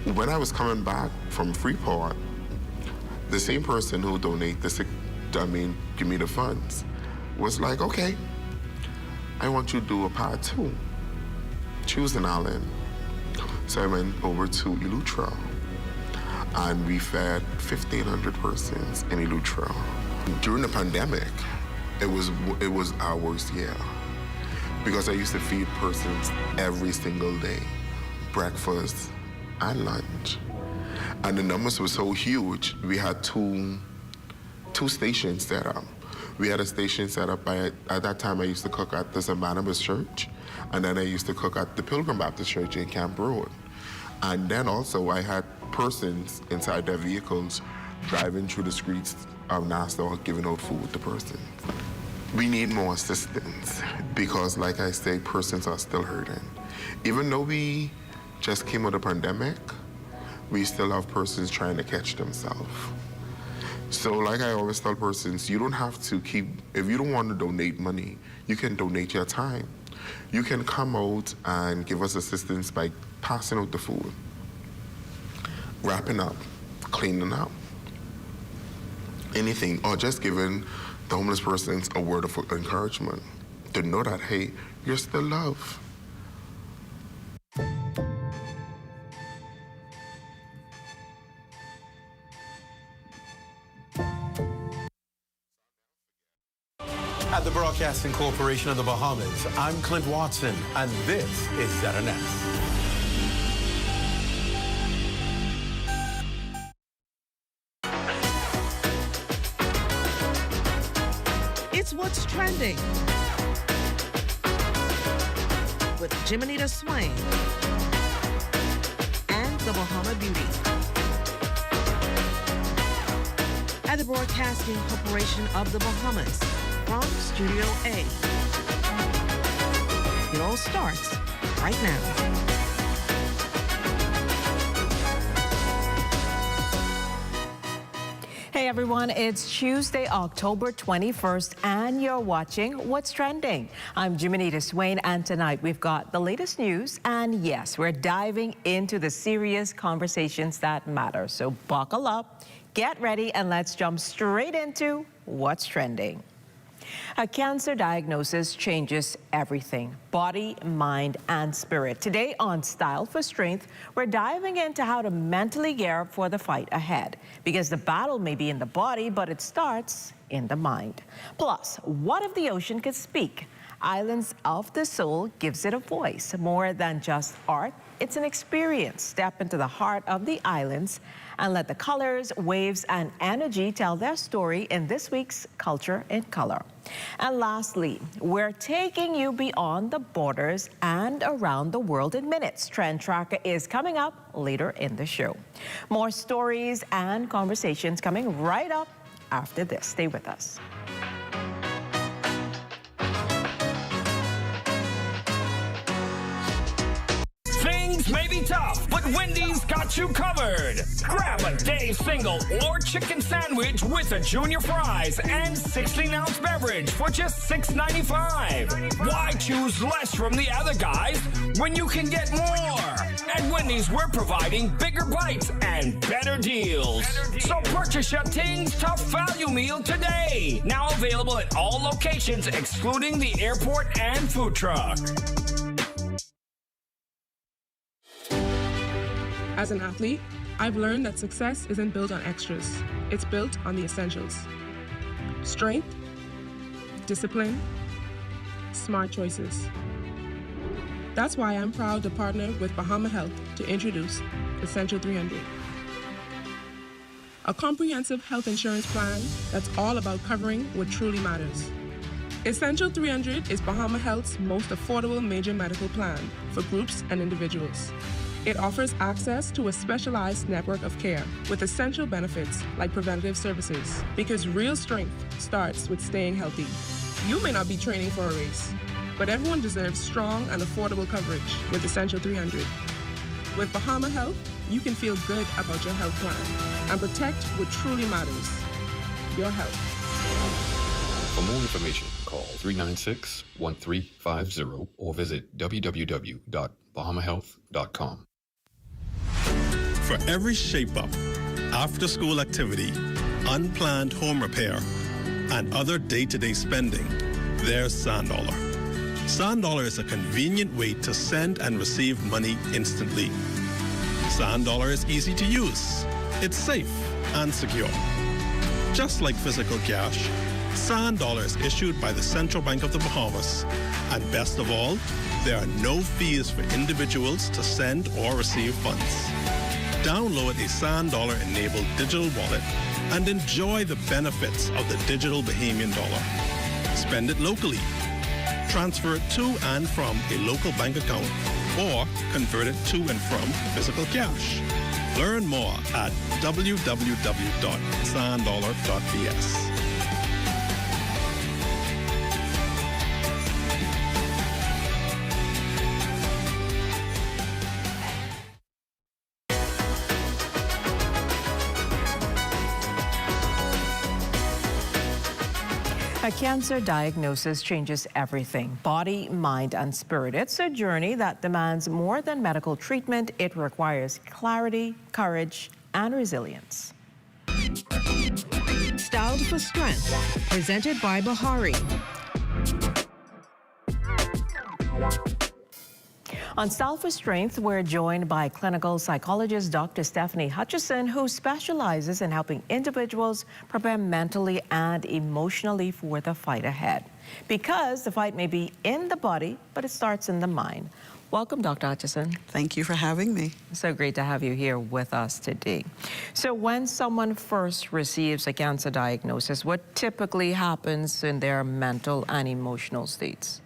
When I was coming back from Freeport, the same person who give me the funds, was like, okay, I want you to do a part 2. Choose an island. So I went over to Eleuthera, and we fed 1,500 persons in Eleuthera. During the pandemic, it was our worst year, because I used to feed persons every single day, breakfast and lunch. And the numbers were so huge, we had two stations set up. We had a station set up at that time I used to cook at the St. Barnabas Church, and then I used to cook at the Pilgrim Baptist Church in Camp Road. And then also I had persons inside their vehicles driving through the streets of Nassau giving out food to persons. We need more assistance because, like I say, persons are still hurting. Even though we just came out of the pandemic, we still have persons trying to catch themselves. So like I always tell persons, you don't have to if you don't want to donate money, you can donate your time. You can come out and give us assistance by passing out the food, wrapping up, cleaning up, anything, or just giving the homeless persons a word of encouragement to know that, hey, you're still loved. At the Broadcasting Corporation of the Bahamas, I'm Clint Watson, and this is ZNS. It's What's Trending with Jiminita Swain and the Bahama Beauty. At the Broadcasting Corporation of the Bahamas, from Studio A. It all starts right now. Hey everyone, it's Tuesday, October 21st, and you're watching What's Trending. I'm Jiminita Swain, and tonight we've got the latest news, and yes, we're diving into the serious conversations that matter. So buckle up, get ready, and let's jump straight into What's Trending. A cancer diagnosis changes everything, body, mind, and spirit. Today on Style for Strength, we're diving into how to mentally gear up for the fight ahead. Because the battle may be in the body, but it starts in the mind. Plus, what if the ocean could speak? Islands of the Soul gives it a voice. More than just art, it's an experience. Step into the heart of the islands and let the colors, waves, and energy tell their story in this week's Culture in Color. And lastly, we're taking you beyond the borders and around the world in minutes. Trend Tracker is coming up later in the show. More stories and conversations coming right up after this. Stay with us. Things may be tough, but Wendy's got you covered. Grab a Dave's single or chicken sandwich with a junior fries and 16-ounce beverage for just $6.95. Why choose less from the other guys when you can get more? At Wendy's, we're providing bigger bites and better deals. So purchase your Tings Tough Value Meal today. Now available at all locations excluding the airport and food truck. As an athlete, I've learned that success isn't built on extras. It's built on the essentials. Strength, discipline, smart choices. That's why I'm proud to partner with Bahama Health to introduce Essential 300. A comprehensive health insurance plan that's all about covering what truly matters. Essential 300 is Bahama Health's most affordable major medical plan for groups and individuals. It offers access to a specialized network of care with essential benefits like preventative services, because real strength starts with staying healthy. You may not be training for a race, but everyone deserves strong and affordable coverage with Essential 300. With Bahama Health, you can feel good about your health plan and protect what truly matters, your health. For more information, call 396-1350 or visit www.bahamahealth.com. For every shape-up, after-school activity, unplanned home repair, and other day-to-day spending, there's SandDollar. SandDollar is a convenient way to send and receive money instantly. SandDollar is easy to use. It's safe and secure. Just like physical cash, SandDollar is issued by the Central Bank of the Bahamas. And best of all, there are no fees for individuals to send or receive funds. Download a SandDollar-enabled digital wallet and enjoy the benefits of the digital Bahamian dollar. Spend it locally. Transfer it to and from a local bank account or convert it to and from physical cash. Learn more at www.sanddollar.bs. A cancer diagnosis changes everything, body, mind, and spirit. It's a journey that demands more than medical treatment. It requires clarity, courage, and resilience. Styled for Strength, presented by Bahari. On Style for Strength, we're joined by clinical psychologist Dr. Stephanie Hutchison, who specializes in helping individuals prepare mentally and emotionally for the fight ahead. Because the fight may be in the body, but it starts in the mind. Welcome, Dr. Hutchison. Thank you for having me. So great to have you here with us today. So when someone first receives a cancer diagnosis, what typically happens in their mental and emotional states?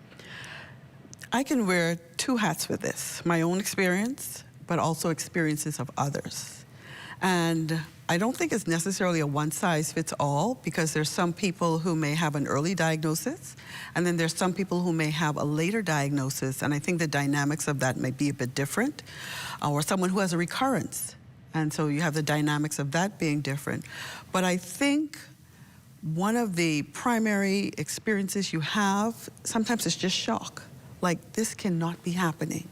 I can wear two hats with this, my own experience, but also experiences of others. And I don't think it's necessarily a one-size-fits-all, because there's some people who may have an early diagnosis, and then there's some people who may have a later diagnosis, and I think the dynamics of that may be a bit different, or someone who has a recurrence, and so you have the dynamics of that being different. But I think one of the primary experiences you have, sometimes it's just shock. Like, this cannot be happening.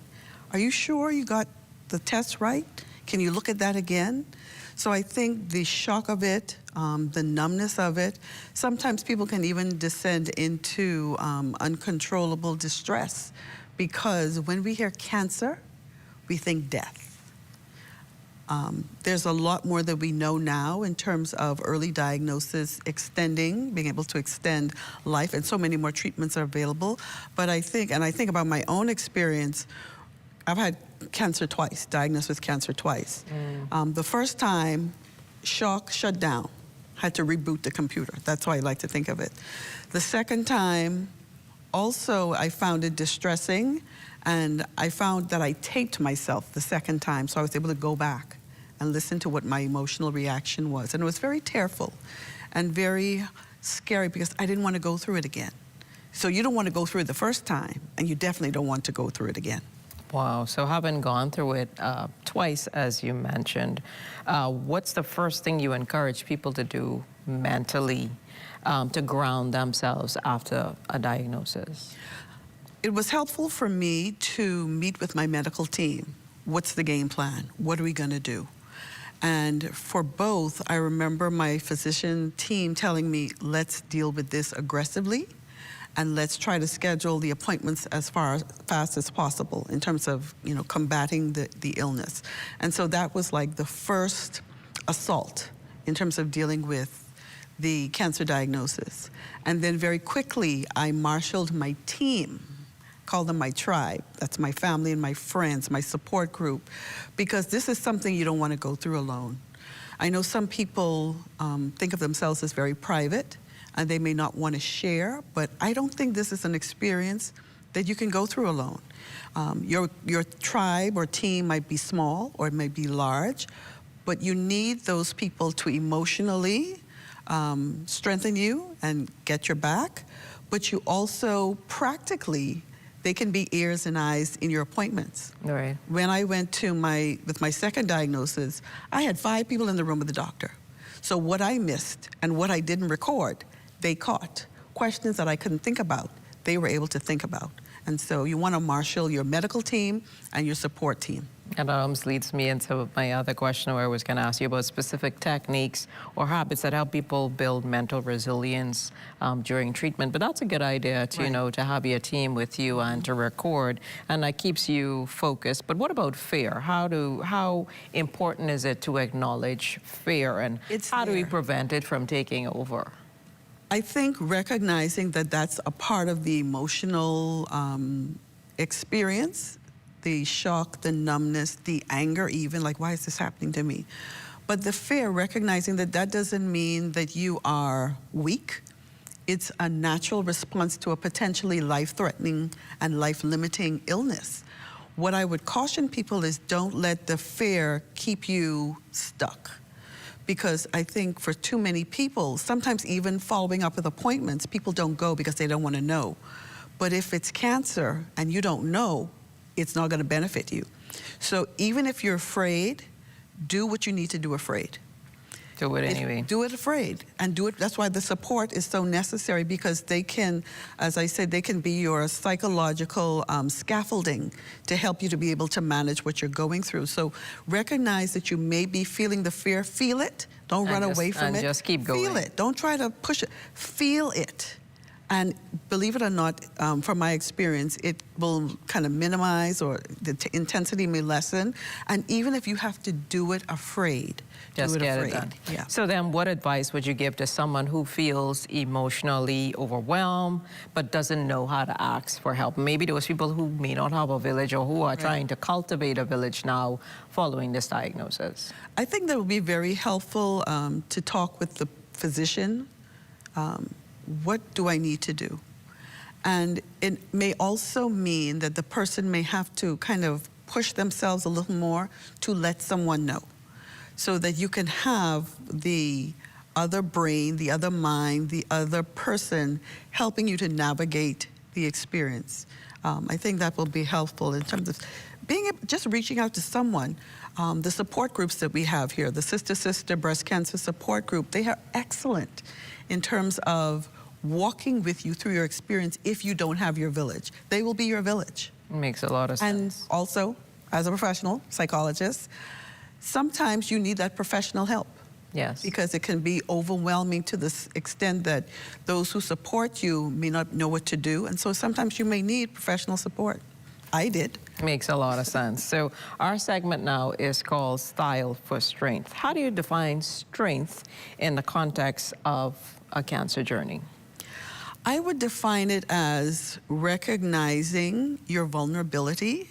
Are you sure you got the test right? Can you look at that again? So I think the shock of it, the numbness of it, sometimes people can even descend into uncontrollable distress, because when we hear cancer, we think death. There's a lot more that we know now in terms of early diagnosis, being able to extend life, and so many more treatments are available. But I think about my own experience, I've had cancer twice, diagnosed with cancer twice. The first time, shock, shut down, had to reboot the computer. That's how I like to think of it. The second time, also, I found it distressing, and I found that I taped myself the second time, so I was able to go back and listen to what my emotional reaction was. And it was very tearful and very scary, because I didn't want to go through it again. So you don't want to go through it the first time, and you definitely don't want to go through it again. Wow, so having gone through it twice, as you mentioned, what's the first thing you encourage people to do mentally to ground themselves after a diagnosis? It was helpful for me to meet with my medical team. What's the game plan? What are we going to do? And for both, I remember my physician team telling me, let's deal with this aggressively, and let's try to schedule the appointments as fast as possible in terms of, combating the illness. And so that was like the first assault in terms of dealing with the cancer diagnosis. And then very quickly, I marshaled my team, call them my tribe. That's my family and my friends, my support group, because this is something you don't want to go through alone. I know some people think of themselves as very private, and they may not want to share, but I don't think this is an experience that you can go through alone. Your tribe or team might be small, or it may be large, but you need those people to emotionally strengthen you and get your back, but you also practically, they can be ears and eyes in your appointments. Right. When I went to with my second diagnosis, I had 5 people in the room with the doctor. So what I missed and what I didn't record, they caught. Questions that I couldn't think about, they were able to think about. And so you want to marshal your medical team and your support team. And that leads me into my other question where I was going to ask you about specific techniques or habits that help people build mental resilience during treatment. But that's a good idea to, you know, to have your team with you and to record, and that keeps you focused. But what about fear? How important is it to acknowledge fear, and how do we prevent it from taking over? I think recognizing that that's a part of the emotional experience, the shock, the numbness, the anger even, like, why is this happening to me? But the fear, recognizing that that doesn't mean that you are weak. It's a natural response to a potentially life-threatening and life-limiting illness. What I would caution people is don't let the fear keep you stuck. Because I think for too many people, sometimes even following up with appointments, people don't go because they don't want to know. But if it's cancer and you don't know, it's not going to benefit you. So even if you're afraid, do what you need to do afraid. Do it anyway. Do it afraid, and do it. That's why the support is so necessary, because they can, as I said, they can be your psychological scaffolding to help you to be able to manage what you're going through. So recognize that you may be feeling the fear. Feel it. Don't run away from it. Just keep going. Feel it. Don't try to push it. Feel it. And believe it or not, from my experience, it will kind of minimize, or the intensity may lessen. And even if you have to do it afraid, just get it done. Yeah. So then what advice would you give to someone who feels emotionally overwhelmed but doesn't know how to ask for help? Maybe those people who may not have a village, or who are trying to cultivate a village now following this diagnosis. I think that would be very helpful to talk with the physician. What do I need to do? And it may also mean that the person may have to kind of push themselves a little more to let someone know, so that you can have the other brain, the other mind, the other person helping you to navigate the experience. I think that will be helpful in terms of just reaching out to someone. The support groups that we have here, the Sister Breast Cancer Support Group, they are excellent in terms of walking with you through your experience if you don't have your village. They will be your village. Makes a lot of sense. And also, as a professional psychologist, sometimes you need that professional help. Yes. Because it can be overwhelming to the extent that those who support you may not know what to do. And so sometimes you may need professional support. I did. Makes a lot of sense. So our segment now is called Style for Strength. How do you define strength in the context of a cancer journey? I would define it as recognizing your vulnerability,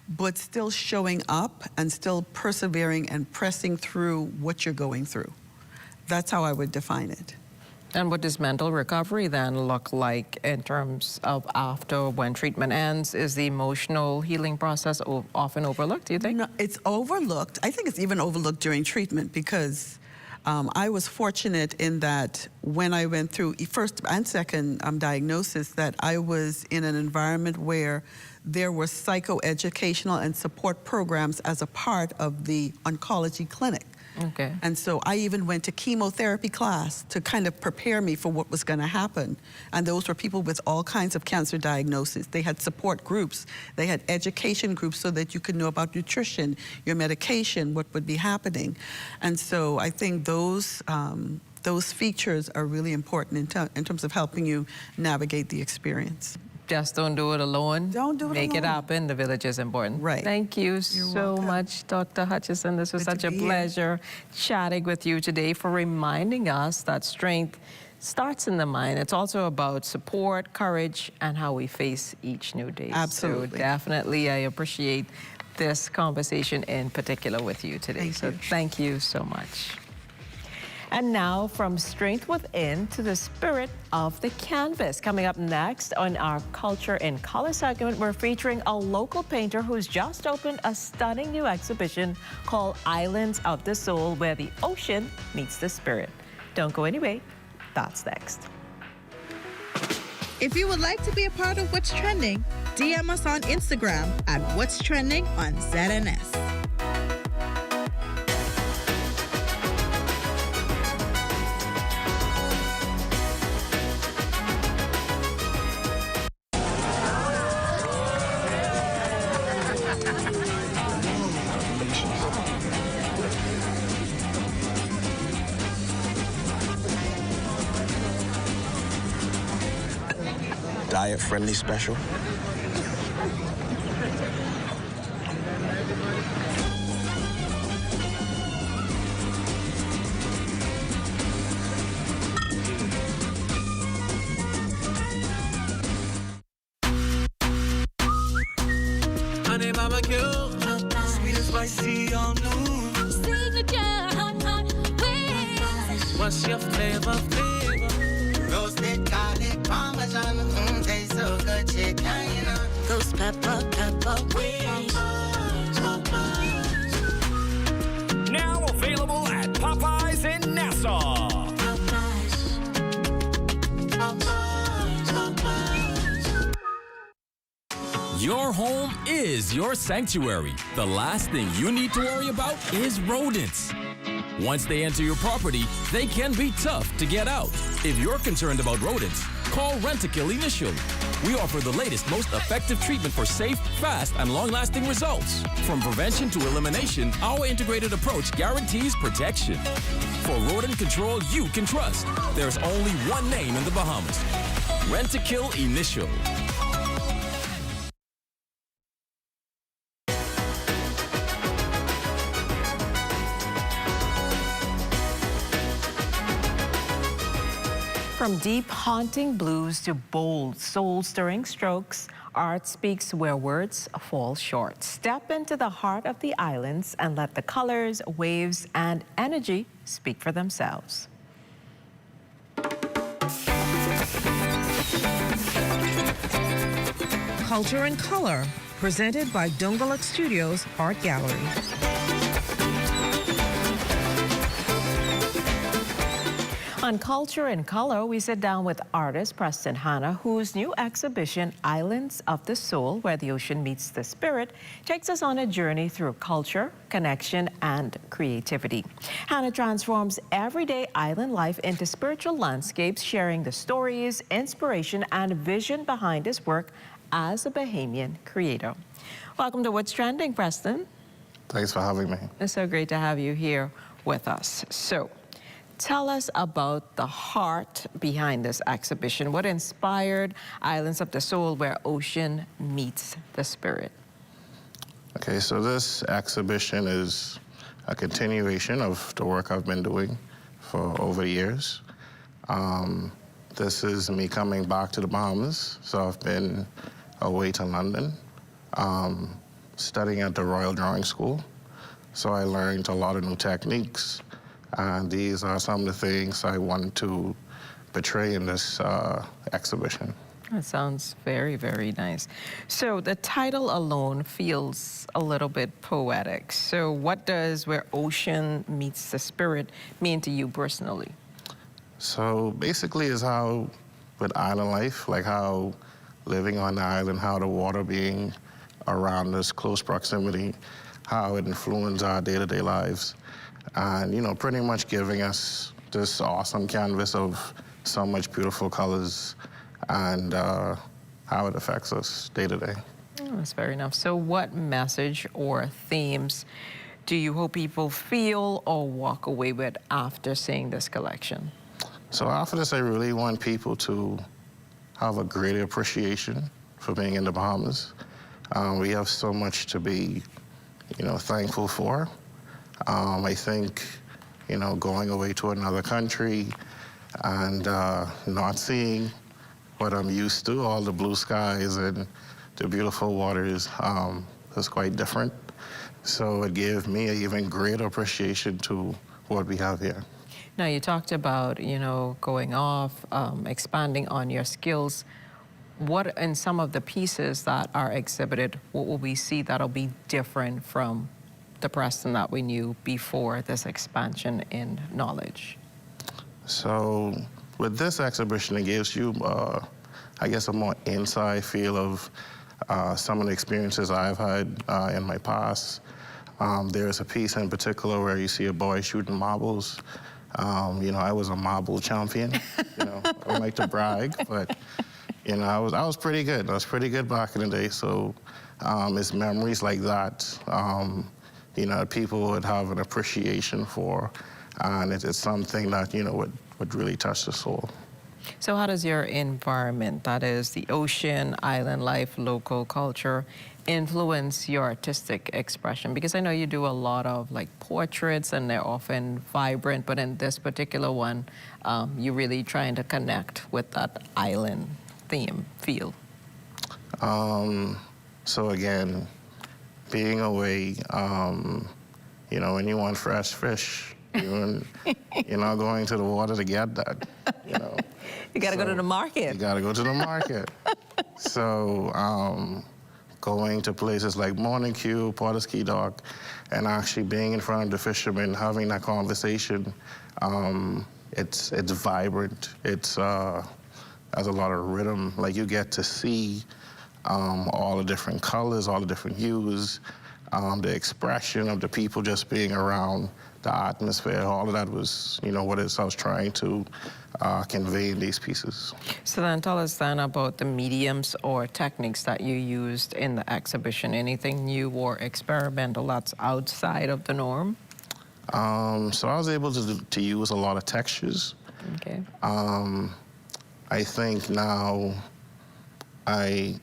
but still showing up and still persevering and pressing through what you're going through. That's how I would define it. And what does mental recovery then look like in terms of after, when treatment ends? Is the emotional healing process often overlooked, do you think? No, it's overlooked. I think it's even overlooked during treatment, because I was fortunate in that when I went through first and second diagnosis, that I was in an environment where there were psychoeducational and support programs as a part of the oncology clinic. Okay. And so I even went to chemotherapy class to kind of prepare me for what was going to happen. And those were people with all kinds of cancer diagnoses. They had support groups. They had education groups so that you could know about nutrition, your medication, what would be happening. And so I think those features are really important in terms of helping you navigate the experience. Just don't do it alone. Don't do it Make alone. it happen. The village is important. Right. Thank you You're so welcome. much, Dr. Hutchison. This was Good such to a be here. pleasure chatting with you today, for reminding us that strength starts in the mind. It's also about support, courage, and how we face each new day. Absolutely. So definitely, I appreciate this conversation in particular with you today. Thank you so much. And now, from strength within to the spirit of the canvas. Coming up next on our Culture in Color segment, we're featuring a local painter who's just opened a stunning new exhibition called Islands of the Soul, where the ocean meets the spirit. Don't go anyway. That's next. If you would like to be a part of What's Trending, DM us on Instagram at What's Trending on ZNS. diet-friendly special? Honey barbecue, sweet and spicy, all new. Signature hot wings. What's your flavor? Roasted garlic parmesan, tastes so good, chicken. Those pepper wings. Now available at Popeyes in Nassau. Your home is your sanctuary. The last thing you need to worry about is rodents. Once they enter your property, they can be tough to get out. If you're concerned about rodents, call Rent-A-Kill Initial. We offer the latest, most effective treatment for safe, fast, and long-lasting results. From prevention to elimination, our integrated approach guarantees protection. For rodent control you can trust, there's only one name in the Bahamas. Rent-A-Kill Initial. From deep, haunting blues to bold, soul-stirring strokes, art speaks where words fall short. Step into the heart of the islands and let the colors, waves, and energy speak for themselves. Culture and Color, presented by Dungaluk Studios Art Gallery. On Culture and Color, we sit down with artist Preston Hanna, whose new exhibition, Islands of the Soul, Where the Ocean Meets the Spirit, takes us on a journey through culture, connection, and creativity. Hanna transforms everyday island life into spiritual landscapes, sharing the stories, inspiration, and vision behind his work as a Bahamian creator. Welcome to What's Trending, Preston. Thanks for having me. It's so great to have you here with us. So, tell us about the heart behind this exhibition. What inspired Islands of the Soul, Where Ocean Meets the Spirit? Okay, so this exhibition is a continuation of the work I've been doing for over years. This is me coming back to the Bahamas. So I've been away to London, studying at the Royal Drawing School. So I learned a lot of new techniques. And these are some of the things I want to portray in this exhibition. That sounds very, very nice. So the title alone feels a little bit poetic. So what does Where Ocean Meets the Spirit mean to you personally? So basically is how, with island life, like how living on the island, how the water being around us, close proximity, how it influences our day-to-day lives. And, you know, pretty much giving us this awesome canvas of so much beautiful colors and how it affects us day to day. Oh, that's fair enough. So what message or themes do you hope people feel or walk away with after seeing this collection? So after this, I really want people to have a greater appreciation for being in the Bahamas. We have so much to be, you know, thankful for. I think, you know, going away to another country and not seeing what I'm used to, all the blue skies and the beautiful waters, is quite different. So it gave me an even greater appreciation to what we have here. Now, you talked about, you know, going off, expanding on your skills. What in some of the pieces that are exhibited, what will we see that'll be different from the Preston that we knew before this expansion in knowledge? So with this exhibition, it gives you, I guess, a more inside feel of some of the experiences I've had in my past. There's a piece in particular where you see a boy shooting marbles. You know, I was a marble champion. You know, I don't like to brag, but you know, I was pretty good. I was pretty good back in the day. So it's memories like that. You know, people would have an appreciation for, and it's something that, you know, would really touch the soul. So how does your environment, that is the ocean, island life, local culture, influence your artistic expression? Because I know you do a lot of like portraits and they're often vibrant, but in this particular one, you're really trying to connect with that island theme, feel. So again, being away, you know, when you want fresh fish, you're not going to the water to get that, you know. You got to go to the market. You got to go to the market. So going to places like Morning Cue, Potter's Key Dock, and actually being in front of the fishermen, having that conversation, it's vibrant. It's has a lot of rhythm. Like you get to see all the different colors, all the different hues, the expression of the people just being around, the atmosphere, all of that was, you know, what I was trying to convey in these pieces. So then tell us then about the mediums or techniques that you used in the exhibition. Anything new or experimental that's outside of the norm? So I was able to use a lot of textures. Okay. I think now I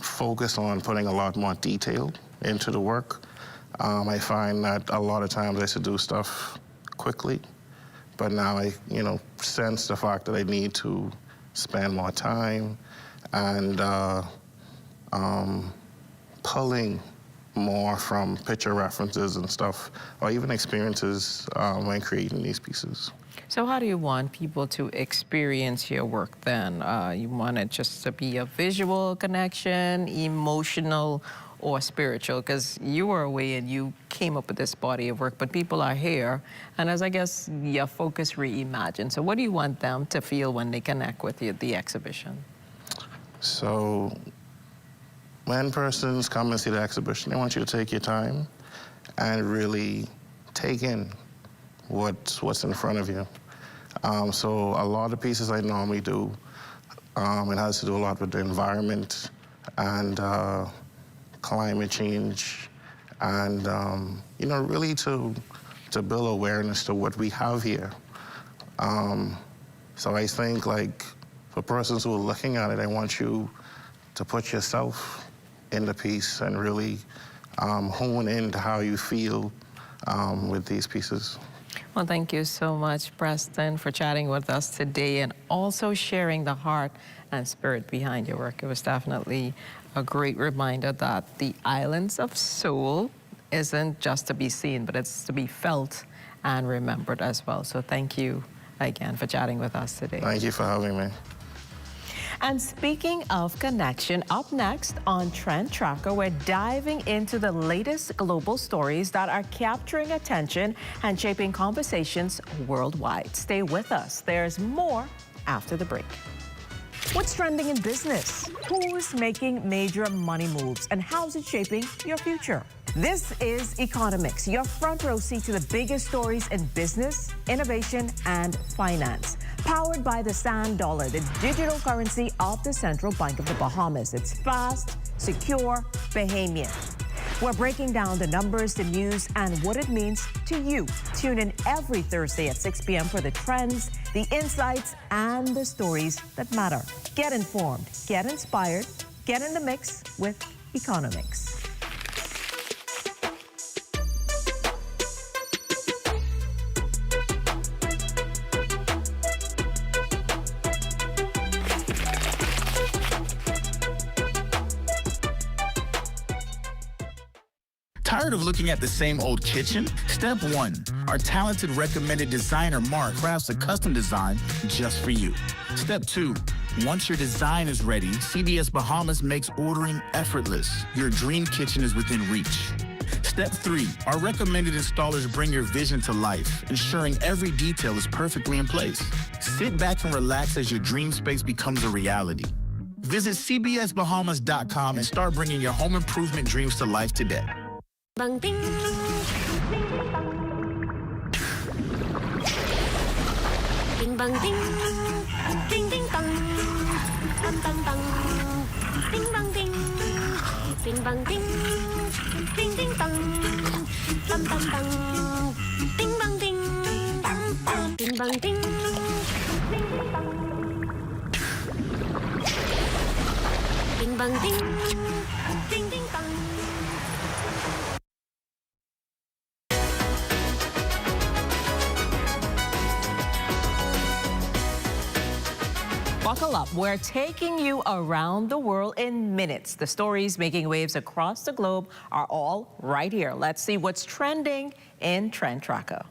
focus on putting a lot more detail into the work. I find that a lot of times I used to do stuff quickly, but now I, you know, sense the fact that I need to spend more time and pulling more from picture references and stuff, or even experiences when creating these pieces. So how do you want people to experience your work then? You want it just to be a visual connection, emotional, or spiritual? Because you were away and you came up with this body of work, but people are here, and as I guess your focus reimagined. So what do you want them to feel when they connect with you, the exhibition? So when persons come and see the exhibition, I want you to take your time and really take in what's in front of you. So a lot of pieces I normally do, it has to do a lot with the environment and climate change, and you know, really to build awareness to what we have here. So I think, like, for persons who are looking at it, I want you to put yourself in the piece and really hone into how you feel with these pieces. Well, thank you so much, Preston, for chatting with us today and also sharing the heart and spirit behind your work. It was definitely a great reminder that the Islands of Soul isn't just to be seen, but it's to be felt and remembered as well. So thank you again for chatting with us today. Thank you for having me. And speaking of connection, up next on Trend Tracker, we're diving into the latest global stories that are capturing attention and shaping conversations worldwide. Stay with us. There's more after the break. What's trending in business? Who's making major money moves? And how's it shaping your future? This is Economics, your front row seat to the biggest stories in business, innovation, and finance. Powered by the Sand Dollar, the digital currency of the Central Bank of the Bahamas. It's fast, secure, Bahamian. We're breaking down the numbers, the news, and what it means to you. Tune in every Thursday at 6 p.m. for the trends, the insights, and the stories that matter. Get informed, get inspired, get in the mix with Economics. Tired of looking at the same old kitchen? Step 1. Our talented recommended designer, Mark, crafts a custom design just for you. Step 2. Once your design is ready, CBS Bahamas makes ordering effortless. Your dream kitchen is within reach. Step 3. Our recommended installers bring your vision to life, ensuring every detail is perfectly in place. Sit back and relax as your dream space becomes a reality. Visit cbsbahamas.com and start bringing your home improvement dreams to life today. Bang ding. Ding bang ding. Ding ding bang. Bang bang bang. Ding bang ding. Ding bang ding. Ding ding bang. Bang bang bang. Ding bang ding. Ding bang ding. Ding ding bang. bang ding. Ding ding bang. Buckle up. We're taking you around the world in minutes. The stories making waves across the globe are all right here. Let's see what's trending in Trend Tracker.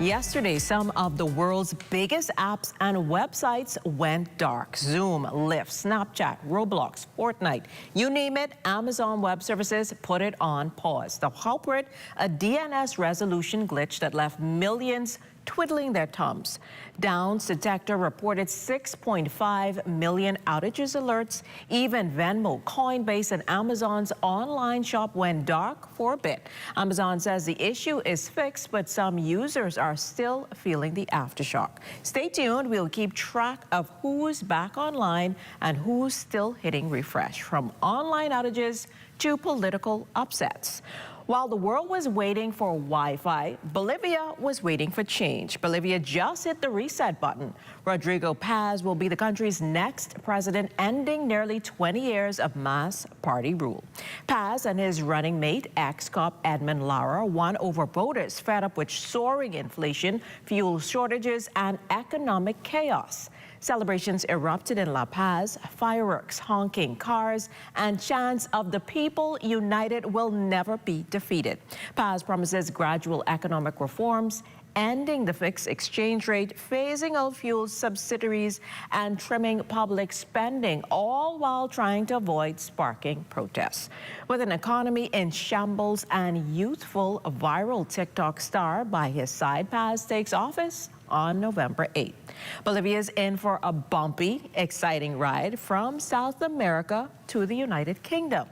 Yesterday, some of the world's biggest apps and websites went dark. Zoom, Lyft, Snapchat, Roblox, Fortnite, you name it, Amazon Web Services put it on pause. The culprit, a DNS resolution glitch that left millions twiddling their thumbs. Downs Detector reported 6.5 million outages alerts. Even Venmo, Coinbase, and Amazon's online shop went dark for a bit. Amazon says the issue is fixed, but some users are still feeling the aftershock. Stay tuned. We'll keep track of who's back online and who's still hitting refresh, from online outages to political upsets. While the world was waiting for Wi-Fi, Bolivia was waiting for change. Bolivia just hit the reset button. Rodrigo Paz will be the country's next president, ending nearly 20 years of mass party rule. Paz and his running mate, ex-cop Edmund Lara, won over voters fed up with soaring inflation, fuel shortages, and economic chaos. Celebrations erupted in La Paz, fireworks, honking cars, and chants of the people united will never be defeated. Paz promises gradual economic reforms, ending the fixed exchange rate, phasing out fuel subsidies, and trimming public spending, all while trying to avoid sparking protests. With an economy in shambles and youthful viral TikTok star by his side, Paz takes office on November 8th. Bolivia's in for a bumpy, exciting ride from South America to the United Kingdom.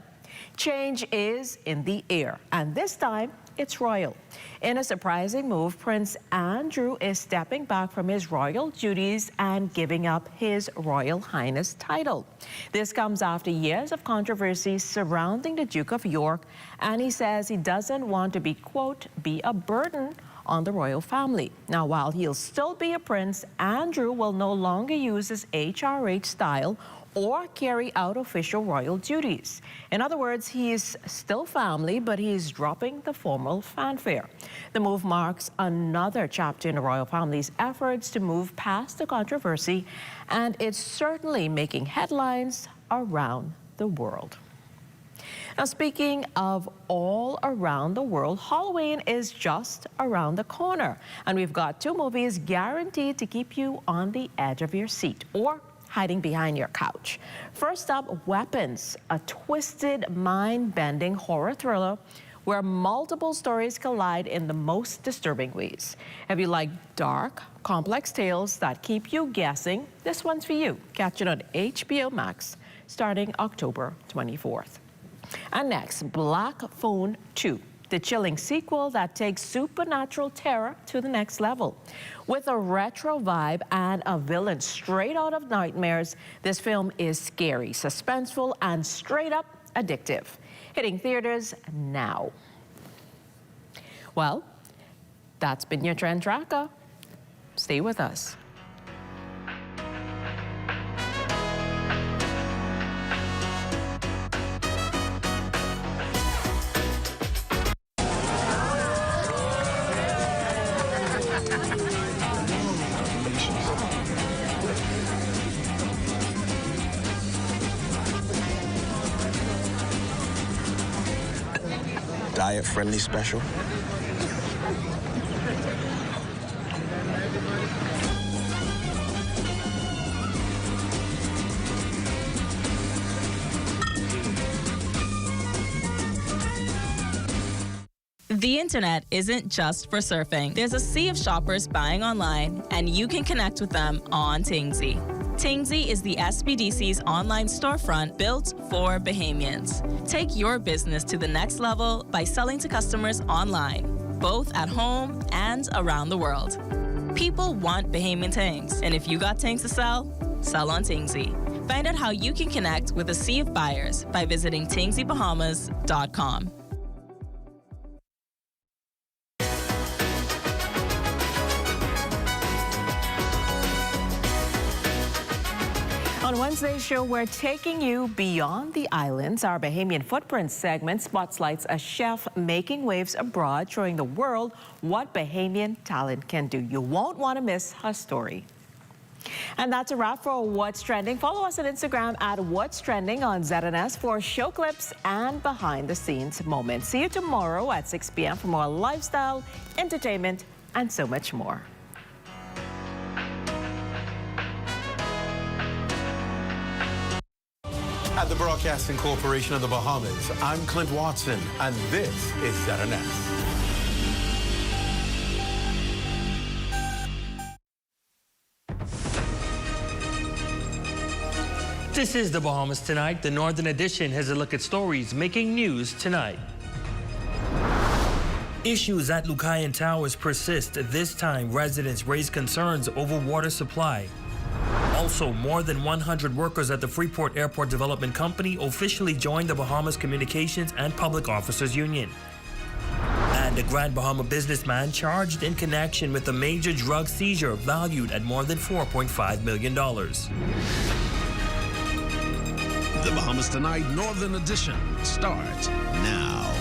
Change is in the air, and this time it's royal. In a surprising move, Prince Andrew is stepping back from his royal duties and giving up his Royal Highness title. This comes after years of controversy surrounding the Duke of York, and he says he doesn't want to be, quote, be a burden on the royal family. Now, while he'll still be a prince, Andrew will no longer use his HRH style or carry out official royal duties. In other words, he is still family, but he is dropping the formal fanfare. The move marks another chapter in the royal family's efforts to move past the controversy, and it's certainly making headlines around the world. Now, speaking of all around the world, Halloween is just around the corner, and we've got two movies guaranteed to keep you on the edge of your seat or hiding behind your couch. First up, Weapons, a twisted, mind-bending horror thriller where multiple stories collide in the most disturbing ways. If you like dark, complex tales that keep you guessing, this one's for you. Catch it on HBO Max starting October 24th. And next, Black Phone 2, the chilling sequel that takes supernatural terror to the next level. With a retro vibe and a villain straight out of nightmares, this film is scary, suspenseful, and straight up addictive. Hitting theaters now. Well, that's been your Trend Tracker. Stay with us. Diet-friendly special. The internet isn't just for surfing. There's a sea of shoppers buying online, and you can connect with them on Tingsy. Tingsy is the SBDC's online storefront built for Bahamians. Take your business to the next level by selling to customers online, both at home and around the world. People want Bahamian things, and if you got things to sell, sell on Tingsy. Find out how you can connect with a sea of buyers by visiting TingsyBahamas.com. On Wednesday's show, we're taking you beyond the islands. Our Bahamian Footprints segment spotlights a chef making waves abroad, showing the world what Bahamian talent can do. You won't want to miss her story. And that's a wrap for What's Trending. Follow us on Instagram at What's Trending on ZNS for show clips and behind-the-scenes moments. See you tomorrow at 6 p.m. for more lifestyle, entertainment, and so much more. At the Broadcasting Corporation of the Bahamas, I'm Clint Watson, and this is ZNS. This is the Bahamas Tonight. The Northern Edition has a look at stories making news tonight. Issues at Lucayan Towers persist. This time, residents raise concerns over water supply. Also, more than 100 workers at the Freeport Airport Development Company officially joined the Bahamas Communications and Public Officers Union. And a Grand Bahama businessman charged in connection with a major drug seizure valued at more than $4.5 million. The Bahamas Tonight Northern Edition starts now.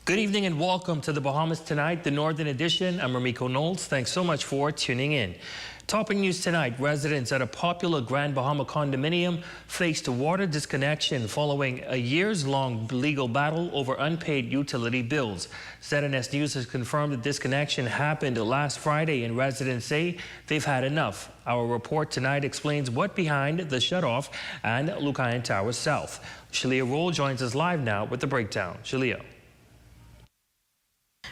Good evening and welcome to the Bahamas Tonight, the Northern Edition. I'm Ramiko Knowles. Thanks so much for tuning in. Topping news tonight, residents at a popular Grand Bahama condominium faced water disconnection following a years-long legal battle over unpaid utility bills. ZNS News has confirmed the disconnection happened last Friday, and residents say they've had enough. Our report tonight explains what behind the shutoff and Lucayan Towers South. Shalia Roll joins us live now with the breakdown. Shalia.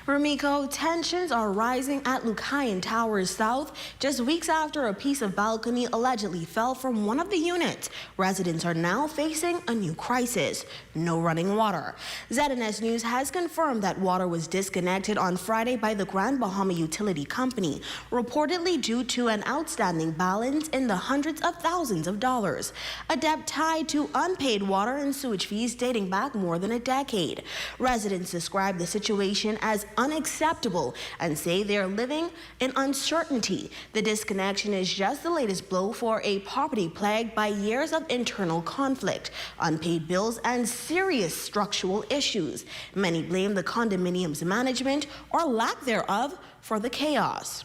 Ramiko, tensions are rising at Lucayan Towers South just weeks after a piece of balcony allegedly fell from one of the units. Residents are now facing a new crisis: no running water. ZNS News has confirmed that water was disconnected on Friday by the Grand Bahama Utility Company, reportedly due to an outstanding balance in the hundreds of thousands of dollars, a debt tied to unpaid water and sewage fees dating back more than a decade. Residents describe the situation as unacceptable and say they're living in uncertainty. The disconnection is just the latest blow for a property plagued by years of internal conflict, unpaid bills, and serious structural issues. Many blame the condominium's management or lack thereof for the chaos.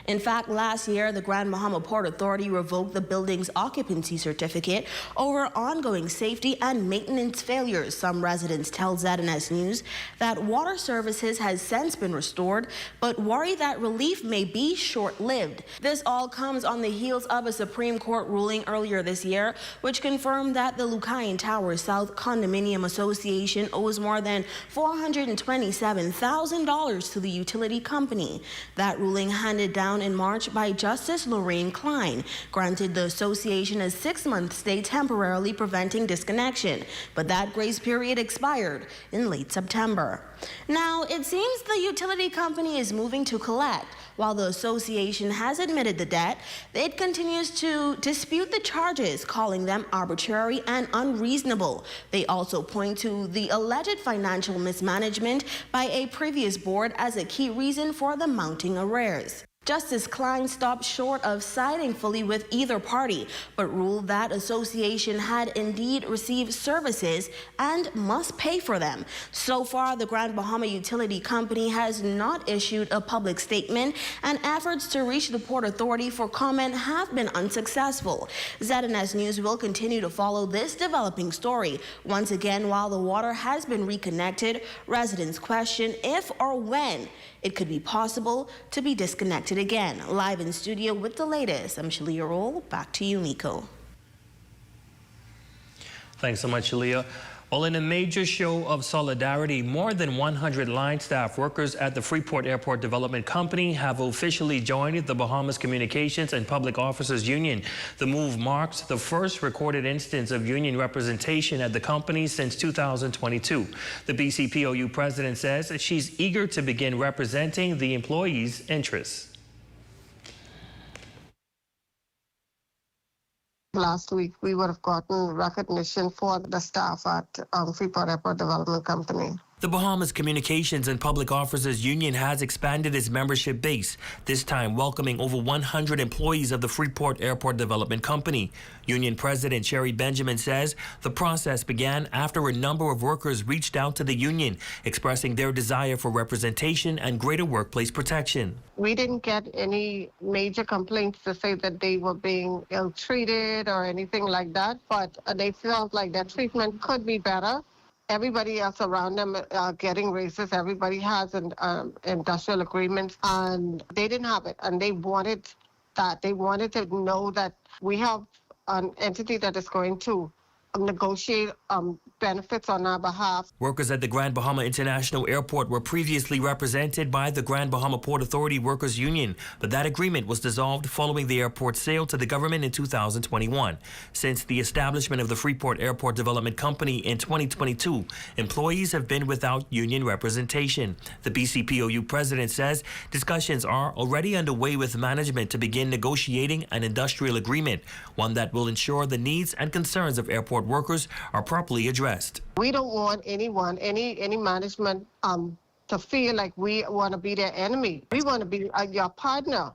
In fact, last year, the Grand Bahama Port Authority revoked the building's occupancy certificate over ongoing safety and maintenance failures. Some residents tell ZNS News that water services has since been restored, but worry that relief may be short-lived. This all comes on the heels of a Supreme Court ruling earlier this year, which confirmed that the Lucayan Towers South Condominium Association owes more than $427,000 to the utility company. That ruling, handed down in March by Justice Lorraine Klein, granted the association a 6-month stay temporarily preventing disconnection, but that grace period expired in late September. Now, it seems the utility company is moving to collect. While the association has admitted the debt, it continues to dispute the charges, calling them arbitrary and unreasonable. They also point to the alleged financial mismanagement by a previous board as a key reason for the mounting arrears. Justice Klein stopped short of siding fully with either party, but ruled that association had indeed received services and must pay for them. So far, the Grand Bahama Utility Company has not issued a public statement, and efforts to reach the Port Authority for comment have been unsuccessful. ZNS News will continue to follow this developing story. Once again, while the water has been reconnected, residents question if or when it could be possible to be disconnected again. Live in studio with the latest, I'm Shalia Roll. Back to you, Miko. Thanks so much, Shalia. Well, in a major show of solidarity, more than 100 line staff workers at the Freeport Airport Development Company have officially joined the Bahamas Communications and Public Officers Union. The move marks the first recorded instance of union representation at the company since 2022. The BCPOU president says that she's eager to begin representing the employees' interests. Last week, we would have gotten recognition for the staff at Freeport Airport Development Company. The Bahamas Communications and Public Officers Union has expanded its membership base, this time welcoming over 100 employees of the Freeport Airport Development Company. Union President Sherry Benjamin says the process began after a number of workers reached out to the union, expressing their desire for representation and greater workplace protection. We didn't get any major complaints to say that they were being ill-treated or anything like that, but they felt like their treatment could be better. Everybody else around them are getting raises. Everybody has an industrial agreement, and they didn't have it. And they wanted that. They wanted to know that we have an entity that is going to negotiate benefits on our behalf. Workers at the Grand Bahama International Airport were previously represented by the Grand Bahama Port Authority Workers Union, but that agreement was dissolved following the airport's sale to the government in 2021. Since the establishment of the Freeport Airport Development Company in 2022, employees have been without union representation. The BCPOU president says discussions are already underway with management to begin negotiating an industrial agreement, one that will ensure the needs and concerns of airport workers are properly addressed. We don't want anyone, any management to feel like we want to be their enemy. We want to be your partner,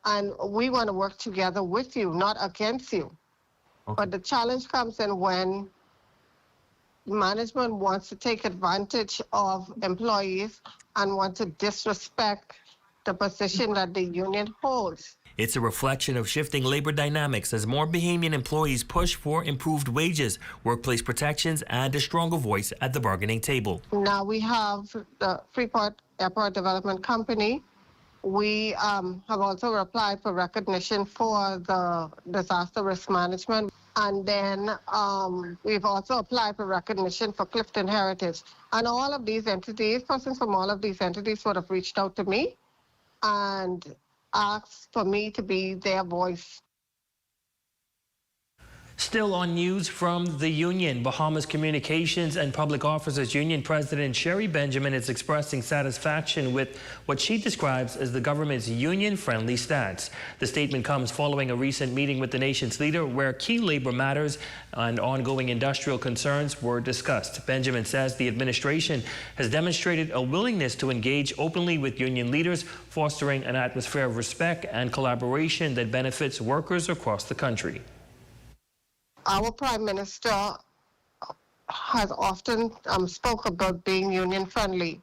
and we want to work together with you, not against you. Okay. But the challenge comes in when management wants to take advantage of employees and want to disrespect the position that the union holds. It's a reflection of shifting labor dynamics as more Bahamian employees push for improved wages, workplace protections, and a stronger voice at the bargaining table. Now we have the Freeport Airport Development Company. We have also applied for recognition for the disaster risk management. And then we've also applied for recognition for Clifton Heritage. And all of these entities, persons from all of these entities would have reached out to me and asked for me to be their voice. Still on news from the union, Bahamas Communications and Public Officers Union President Sherry Benjamin is expressing satisfaction with what she describes as the government's union-friendly stance. The statement comes following a recent meeting with the nation's leader where key labor matters and ongoing industrial concerns were discussed. Benjamin says the administration has demonstrated a willingness to engage openly with union leaders, fostering an atmosphere of respect and collaboration that benefits workers across the country. Our Prime Minister has often spoke about being union-friendly,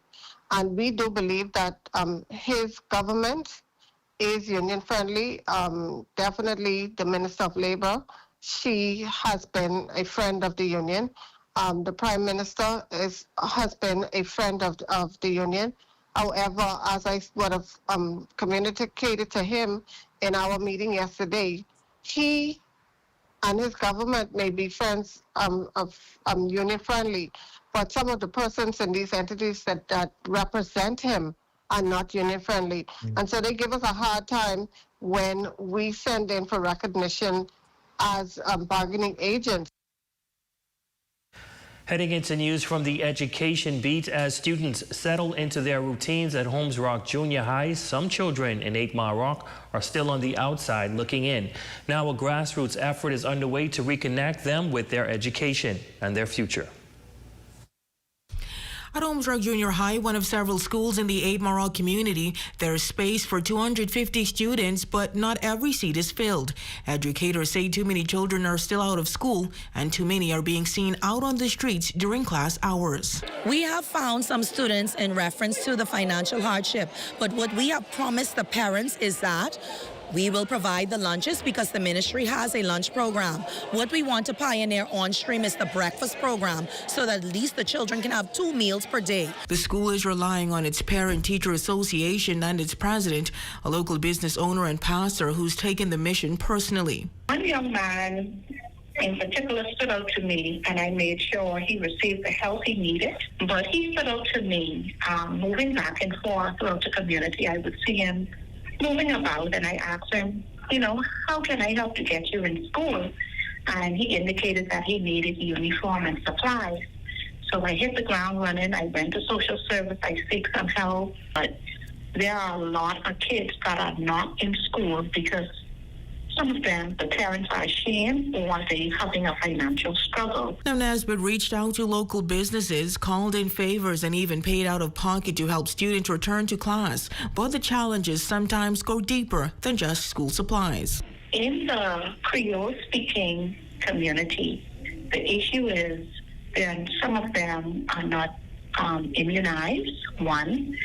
and we do believe that his government is union-friendly. Definitely the Minister of Labour, she has been a friend of the union. The Prime Minister has been a friend of the union. However, as I would have communicated to him in our meeting yesterday, he and his government may be friends of union-friendly, but some of the persons in these entities that represent him are not union-friendly. And so they give us a hard time when we send in for recognition as bargaining agents. Heading into news from the education beat, as students settle into their routines at Holmes Rock Junior High, some children in 8 Mile Rock are still on the outside looking in. Now a grassroots effort is underway to reconnect them with their education and their future. At Holmes Rock Junior High, one of several schools in the 8 Mile Rock community, there is space for 250 students, but not every seat is filled. Educators say too many children are still out of school and too many are being seen out on the streets during class hours. We have found some students in reference to the financial hardship, but what we have promised the parents is that we will provide the lunches because the ministry has a lunch program. What we want to pioneer on stream is the breakfast program so that at least the children can have 2 meals per day. The school is relying on its Parent-Teacher Association and its president, a local business owner and pastor who's taken the mission personally. One young man in particular stood out to me, and I made sure he received the help he needed. But he stood out to me, moving back and forth throughout the community. I would see him moving about, and I asked him, you know, how can I help to get you in school? And he indicated that he needed uniform and supplies. So I hit the ground running. I went to social service. I seek some help. But there are a lot of kids that are not in school because some of them, the parents are ashamed or they're having a financial struggle. Now, Nesbitt reached out to local businesses, called in favors, and even paid out of pocket to help students return to class. But the challenges sometimes go deeper than just school supplies. In the Creole-speaking community, the issue is that some of them are not immunized, one.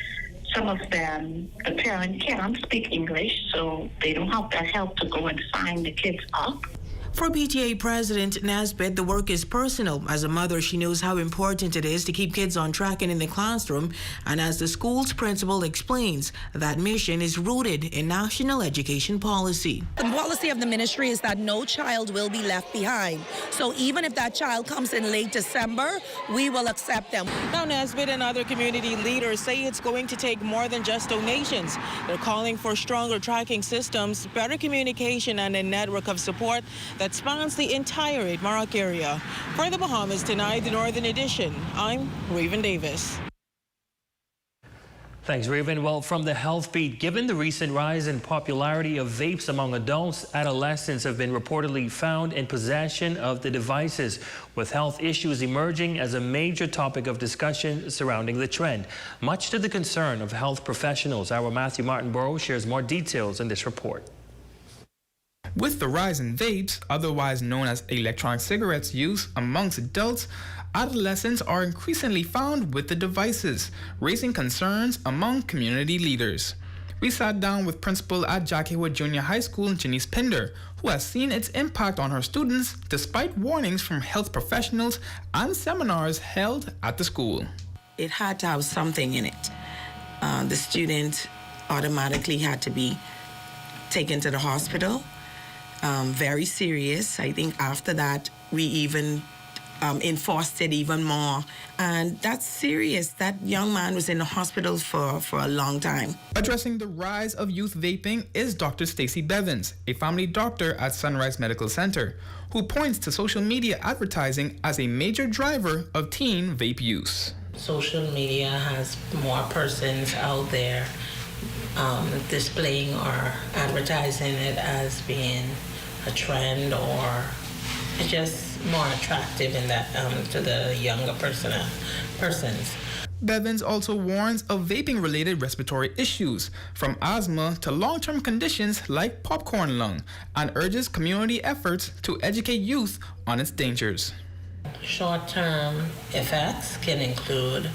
Some of them, the parent cannot speak English, so they don't have that help to go and sign the kids up. For PTA President Nesbitt, the work is personal. As a mother, she knows how important it is to keep kids on track and in the classroom. And as the school's principal explains, that mission is rooted in national education policy. The policy of the ministry is that no child will be left behind. So even if that child comes in late December, we will accept them. Now, Nesbitt and other community leaders say it's going to take more than just donations. They're calling for stronger tracking systems, better communication, and a network of support that spans the entire 8 Maroc area. For the Bahamas Tonight, the Northern Edition, I'm Raven Davis. Thanks, Raven. Well, from the health beat, given the recent rise in popularity of vapes among adults, adolescents have been reportedly found in possession of the devices, with health issues emerging as a major topic of discussion surrounding the trend. Much to the concern of health professionals, our Matthew Martinborough shares more details in this report. With the rise in vapes, otherwise known as electronic cigarettes use amongst adults, adolescents are increasingly found with the devices, raising concerns among community leaders. We sat down with principal at Jackiewood Junior High School, Janice Pinder, who has seen its impact on her students despite warnings from health professionals and seminars held at the school. It had to have something in it. The student automatically had to be taken to the hospital. Very serious. I think after that, we even enforced it even more. And that's serious. That young man was in the hospital for a long time. Addressing the rise of youth vaping is Dr. Stacey Bevins, a family doctor at Sunrise Medical Center, who points to social media advertising as a major driver of teen vape use. Social media has more persons out there displaying or advertising it as being a trend or just more attractive in that to the younger persons. Bevins also warns of vaping-related respiratory issues, from asthma to long-term conditions like popcorn lung, and urges community efforts to educate youth on its dangers. Short-term effects can include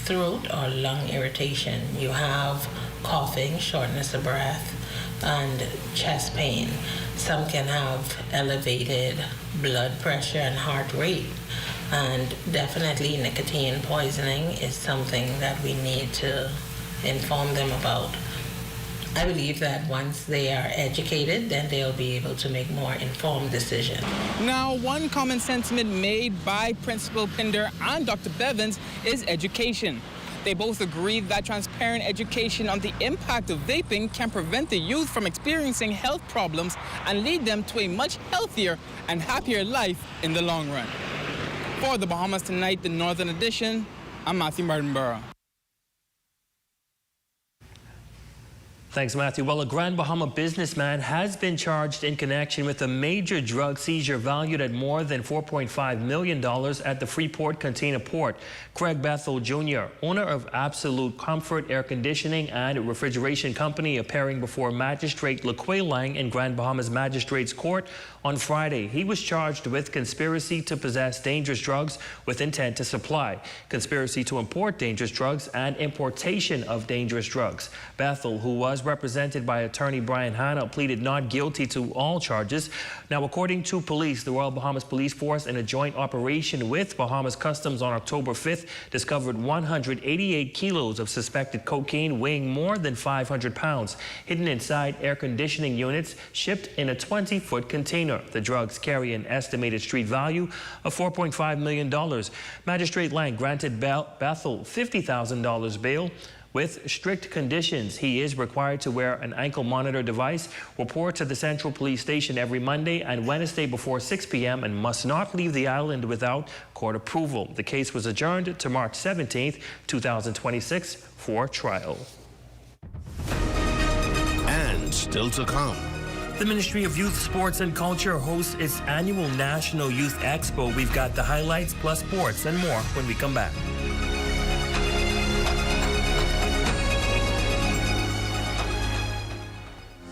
throat or lung irritation. You have coughing, shortness of breath, and chest pain. Some can have elevated blood pressure and heart rate. And definitely nicotine poisoning is something that we need to inform them about. I believe that once they are educated, then they'll be able to make more informed decisions. Now, one common sentiment made by Principal Pinder and Dr. Bevins is education. They both agree that transparent education on the impact of vaping can prevent the youth from experiencing health problems and lead them to a much healthier and happier life in the long run. For the Bahamas Tonight, the Northern Edition, I'm Matthew Martinborough. Thanks, Matthew. Well, a Grand Bahama businessman has been charged in connection with a major drug seizure valued at more than $4.5 million at the Freeport Container Port. Craig Bethel Jr., owner of Absolute Comfort Air Conditioning and Refrigeration Company, appearing before Magistrate LaQuay Lang in Grand Bahamas Magistrates Court on Friday. He was charged with conspiracy to possess dangerous drugs with intent to supply, conspiracy to import dangerous drugs, and importation of dangerous drugs. Bethel, who was was represented by attorney Brian Hanna, pleaded not guilty to all charges. Now, according to police, the Royal Bahamas Police Force, in a joint operation with Bahamas Customs on October 5th, discovered 188 kilos of suspected cocaine weighing more than 500 pounds, hidden inside air conditioning units, shipped in a 20-foot container. The drugs carry an estimated street value of $4.5 million. Magistrate Lang granted Bethel $50,000 bail with strict conditions. He is required to wear an ankle monitor device, report to the Central Police Station every Monday and Wednesday before 6 p.m. and must not leave the island without court approval. The case was adjourned to March 17th, 2026 for trial. And still to come. The Ministry of Youth, Sports and Culture hosts its annual National Youth Expo. We've got the highlights plus sports and more when we come back.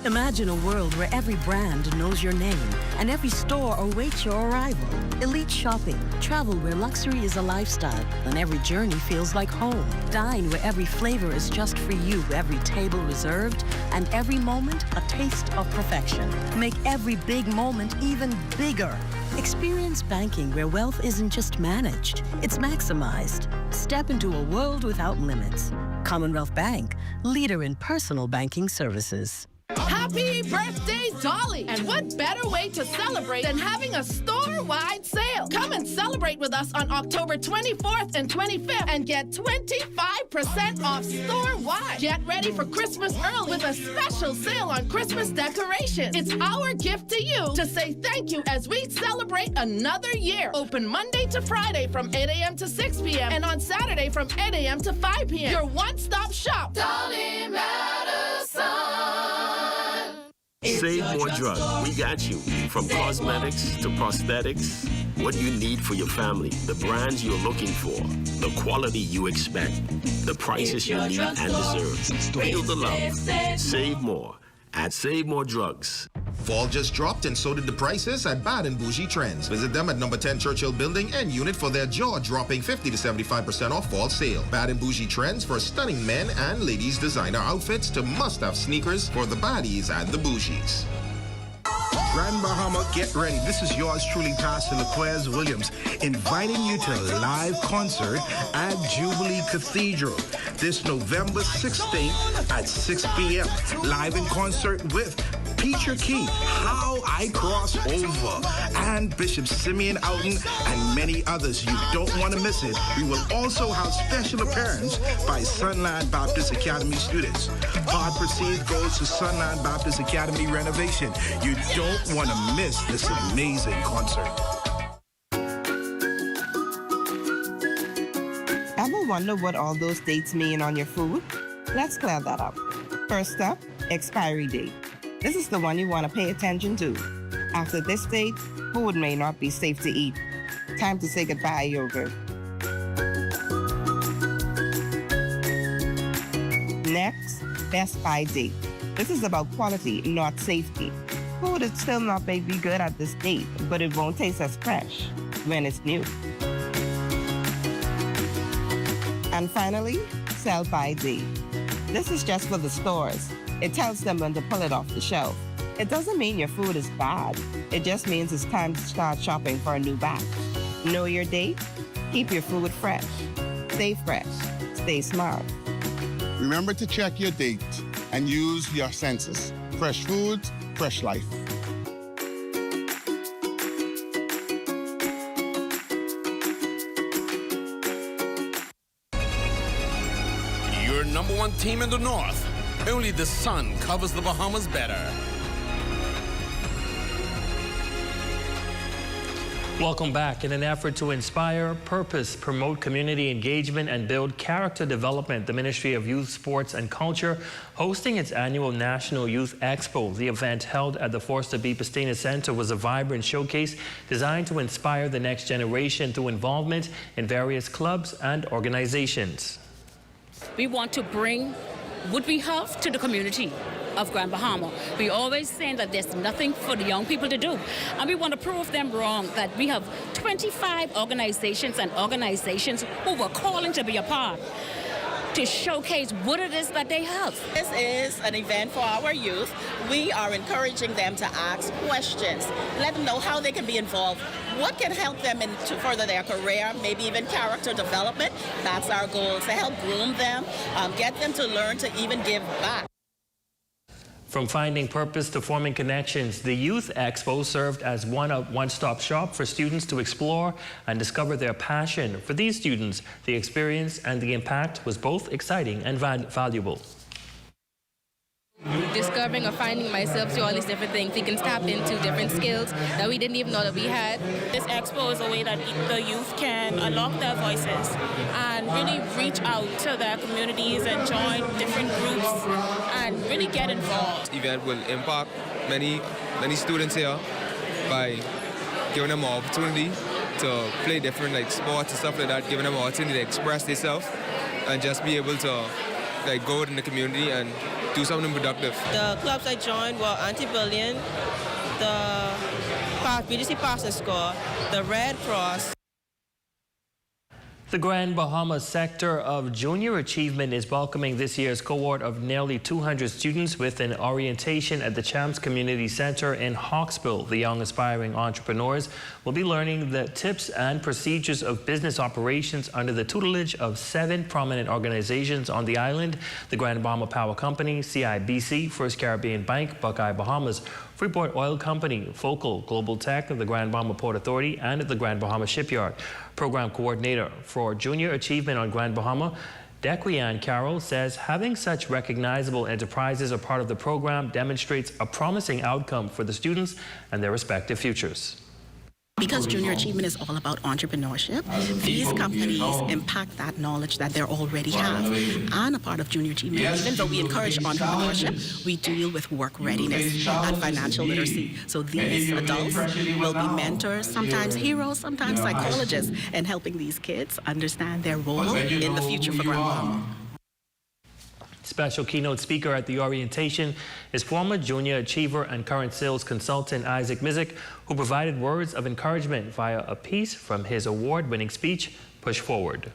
Imagine a world where every brand knows your name and every store awaits your arrival. Elite shopping, travel where luxury is a lifestyle and every journey feels like home. Dine where every flavor is just for you, every table reserved, and every moment a taste of perfection. Make every big moment even bigger. Experience banking where wealth isn't just managed, it's maximized. Step into a world without limits. Commonwealth Bank, leader in personal banking services. Happy birthday, Dolly! And what better way to celebrate than having a store-wide sale? Come and celebrate with us on October 24th and 25th and get 25% off store-wide. Get ready for Christmas early with a special sale on Christmas decorations. It's our gift to you to say thank you as we celebrate another year. Open Monday to Friday from 8 a.m. to 6 p.m. and on Saturday from 8 a.m. to 5 p.m. Your one-stop shop. Dolly Madison. Save more drugs. We got you. From cosmetics to prosthetics, what you need for your family, the brands you're looking for, the quality you expect, the prices you need and deserve. Feel the love. Save more at Save More Drugs. Fall just dropped and so did the prices at Bad and Bougie Trends. Visit them at number 10 Churchill Building and Unit for their jaw-dropping 50 to 75% off fall sale. Bad and Bougie Trends for stunning men and ladies designer outfits to must-have sneakers for the baddies and the bougies. Grand Bahama, get ready. This is yours truly, Pastor LaQuez Williams, inviting you to a live concert at Jubilee Cathedral this November 16th at 6 p.m. Live in concert with Peter Key, How I Cross Over, and Bishop Simeon Outen, and many others. You don't want to miss it. We will also have special appearance by Sunland Baptist Academy students. Part proceeds goes to Sunland Baptist Academy renovation. You don't want to miss this amazing concert. Ever wonder what all those dates mean on your food? Let's clear that up. First up, expiry date. This is the one you want to pay attention to. After this date, food may not be safe to eat. Time to say goodbye, yogurt. Next, best by date. This is about quality, not safety. Food is still not may be good at this date, but it won't taste as fresh when it's new. And finally, sell by date. This is just for the stores. It tells them when to pull it off the shelf. It doesn't mean your food is bad. It just means it's time to start shopping for a new batch. Know your date? Keep your food fresh. Stay fresh. Stay smart. Remember to check your date and use your senses. Fresh food, fresh life. Your number one team in the North. Only the sun covers the Bahamas better. Welcome back. In an effort to inspire, purpose, promote community engagement, and build character development, the Ministry of Youth, Sports and Culture hosting its annual National Youth Expo. The event, held at the Forster B. Pastina Center, was a vibrant showcase designed to inspire the next generation through involvement in various clubs and organizations. We want to bring what we have to the community of Grand Bahama. We always saying that there's nothing for the young people to do. And we want to prove them wrong, that we have 25 organizations and organizations who were calling to be a part. to showcase what it is that they have. This is an event for our youth. We are encouraging them to ask questions, let them know how they can be involved, what can help them to further their career, maybe even character development. That's our goal, to help groom them, get them to learn to even give back. From finding purpose to forming connections, the Youth Expo served as one-stop shop for students to explore and discover their passion. For these students, the experience and the impact was both exciting and valuable. Discovering or finding myself through all these different things. We can tap into different skills that we didn't even know that we had. This expo is a way that the youth can unlock their voices and really reach out to their communities and join different groups and really get involved. This event will impact many students here by giving them an opportunity to play different sports and stuff like that, giving them an opportunity to express themselves and just be able to go out in the community and do something productive. The clubs I joined were Anti-Bullying, the BDC Pass and Score, the Red Cross. The Grand Bahama sector of Junior Achievement is welcoming this year's cohort of nearly 200 students with an orientation at the Champs Community Center in Hawksbill. The young aspiring entrepreneurs will be learning the tips and procedures of business operations under the tutelage of 7 prominent organizations on the island: the Grand Bahama Power Company, CIBC, First Caribbean Bank, Buckeye Bahamas, Freeport Oil Company, Focal, Global Tech, the Grand Bahama Port Authority, and the Grand Bahama Shipyard. Program coordinator for Junior Achievement on Grand Bahama, Dequian Carroll, says having such recognizable enterprises a part of the program demonstrates a promising outcome for the students and their respective futures. Because Junior Achievement is all about entrepreneurship, these companies impact that knowledge that they already have. And a part of Junior Achievement, even though we encourage entrepreneurship, we deal with work readiness and financial literacy. So these adults will be mentors, sometimes heroes, sometimes psychologists, and helping these kids understand their role in the future for Grand Bahama. Special keynote speaker at the orientation is former junior achiever and current sales consultant Isaac Mizik, who provided words of encouragement via a piece from his award-winning speech, Push Forward.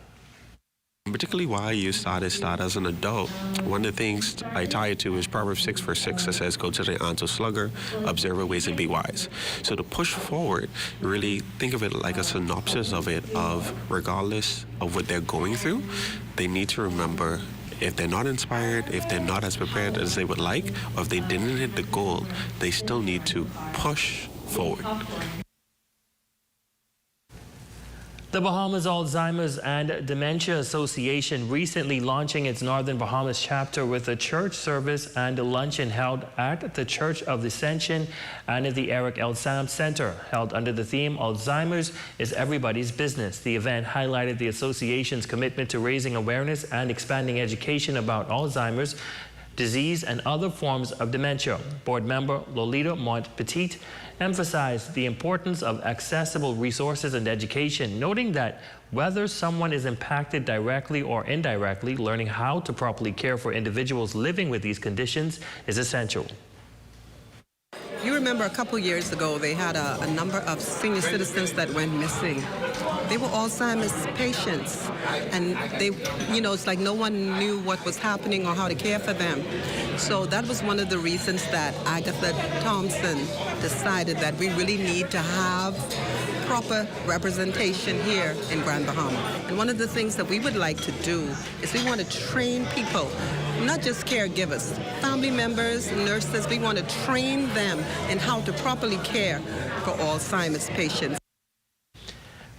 Particularly why you start as an adult. One of the things I tie it to is Proverbs 6:6 that says, go to the ant of slugger, observe her ways and be wise. So to push forward, really think of it like a synopsis of it, of regardless of what they're going through, they need to remember, if they're not inspired, if they're not as prepared as they would like, or if they didn't hit the goal, they still need to push forward. The Bahamas Alzheimer's and Dementia Association recently launching its Northern Bahamas chapter with a church service and a luncheon held at the Church of the Ascension and at the Eric L. Sam Center, held under the theme Alzheimer's is Everybody's Business. The event highlighted the association's commitment to raising awareness and expanding education about Alzheimer's disease and other forms of dementia. Board member Lolita Montpetit emphasized the importance of accessible resources and education, noting that whether someone is impacted directly or indirectly, learning how to properly care for individuals living with these conditions is essential. You remember a couple years ago, they had a number of senior citizens that went missing. They were Alzheimer's patients, and they, it's like no one knew what was happening or how to care for them. So that was one of the reasons that Agatha Thompson decided that we really need to have proper representation here in Grand Bahama. And one of the things that we would like to do is we want to train people, not just caregivers, family members, nurses. We want to train them in how to properly care for Alzheimer's patients.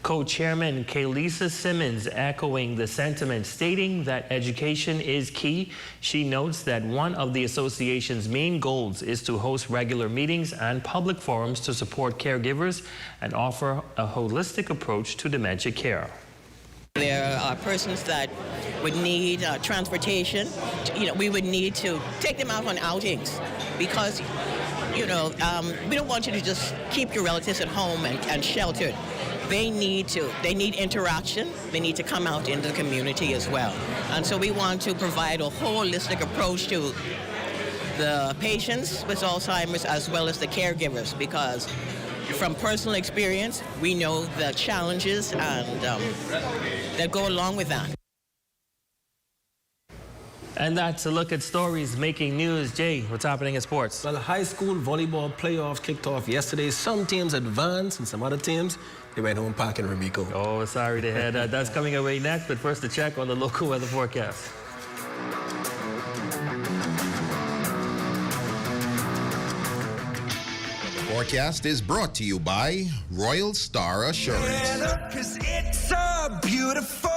Co-chairman Kaylisa Simmons echoing the sentiment, stating that education is key. She notes that one of the association's main goals is to host regular meetings and public forums to support caregivers and offer a holistic approach to dementia care. There are persons that would need transportation. We would need to take them out on outings because, we don't want you to just keep your relatives at home and sheltered. They need interaction. They need to come out into the community as well. And so we want to provide a holistic approach to the patients with Alzheimer's as well as the caregivers, because from personal experience, we know the challenges and that go along with that. And that's a look at stories making news. Jay, what's happening in sports? Well, high school volleyball playoffs kicked off yesterday. Some teams advanced and some other teams, they went home packing, Remiko. Oh, sorry to hear that. That's coming away next, but first a check on the local weather forecast. The forecast is brought to you by Royal Star Assurance. Cause it's so beautiful.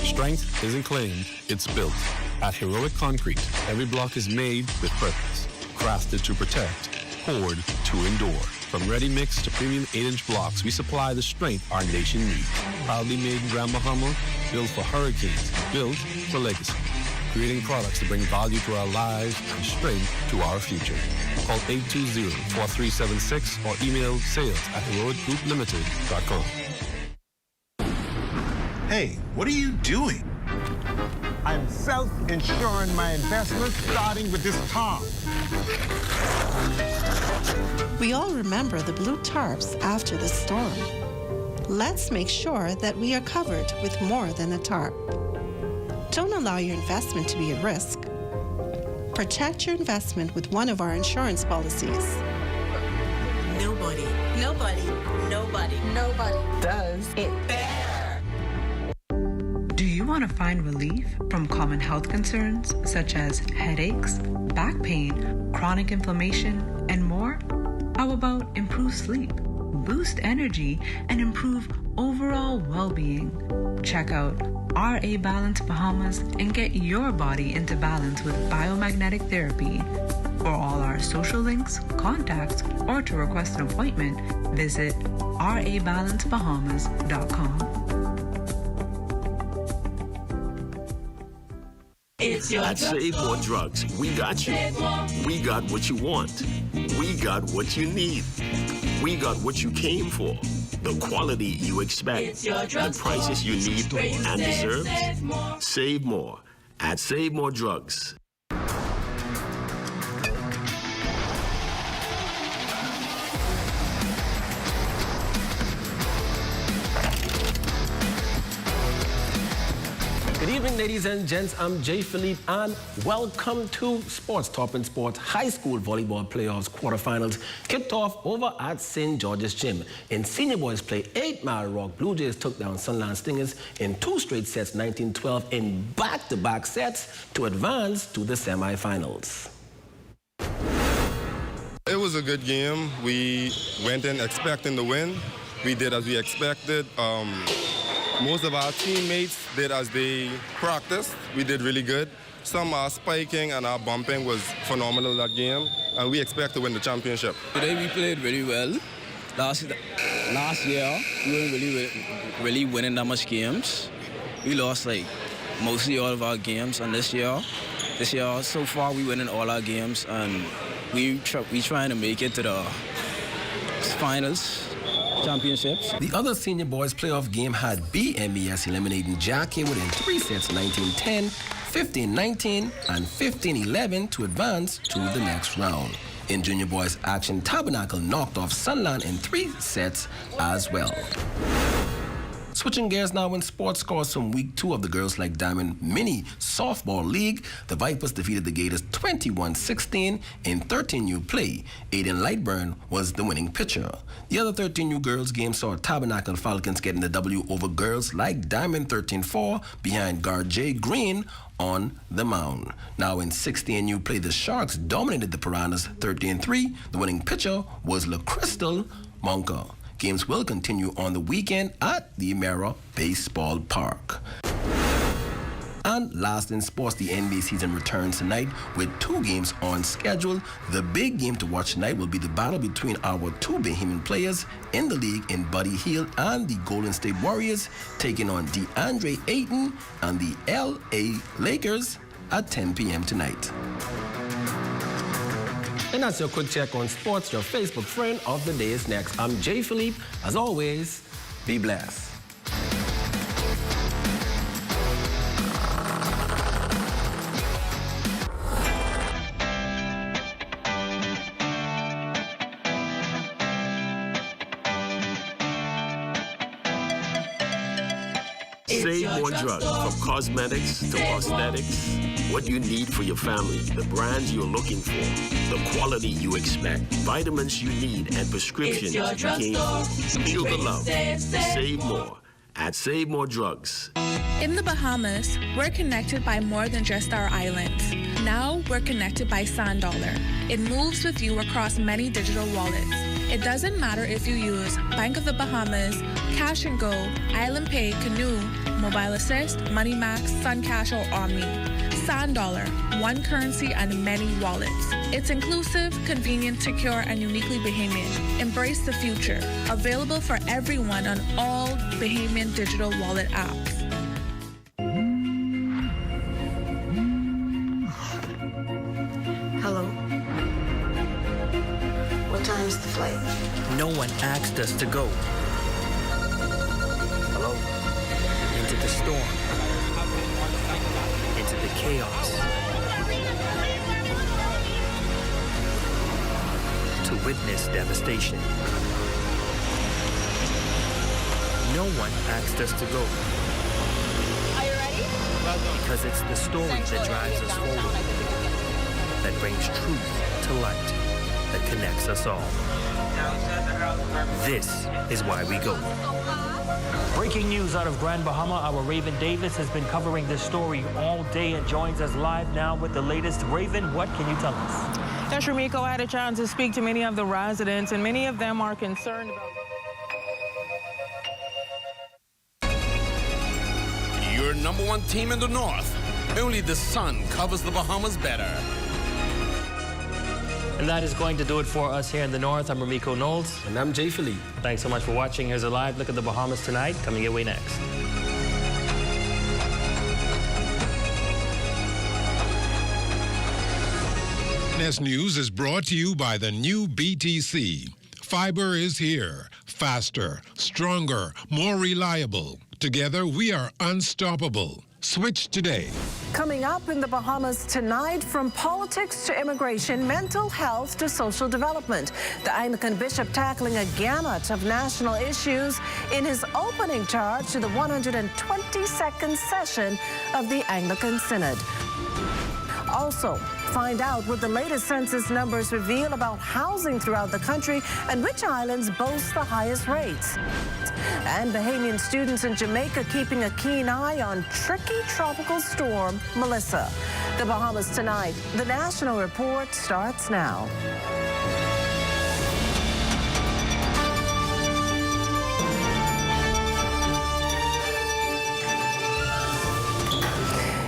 Strength isn't claimed, it's built. At Heroic Concrete, every block is made with purpose. Crafted to protect, poured to endure. From ready mix to premium 8-inch blocks, we supply the strength our nation needs. Proudly made in Grand Bahama, built for hurricanes, built for legacy. Creating products to bring value to our lives and strength to our future. Call 820-4376 or email sales@heroicgrouplimited.com. Hey, what are you doing? I'm self-insuring my investments, starting with this tarp. We all remember the blue tarps after the storm. Let's make sure that we are covered with more than a tarp. Don't allow your investment to be at risk. Protect your investment with one of our insurance policies. Nobody does it better. Do you want to find relief from common health concerns such as headaches, back pain, chronic inflammation, and more? How about improved sleep, boost energy, and improve overall well-being? Check out RA Balance Bahamas and get your body into balance with biomagnetic therapy. For all our social links, contacts, or to request an appointment, visit rabalancebahamas.com. At Save More Drugs, we got you. We got what you want. We got what you need. We got what you came for. The quality you expect. The prices you need and deserve. Save more at Save More Drugs. Good evening, ladies and gents. I'm Jay Philippe, and welcome to Sports Top and Sports High School Volleyball Playoffs quarterfinals kicked off over at St. George's Gym. In senior boys play, 8 Mile Rock Blue Jays took down Sunland Stingers in 2 straight sets, 19-12, in back-to-back sets to advance to the semifinals. It was a good game. We went in expecting to win. We did as we expected. Most of our teammates did as they practiced. We did really good. Some spiking and our bumping was phenomenal that game, and we expect to win the championship. Today we played really well. Last year we weren't really winning that much games. We lost like mostly all of our games, and this year so far we winning all our games, and we trying to make it to the finals. Championships. The other senior boys playoff game had BMES eliminating Jackie within 3 sets, 19-10, 15-19, and 15-11 to advance to the next round. In junior boys action, Tabernacle knocked off Sunland in 3 sets as well. Switching gears now in sports scores from week 2 of the Girls Like Diamond Mini Softball League, the Vipers defeated the Gators 21-16 in 13U play. Aiden Lightburn was the winning pitcher. The other 13U girls game saw Tabernacle Falcons getting the W over Girls Like Diamond 13-4 behind guard Jay Green on the mound. Now in 16U play, the Sharks dominated the Piranhas 13-3. The winning pitcher was LaCrystal Monka. Games will continue on the weekend at the Emera Baseball Park. And last in sports, the NBA season returns tonight with 2 games on schedule. The big game to watch tonight will be the battle between our 2 Bahamian players in the league in Buddy Hield and the Golden State Warriors, taking on DeAndre Ayton and the LA Lakers at 10 p.m. tonight. And that's your quick check on sports. Your Facebook friend of the day is next. I'm Jay Philippe. As always, be blessed. Save more drugs, from cosmetics to prosthetics. What you need for your family, the brands you're looking for, the quality you expect, vitamins you need, and prescriptions you came for. Feel the love. Save more at Save More Drugs. In the Bahamas, we're connected by more than just our islands. Now we're connected by Sand Dollar. It moves with you across many digital wallets. It doesn't matter if you use Bank of the Bahamas, Cash and Go, Island Pay, Canoe, Mobile Assist, Money Max, Suncash, or Omni. Sand Dollar, one currency and many wallets. It's inclusive, convenient, secure, and uniquely Bahamian. Embrace the future. Available for everyone on all Bahamian digital wallet apps. Hello. What time is the flight? No one asked us to go. Hello? Into the storm. Into the chaos. To witness devastation. No one asked us to go. Are you ready? Because it's the story that drives us forward, that brings truth to light, that connects us all. This is why we go. Breaking news out of Grand Bahama. Our Raven Davis has been covering this story all day and joins us live now with the latest. Raven, what can you tell us? Yes, Ramiko, I had a chance to speak to many of the residents, and many of them are concerned about... Your number one team in the north. Only the sun covers the Bahamas better. And that is going to do it for us here in the north. I'm Ramiko Knowles. And I'm Jay Philippe. Thanks so much for watching. Here's a live look at the Bahamas tonight. Coming your way next. ZNS News is brought to you by the new BTC. Fiber is here. Faster, stronger, more reliable. Together, we are unstoppable. Switch today. Coming up in the Bahamas tonight, from politics to immigration, mental health to social development, the Anglican bishop tackling a gamut of national issues in his opening charge to the 122nd session of the Anglican Synod. Also, find out what the latest census numbers reveal about housing throughout the country and which islands boast the highest rates. And Bahamian students in Jamaica keeping a keen eye on tricky tropical storm Melissa. The Bahamas tonight. The National Report starts now.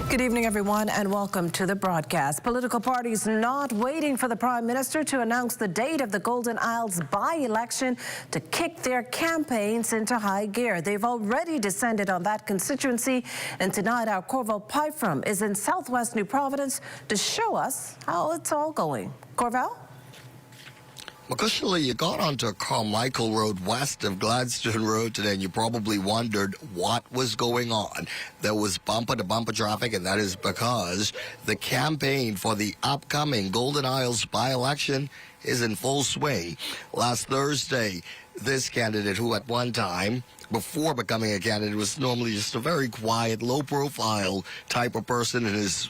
Good evening, everyone, and welcome to the broadcast. Political parties not waiting for the Prime Minister to announce the date of the Golden Isles by-election to kick their campaigns into high gear. They've already descended on that constituency, and tonight our Corval Pyfrom is in Southwest New Providence to show us how it's all going. Corval? Makushla, you got onto Carmichael Road west of Gladstone Road today, and you probably wondered what was going on. There was bumper-to-bumper traffic, and that is because the campaign for the upcoming Golden Isles by-election is in full swing. Last Thursday, this candidate, who at one time, before becoming a candidate, was normally just a very quiet, low-profile type of person in his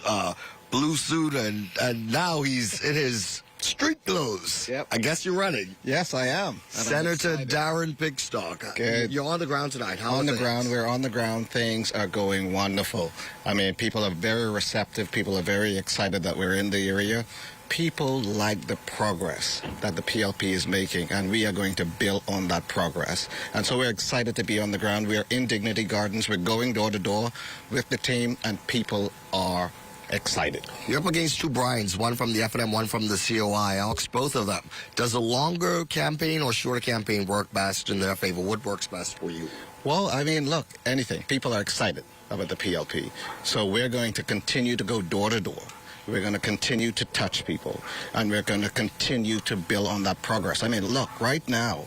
blue suit, and now he's in his street clothes. Yep. I guess you're running. Yes, I am. Senator Darren Pigstock. Good. You're on the ground tonight. How on are the things? ground. We're on the ground. Things are going wonderful. I mean, people are very receptive. People are very excited that we're in the area. People like the progress that the PLP is making, and we are going to build on that progress. And so we're excited to be on the ground. We are in Dignity Gardens. We're going door to door with the team, and people are excited. You're up against two Brians, one from the FNM, one from the COI. I'll ask both of them. Does a longer campaign or shorter campaign work best in their favor? What works best for you? Well, I mean, look, anything. People are excited about the PLP. So we're going to continue to go door to door. We're going to continue to touch people, and we're going to continue to build on that progress. I mean, look, right now,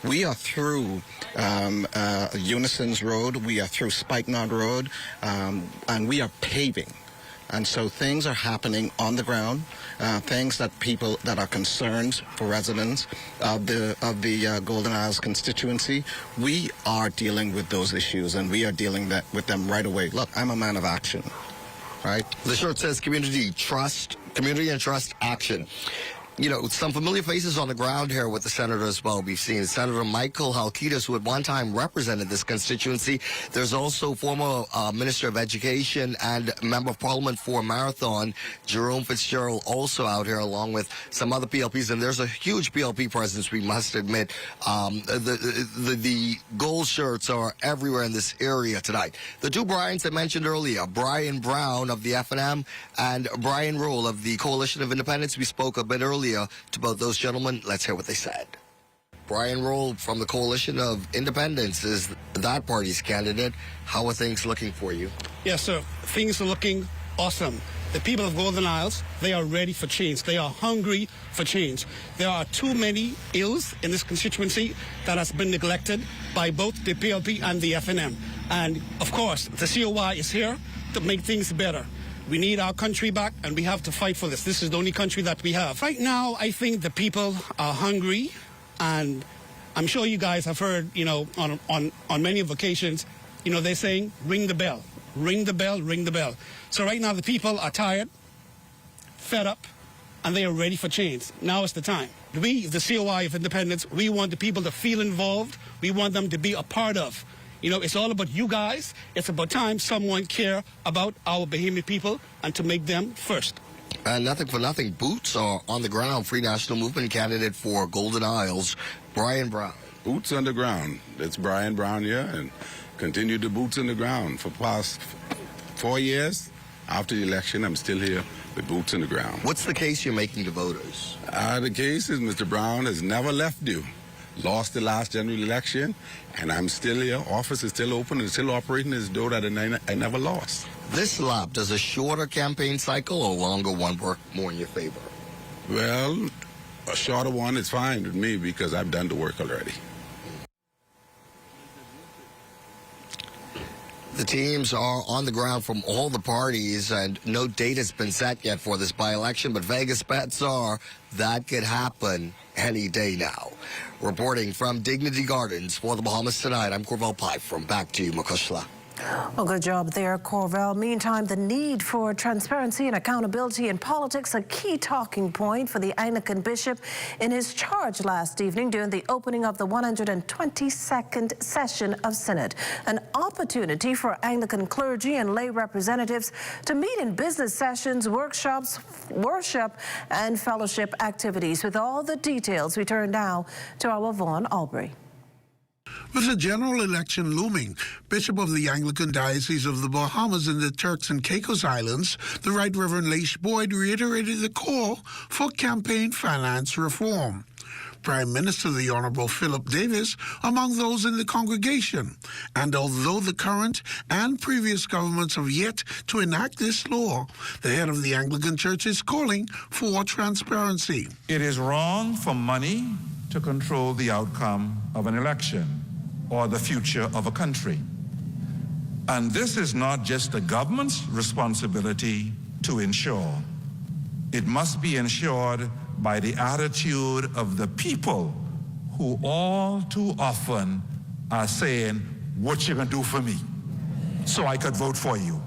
we are through Unison's Road, we are through Spikenard Road, and we are paving And so things are happening on the ground, things that people that are concerns for residents of the Golden Isles constituency. We are dealing with those issues, and we are dealing with them right away. Look, I'm a man of action, right? The shirt says community and trust action. You know, some familiar faces on the ground here with the senator as well. We've seen Senator Michael Halkitis, who at one time represented this constituency. There's also former Minister of Education and Member of Parliament for Marathon, Jerome Fitzgerald, also out here along with some other PLPs. And there's a huge PLP presence, we must admit. The gold shirts are everywhere in this area tonight. The two Bryans I mentioned earlier, Brian Brown of the FNM and Brian Roll of the Coalition of Independents, we spoke a bit earlier to both those gentlemen. Let's hear what they said. Brian Roll from the Coalition of Independents is that party's candidate. How are things looking for you? Yes, sir. Things are looking awesome. The people of Golden Isles, they are ready for change. They are hungry for change. There are too many ills in this constituency that has been neglected by both the PLP and the FNM. And, of course, the COI is here to make things better. We need our country back, and we have to fight for this. This is the only country that we have. Right now, I think the people are hungry, and I'm sure you guys have heard, you know, on many occasions, you know, they're saying, ring the bell, ring the bell, ring the bell. So right now, the people are tired, fed up, and they are ready for change. Now is the time. We, the COI of Independence, we want the people to feel involved. We want them to be a part of. You know, it's all about you guys. It's about time someone care about our Bahamian people and to make them first. And nothing for nothing, boots are on the ground. Free National Movement candidate for Golden Isles, Brian Brown. Boots on the ground. It's Brian Brown here, and continue the boots on the ground. For past 4 years, after the election, I'm still here with boots on the ground. What's the case you're making to voters? The case is Mr. Brown has never left you. Lost the last general election, and I'm still here. Office is still open and still operating as though that I never lost. This lap, does a shorter campaign cycle or longer one work more in your favor? Well, a shorter one is fine with me because I've done the work already. The teams are on the ground from all the parties, and no date has been set yet for this by-election, but Vegas bets are that could happen any day now. Reporting from Dignity Gardens for the Bahamas Tonight, I'm Corvell Pipe from Back to You, Makushla. Well, good job there, Corvell. Meantime, the need for transparency and accountability in politics, a key talking point for the Anglican bishop in his charge last evening during the opening of the 122nd session of Synod. An opportunity for Anglican clergy and lay representatives to meet in business sessions, workshops, worship, and fellowship activities. With all the details, we turn now to our Vaughn Albury. With the general election looming, Bishop of the Anglican Diocese of the Bahamas and the Turks and Caicos Islands, the Right Reverend Leish Boyd reiterated the call for campaign finance reform. Prime Minister the Honourable Philip Davis among those in the congregation. And although the current and previous governments have yet to enact this law, the head of the Anglican Church is calling for transparency. It is wrong for money to control the outcome of an election or the future of a country. And this is not just the government's responsibility to ensure. It must be ensured by the attitude of the people who all too often are saying, what you gonna do for me so I could vote for you?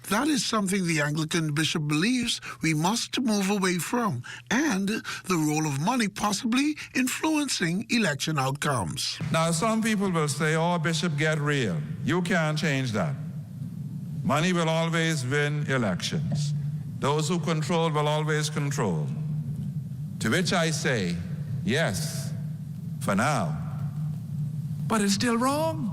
That is something the Anglican bishop believes we must move away from, and the role of money possibly influencing election outcomes. Now, some people will say, oh, Bishop, get real. You can't change that. Money will always win elections. Those who control will always control. To which I say, yes, for now. But it's still wrong.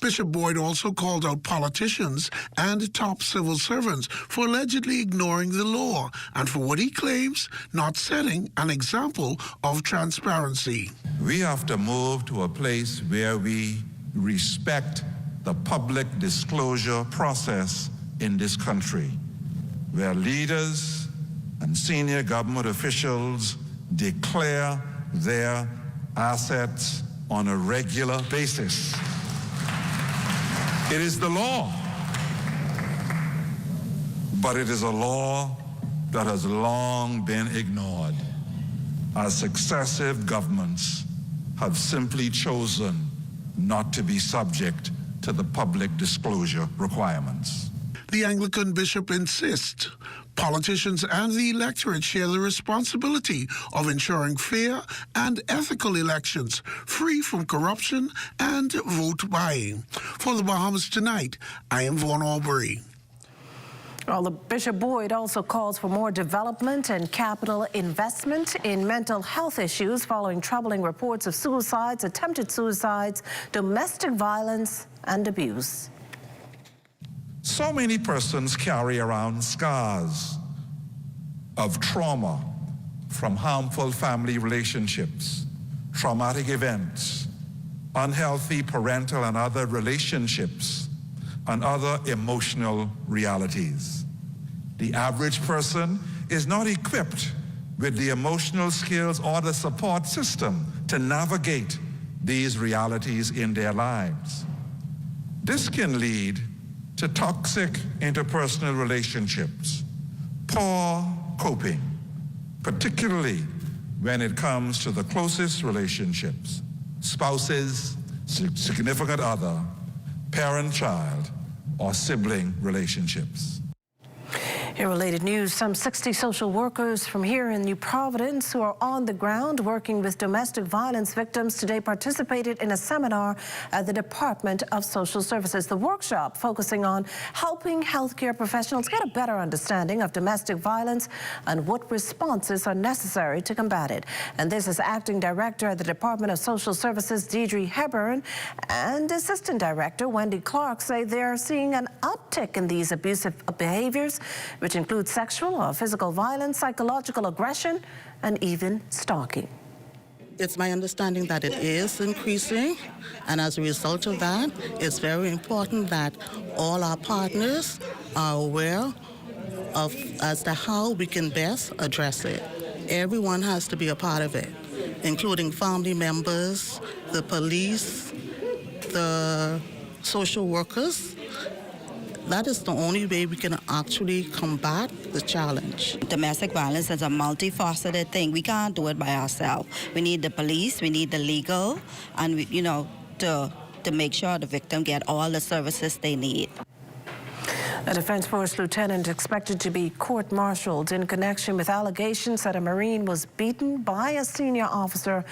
Bishop Boyd also called out politicians and top civil servants for allegedly ignoring the law and for what he claims not setting an example of transparency. We have to move to a place where we respect the public disclosure process in this country, where leaders and senior government officials declare their assets on a regular basis. It is the law. but it is a law that has long been ignored, as successive governments have simply chosen not to be subject to the public disclosure requirements. The Anglican bishop insists politicians and the electorate share the responsibility of ensuring fair and ethical elections, free from corruption and vote buying. For the Bahamas Tonight, I am Vaughn Albury. Well, the Bishop Boyd also calls for more development and capital investment in mental health issues following troubling reports of suicides, attempted suicides, domestic violence, and abuse. So many persons carry around scars of trauma from harmful family relationships, traumatic events, unhealthy parental and other relationships, and other emotional realities. The average person is not equipped with the emotional skills or the support system to navigate these realities in their lives. This can lead to toxic interpersonal relationships, poor coping, particularly when it comes to the closest relationships, spouses, significant other, parent-child, or sibling relationships. In related news, some 60 social workers from here in New Providence who are on the ground working with domestic violence victims today participated in a seminar at the Department of Social Services. The workshop focusing on helping healthcare professionals get a better understanding of domestic violence and what responses are necessary to combat it. And this is Acting Director at the Department of Social Services, Deidre Hepburn, and Assistant Director Wendy Clark say they're seeing an uptick in these abusive behaviors, which includes sexual or physical violence, psychological aggression, and even stalking. It's my understanding that it is increasing, and as a result of that, it's very important that all our partners are aware of as to how we can best address it. Everyone has to be a part of it, including family members, the police, the social workers. That is the only way we can actually combat the challenge. Domestic violence is a multifaceted thing. We can't do it by ourselves. We need the police, we need the legal, and we, to make sure the victim get all the services they need. A Defense Force lieutenant expected to be court-martialed in connection with allegations that a Marine was beaten by a senior officer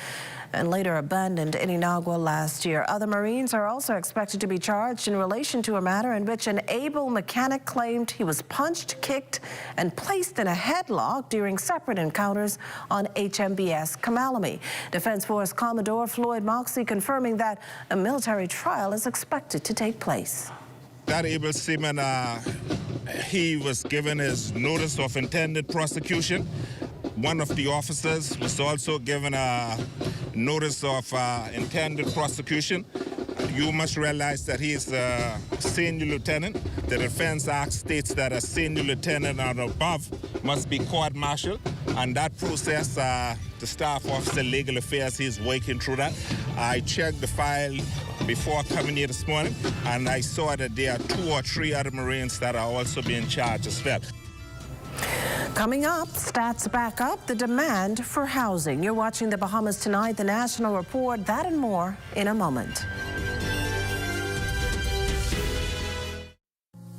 and later abandoned in Inagua last year. Other Marines are also expected to be charged in relation to a matter in which an able mechanic claimed he was punched, kicked, and placed in a headlock during separate encounters on HMBS Kamalami. Defense Force Commodore Floyd Moxey confirming that a military trial is expected to take place. That able seaman, he was given his notice of intended prosecution. One of the officers was also given a notice of intended prosecution. You must realize that he is a senior lieutenant. The Defense Act states that a senior lieutenant and above must be court-martialed, and that process, the Staff Officer Legal Affairs, he's working through that. I checked the file before coming here this morning, and I saw that there are 2 or 3 other Marines that are also being charged as well. Coming up, stats back up the demand for housing. You're watching the Bahamas Tonight, the National Report. That and more in a moment.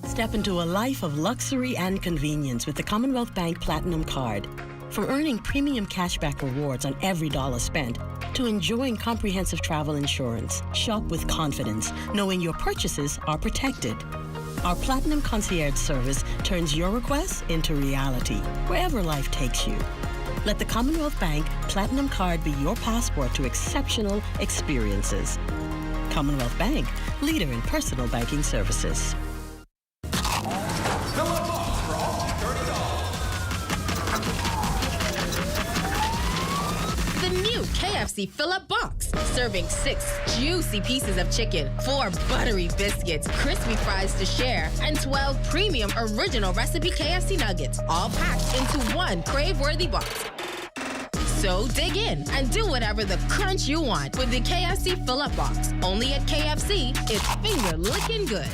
Step into a life of luxury and convenience with the Commonwealth Bank Platinum Card. From earning premium cashback rewards on every dollar spent to enjoying comprehensive travel insurance, shop with confidence, knowing your purchases are protected. Our Platinum Concierge service turns your requests into reality, wherever life takes you. Let the Commonwealth Bank Platinum Card be your passport to exceptional experiences. Commonwealth Bank, leader in personal banking services. The new KFC fill-up box, serving 6 juicy pieces of chicken, 4 buttery biscuits, crispy fries to share, and 12 premium original recipe KFC nuggets, all packed into one crave-worthy box. So dig in and do whatever the crunch you want with the KFC fill-up box. Only at KFC, it's finger-licking good.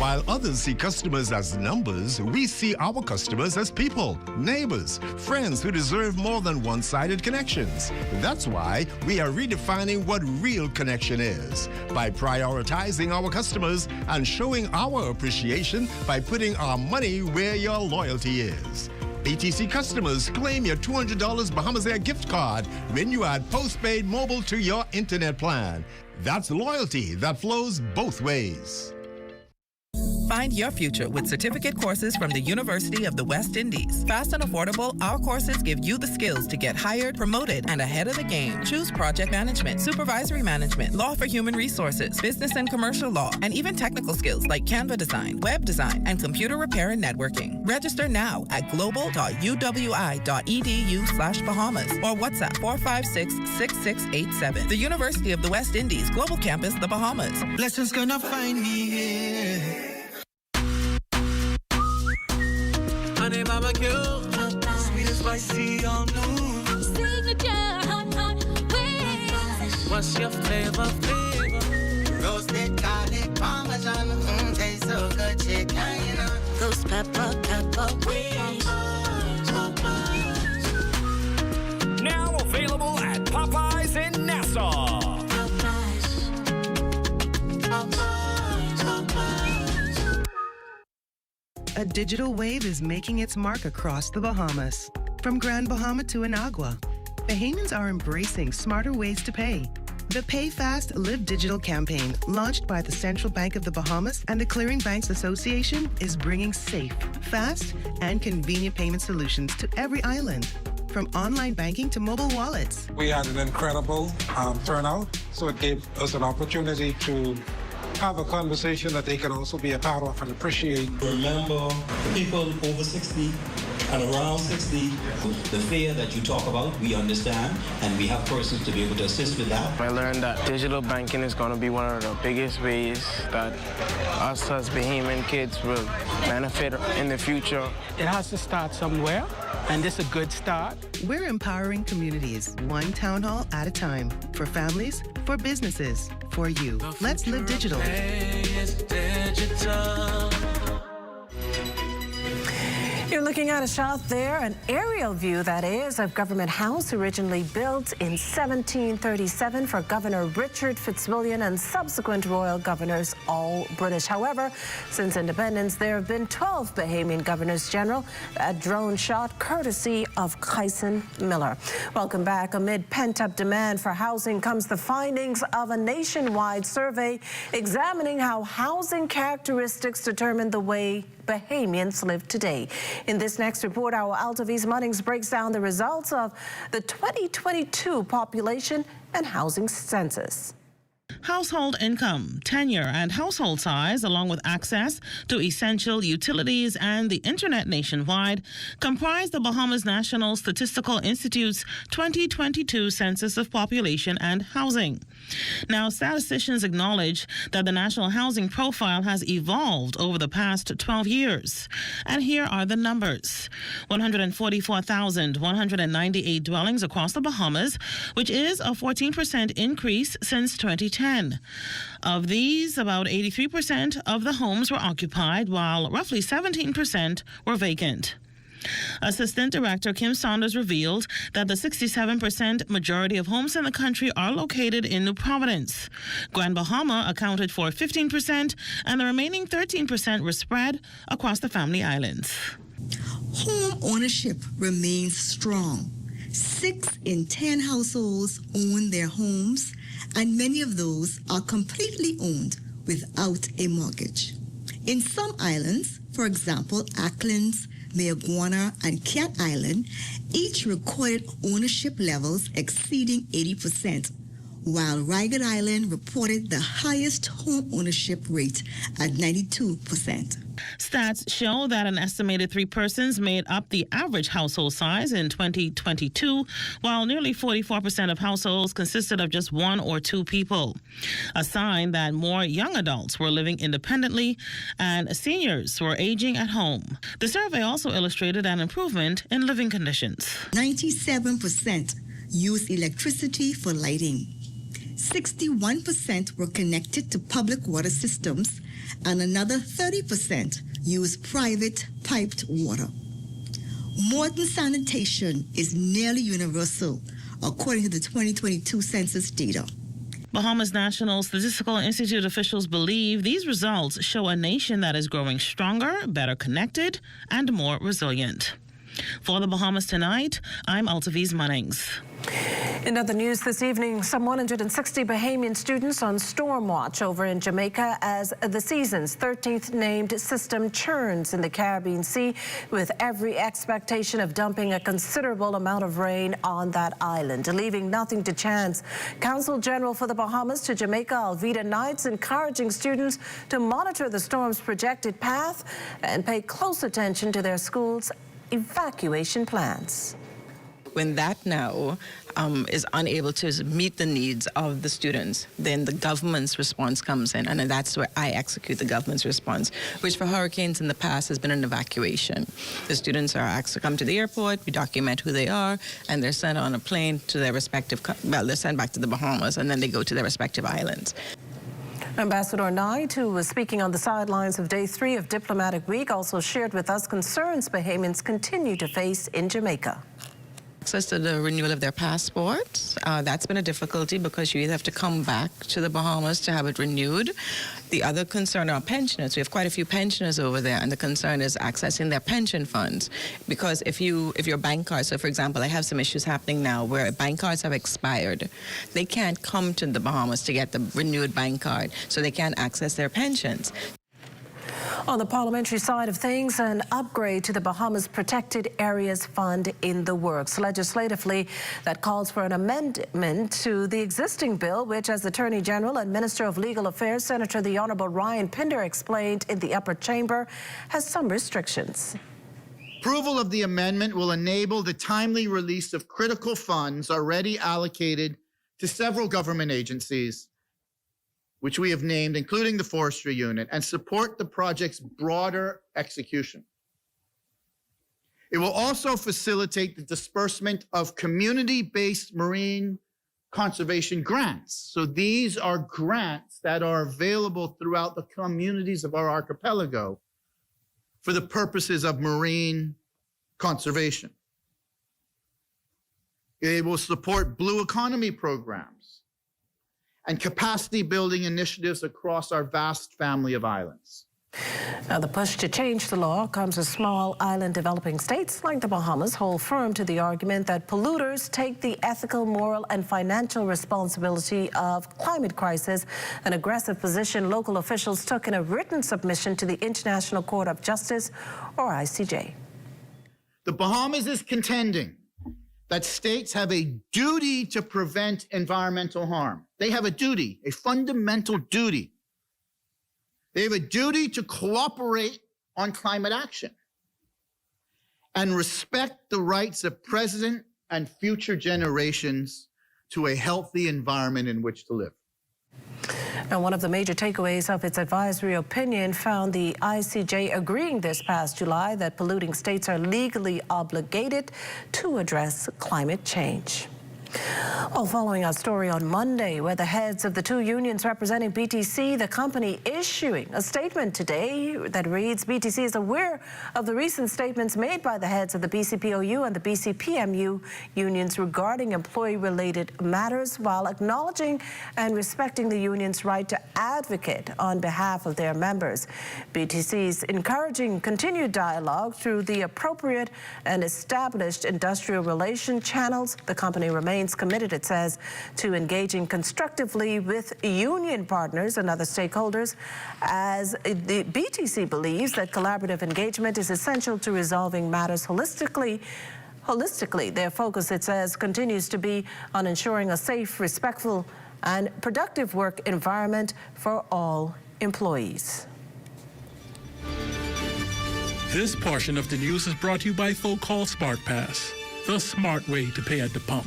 While others see customers as numbers, we see our customers as people, neighbors, friends who deserve more than one-sided connections. That's why we are redefining what real connection is by prioritizing our customers and showing our appreciation by putting our money where your loyalty is. BTC customers, claim your $200 Bahamas Air gift card when you add postpaid mobile to your internet plan. That's loyalty that flows both ways. Find your future with certificate courses from the University of the West Indies. Fast and affordable, our courses give you the skills to get hired, promoted, and ahead of the game. Choose project management, supervisory management, law for human resources, business and commercial law, and even technical skills like Canva design, web design, and computer repair and networking. Register now at global.uwi.edu/Bahamas or WhatsApp 456-6687. The University of the West Indies, Global Campus, the Bahamas. Blessings gonna find me here. Honey barbecue, sweet and spicy on noon. Signature hot wings. What's your flavor? Roasted garlic parmesan, tastes so good, chicken. Those pepper wings. Now available at Popeyes in Nassau. A digital wave is making its mark across the Bahamas. From Grand Bahama to Anagua, Bahamians are embracing smarter ways to pay. The Pay Fast, Live Digital campaign, launched by the Central Bank of the Bahamas and the Clearing Banks Association, is bringing safe, fast, and convenient payment solutions to every island, from online banking to mobile wallets. We had an incredible turnout, so it gave us an opportunity to have a conversation that they can also be a part of and appreciate. Remember, people over 60 and around 60, the fear that you talk about, we understand, and we have persons to be able to assist with that. I learned that digital banking is going to be one of the biggest ways that us as Bahamian kids will benefit in the future. It has to start somewhere, and this is a good start. We're empowering communities, one town hall at a time, for families, for businesses, for you. Let's live digital. You're looking at a shot there, an aerial view, that is, of Government House, originally built in 1737 for Governor Richard Fitzwilliam and subsequent royal governors, all British. However, since independence, there have been 12 Bahamian governors general. That drone shot courtesy of Kyson Miller. Welcome back. Amid pent-up demand for housing comes the findings of a nationwide survey examining how housing characteristics determine the way Bahamians live today. In this next report, our Altavis Munnings breaks down the results of the 2022 population and housing census. Household income, tenure, and household size, along with access to essential utilities and the internet nationwide, comprise the Bahamas National Statistical Institute's 2022 Census of Population and Housing. Now, statisticians acknowledge that the national housing profile has evolved over the past 12 years. And here are the numbers. 144,198 dwellings across the Bahamas, which is a 14% increase since 2010. Of these, about 83% of the homes were occupied, while roughly 17% were vacant. Assistant Director Kim Saunders revealed that the 67% majority of homes in the country are located in New Providence. Grand Bahama accounted for 15%, and the remaining 13% were spread across the Family Islands. Home ownership remains strong. 6 in 10 households own their homes, and many of those are completely owned without a mortgage. In some islands, for example, Acklands, Mayaguana, and Cat Island, each recorded ownership levels exceeding 80%, while Ragged Island reported the highest home ownership rate at 92%. Stats show that an estimated 3 persons made up the average household size in 2022, while nearly 44% of households consisted of just 1 or 2 people. A sign that more young adults were living independently and seniors were aging at home. The survey also illustrated an improvement in living conditions. 97% use electricity for lighting. 61% were connected to public water systems, and another 30% use private piped water. Modern sanitation is nearly universal, according to the 2022 census data. Bahamas National Statistical Institute officials believe these results show a nation that is growing stronger, better connected, and more resilient. For the Bahamas Tonight, I'm Altaviz Munnings. In other news this evening, some 160 Bahamian students on storm watch over in Jamaica as the season's 13th named system churns in the Caribbean Sea, with every expectation of dumping a considerable amount of rain on that island, leaving nothing to chance. Consul General for the Bahamas to Jamaica, Alveda Knights, encouraging students to monitor the storm's projected path and pay close attention to their schools' evacuation plans. When that now is unable to meet the needs of the students, then the government's response comes in, and that's where I execute the government's response, which for hurricanes in the past has been an evacuation. The students are asked to come to the airport, we document who they are, and they're sent on a plane to their respective, they're sent back to the Bahamas, and then they go to their respective islands. Ambassador Knight, who was speaking on the sidelines of Day 3 of Diplomatic Week, also shared with us concerns Bahamians continue to face in Jamaica. Access to the renewal of their passports, that's been a difficulty because you either have to come back to the Bahamas to have it renewed. The other concern are pensioners. We have quite a few pensioners over there, and the concern is accessing their pension funds. Because if your bank card, so for example, I have some issues happening now where bank cards have expired. They can't come to the Bahamas to get the renewed bank card, so they can't access their pensions. On the parliamentary side of things, an upgrade to the Bahamas Protected Areas Fund in the works. Legislatively, that calls for an amendment to the existing bill, which, as Attorney General and Minister of Legal Affairs, Senator the Honorable Ryan Pinder explained in the upper chamber, has some restrictions. Approval of the amendment will enable the timely release of critical funds already allocated to several government agencies, which we have named, including the Forestry Unit, and support the project's broader execution. It will also facilitate the disbursement of community-based marine conservation grants. So these are grants that are available throughout the communities of our archipelago for the purposes of marine conservation. It will support blue economy programs and capacity building initiatives across our vast family of islands. Now, the push to change the law comes as small island developing states like the Bahamas hold firm to the argument that polluters take the ethical, moral, and financial responsibility of climate crisis, an aggressive position local officials took in a written submission to the International Court of Justice, or ICJ. The Bahamas is contending that states have a duty to prevent environmental harm. They have a duty, a fundamental duty. They have a duty to cooperate on climate action and respect the rights of present and future generations to a healthy environment in which to live. Now, one of the major takeaways of its advisory opinion found the ICJ agreeing this past July that polluting states are legally obligated to address climate change. Well, following our story on Monday, where the heads of the two unions representing BTC, the company issuing a statement today that reads, BTC is aware of the recent statements made by the heads of the BCPOU and the BCPMU unions regarding employee-related matters, while acknowledging and respecting the union's right to advocate on behalf of their members. BTC is encouraging continued dialogue through the appropriate and established industrial relation channels. The company remains committed, it says, to engaging constructively with union partners and other stakeholders, as the BTC believes that collaborative engagement is essential to resolving matters holistically. Their focus, it says, continues to be on ensuring a safe, respectful, and productive work environment for all employees. This portion of the news is brought to you by FoCall Smart Pass, the smart way to pay at the pump.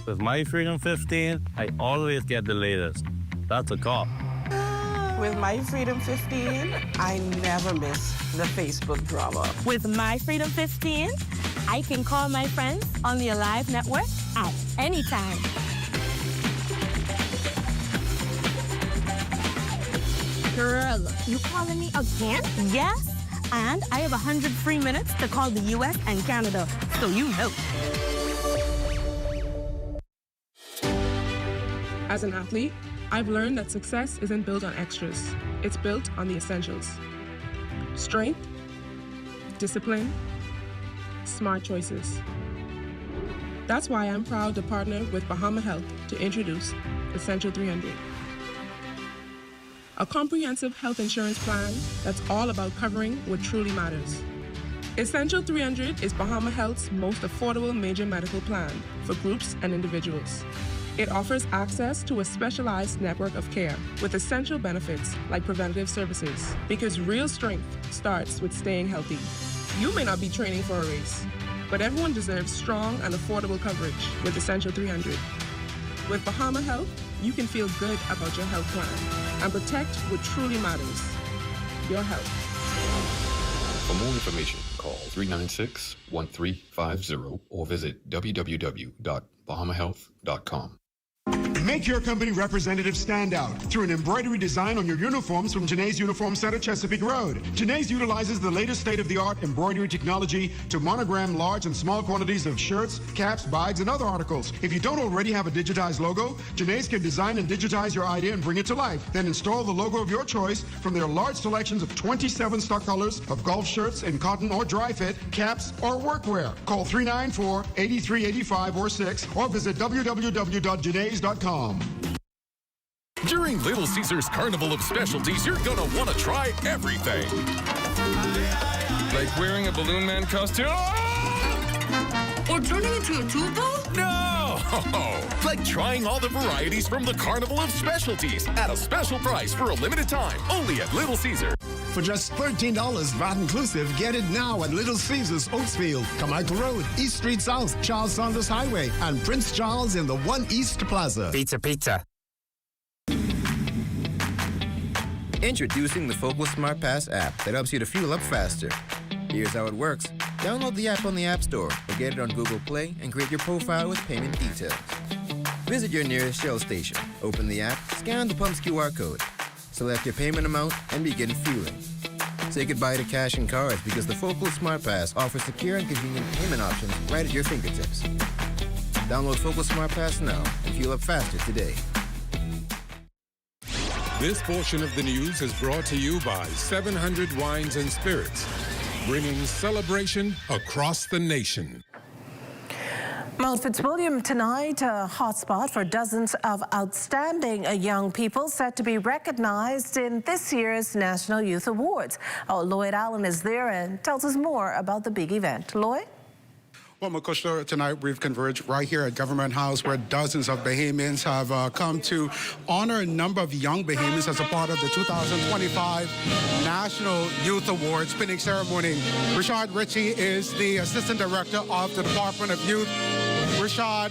With My Freedom 15, I always get the latest. That's a call. With My Freedom 15, I never miss the Facebook drama. With My Freedom 15, I can call my friends on the Alive network at anytime. Girl, you calling me again? Yes, and I have 100 free minutes to call the U.S. and Canada, so you know. As an athlete, I've learned that success isn't built on extras. It's built on the essentials. Strength, discipline, smart choices. That's why I'm proud to partner with Bahama Health to introduce Essential 300. A comprehensive health insurance plan that's all about covering what truly matters. Essential 300 is Bahama Health's most affordable major medical plan for groups and individuals. It offers access to a specialized network of care with essential benefits like preventative services, because real strength starts with staying healthy. You may not be training for a race, but everyone deserves strong and affordable coverage with Essential 300. With Bahama Health, you can feel good about your health plan and protect what truly matters, your health. For more information, call 396-1350 or visit www.bahamahealth.com. Make your company representative stand out through an embroidery design on your uniforms from Janae's Uniform Center, Chesapeake Road. Janae's utilizes the latest state-of-the-art embroidery technology to monogram large and small quantities of shirts, caps, bags, and other articles. If you don't already have a digitized logo, Janae's can design and digitize your idea and bring it to life. Then install the logo of your choice from their large selections of 27 stock colors of golf shirts in cotton or dry fit, caps, or workwear. Call 394-8385 or 6 or visit www.janaes.com. During Little Caesars Carnival of Specialties, you're gonna want to try everything. Like wearing a Balloon Man costume? Or turning into a tuba? No! Like trying all the varieties from the Carnival of Specialties at a special price for a limited time, only at Little Caesar. For just $13 VAT inclusive, get it now at Little Caesars, Oaksfield, Carmichael Road, East Street South, Charles Saunders Highway, and Prince Charles in the One East Plaza. Pizza. Introducing the Focal Smart Pass app that helps you to fuel up faster. Here's how it works. Download the app on the App Store or get it on Google Play and create your profile with payment details. Visit your nearest Shell station, open the app, scan the pump's QR code, select your payment amount, and begin fueling. Say goodbye to cash and cards because the Focal Smart Pass offers secure and convenient payment options right at your fingertips. Download Focal Smart Pass now and fuel up faster today. This portion of the news is brought to you by 700 Wines and Spirits, bringing celebration across the nation. Mount Fitzwilliam tonight, a hotspot for dozens of outstanding young people set to be recognized in this year's National Youth Awards. Lloyd Allen is there and tells us more about the big event. Lloyd? Well, Makusha, tonight we've converged right here at Government House where dozens of Bahamians have come to honor a number of young Bahamians as a part of the 2025 National Youth Awards pinning ceremony. Rashad Ritchie is the Assistant Director of the Department of Youth. Rashad,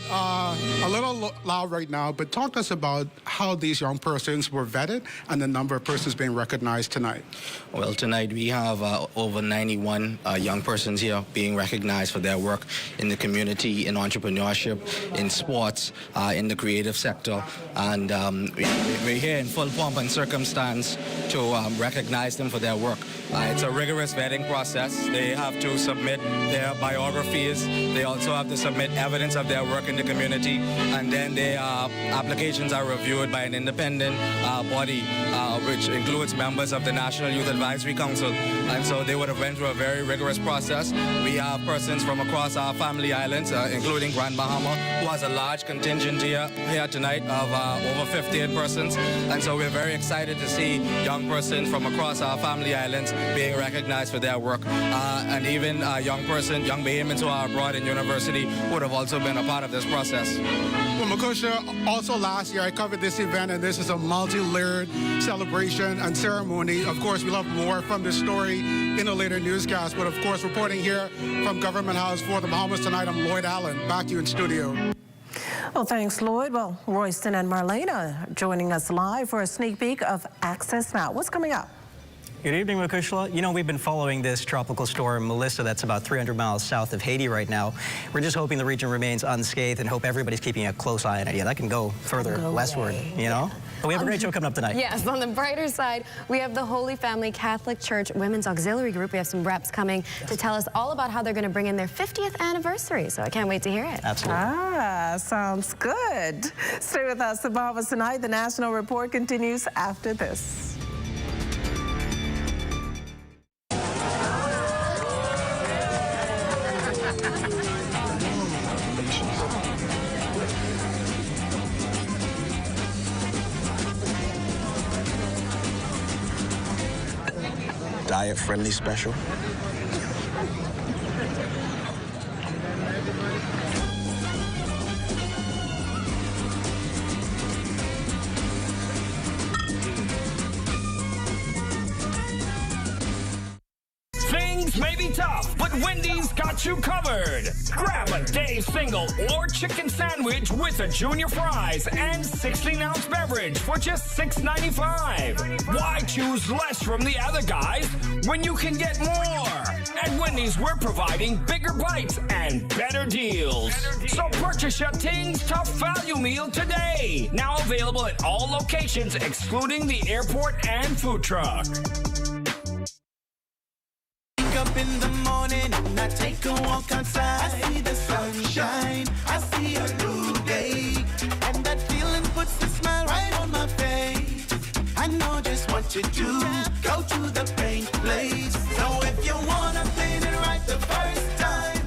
a little loud right now, but talk to us about how these young persons were vetted and the number of persons being recognized tonight. Well, tonight we have over 91 young persons here being recognized for their work in the community, in entrepreneurship, in sports, in the creative sector. And we're here in full pomp and circumstance to recognize them for their work. It's a rigorous vetting process. They have to submit their biographies. They also have to submit evidence of their work in the community. And then their applications are reviewed by an independent body, which includes members of the National Youth Advisory Council. And so they would have went through a very rigorous process. We have persons from across our family islands, including Grand Bahama, who has a large contingent here tonight of over 15 persons. And so we're very excited to see young persons from across our family islands being recognized for their work. And even young Bahamians who are abroad in university would have also been a part of this process. Well, Makusha, also last year I covered this event, and this is a multi-layered celebration and ceremony. Of course, we'll have more from this story in a later newscast, but of course, reporting here from Government House for the Bahamas tonight, I'm Lloyd Allen. Back to you in studio. Well, thanks, Lloyd. Well, Royston and Marlena joining us live for a sneak peek of Access Now. What's coming up? Good evening, Makushla. You know, we've been following this tropical storm, Melissa, that's about 300 miles south of Haiti right now. We're just hoping the region remains unscathed and hope everybody's keeping a close eye on it. Yeah, that can go further westward, you know? But we have a great show coming up tonight. Yes, on the brighter side, we have the Holy Family Catholic Church Women's Auxiliary Group. We have some reps coming to tell us all about how they're going to bring in their 50th anniversary. So I can't wait to hear it. Absolutely. Ah, sounds good. Stay with us. The Bahamas Tonight. The National Report continues after this. Diet-friendly special. Things may be tough, but Wendy's got you covered. Grab a day single or chicken sandwich with a junior fries and 16-ounce beverage for just $6.95. Why choose less from the other guys when you can get more? At Wendy's, we're providing bigger bites and better deals. So purchase your Tings Tough Value Meal today. Now available at all locations, excluding the airport and food truck. Up in the morning and I take a walk outside. I see the sunshine, I see a new day, and that feeling puts a smile right on my face. I know just what to do, go to the paint place. So if you wanna paint it right the first time,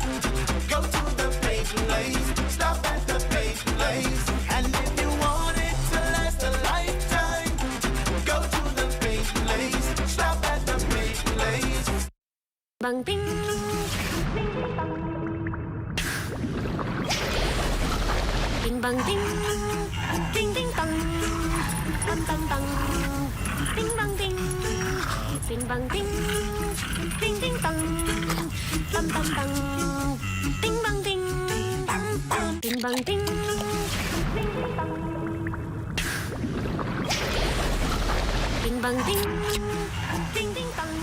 go to the paint place, stop at the paint place. And if you want it to last a lifetime, go to the paint place, stop at the paint place. Bang ding. Ding bang ding. Ding ding dong. Bang bang bang. Ding bang ding. Ding bang ding. Ding ding dong. Bang bang bang. Ding bang ding. Ding bang ding. Ding bang ding. Ding ding dong.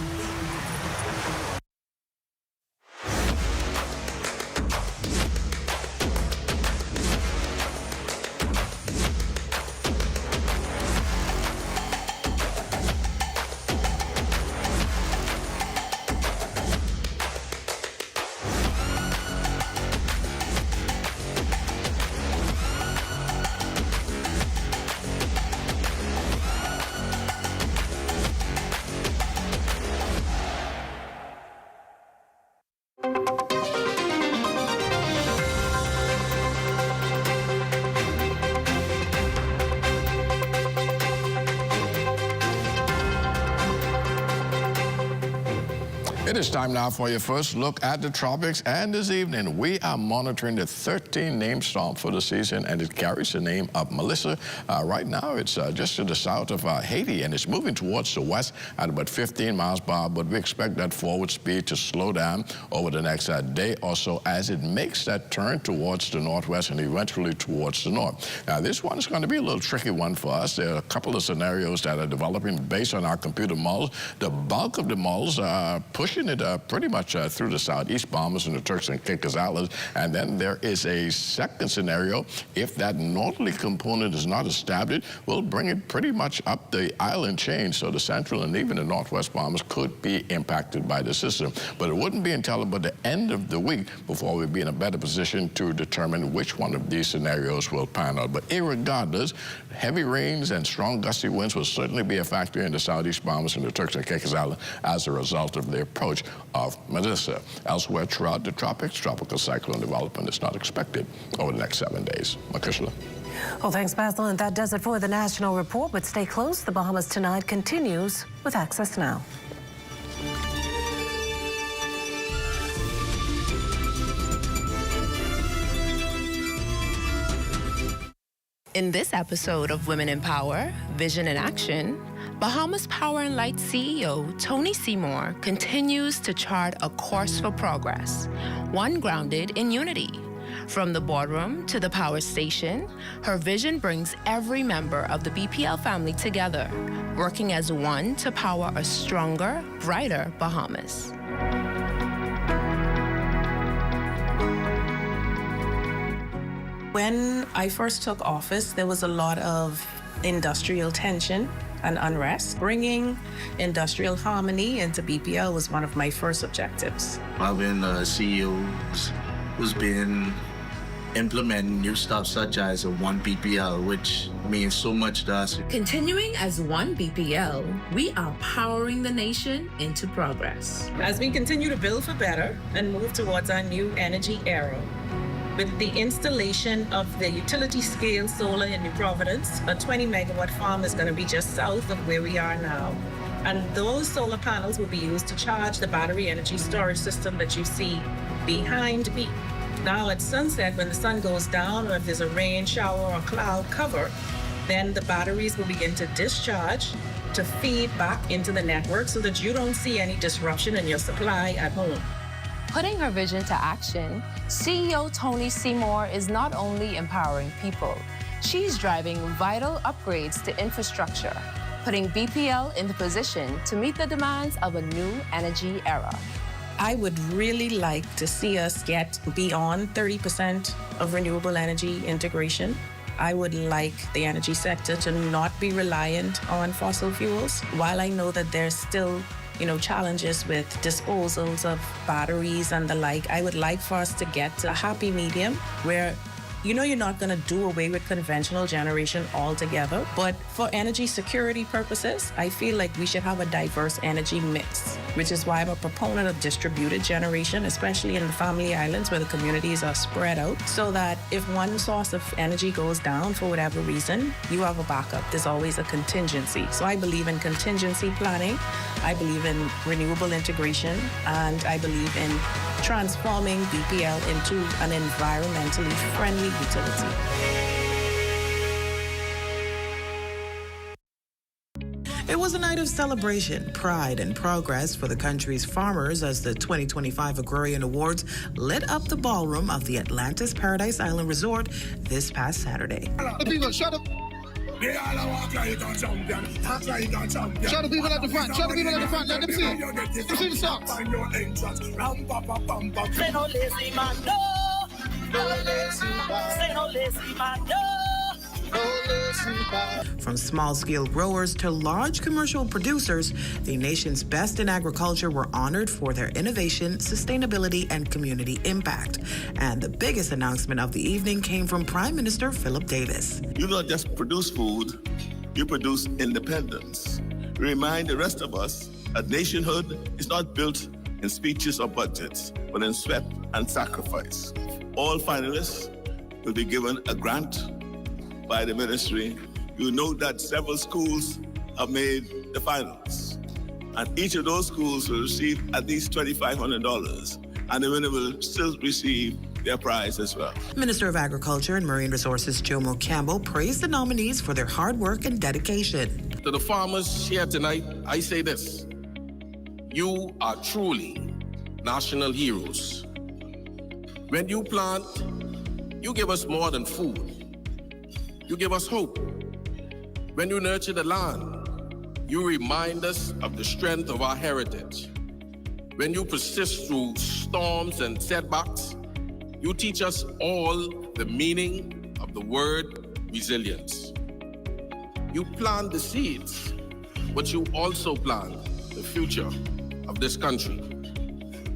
It is time now for your first look at the tropics, and this evening we are monitoring the 13th named storm for the season, and it carries the name of Melissa. Right now it's just to the south of Haiti, and it's moving towards the west at about 15 miles per hour, but we expect that forward speed to slow down over the next day or so as it makes that turn towards the northwest and eventually towards the north. Now this one is going to be a little tricky one for us. There are a couple of scenarios that are developing based on our computer models. The bulk of the models are pushing it pretty much through the southeast Bahamas and the Turks and Caicos Islands. And then there is a second scenario. If that northerly component is not established, we'll bring it pretty much up the island chain. So the central and even the northwest Bahamas could be impacted by the system. But it wouldn't be until about the end of the week before we'd be in a better position to determine which one of these scenarios will pan out. But irregardless, heavy rains and strong gusty winds will certainly be a factor in the southeast Bahamas and the Turks and Caicos Islands as a result of the approach of Melissa. Elsewhere throughout the tropics, tropical cyclone development is not expected over the next 7 days. Makushla. Well, thanks, Basil. And that does it for the National Report. But stay close. The Bahamas Tonight continues with Access Now. In this episode of Women in Power, Vision in Action, Bahamas Power and Light CEO Tony Seymour continues to chart a course for progress, one grounded in unity. From the boardroom to the power station, her vision brings every member of the BPL family together, working as one to power a stronger, brighter Bahamas. When I first took office, there was a lot of industrial tension and unrest. Bringing industrial harmony into BPL was one of my first objectives. I've been CEO who's been implementing new stuff such as One BPL, which means so much to us. Continuing as One BPL, we are powering the nation into progress. As we continue to build for better and move towards our new energy era, with the installation of the utility-scale solar in New Providence, a 20-megawatt farm is going to be just south of where we are now. And those solar panels will be used to charge the battery energy storage system that you see behind me. Now at sunset, when the sun goes down, or if there's a rain, shower, or cloud cover, then the batteries will begin to discharge to feed back into the network so that you don't see any disruption in your supply at home. Putting her vision to action, CEO Tony Seymour is not only empowering people, she's driving vital upgrades to infrastructure, putting BPL in the position to meet the demands of a new energy era. I would really like to see us get beyond 30% of renewable energy integration. I would like the energy sector to not be reliant on fossil fuels. While I know that there's still challenges with disposals of batteries and the like, I would like for us to get to a happy medium where you're not going to do away with conventional generation altogether, but for energy security purposes, I feel like we should have a diverse energy mix, which is why I'm a proponent of distributed generation, especially in the Family Islands where the communities are spread out, so that if one source of energy goes down for whatever reason, you have a backup. There's always a contingency. So I believe in contingency planning, I believe in renewable integration, and I believe in transforming BPL into an environmentally friendly utility. It was a night of celebration, pride, and progress for the country's farmers as the 2025 Agrarian Awards lit up the ballroom of the Atlantis Paradise Island Resort this past Saturday. People, shut up. Show the people at the front. Show the people at the front. Let them see it. Let them see the socks. Say no lazy man, no. No lazy man. Say no lazy man, no. From small-scale growers to large commercial producers, the nation's best in agriculture were honored for their innovation, sustainability, and community impact. And the biggest announcement of the evening came from Prime Minister Philip Davis. You don't just produce food, you produce independence. Remind the rest of us that nationhood is not built in speeches or budgets, but in sweat and sacrifice. All finalists will be given a grant by the ministry. You know that several schools have made the finals, and each of those schools will receive at least $2,500, and the winner will still receive their prize as well. Minister of Agriculture and Marine Resources Jomo Campbell praised the nominees for their hard work and dedication. To the farmers here tonight, I say this: you are truly national heroes. When you plant, you give us more than food. You give us hope. When you nurture the land, you remind us of the strength of our heritage. When you persist through storms and setbacks, you teach us all the meaning of the word resilience. You plant the seeds, but you also plant the future of this country.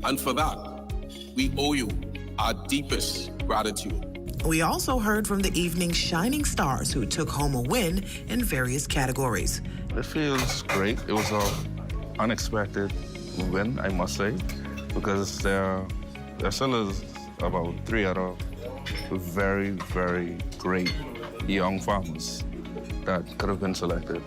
And for that, we owe you our deepest gratitude. We also heard from the evening's shining stars who took home a win in various categories. It feels great. It was an unexpected win, I must say, because there still is about 3 other very, very great young farmers that could have been selected.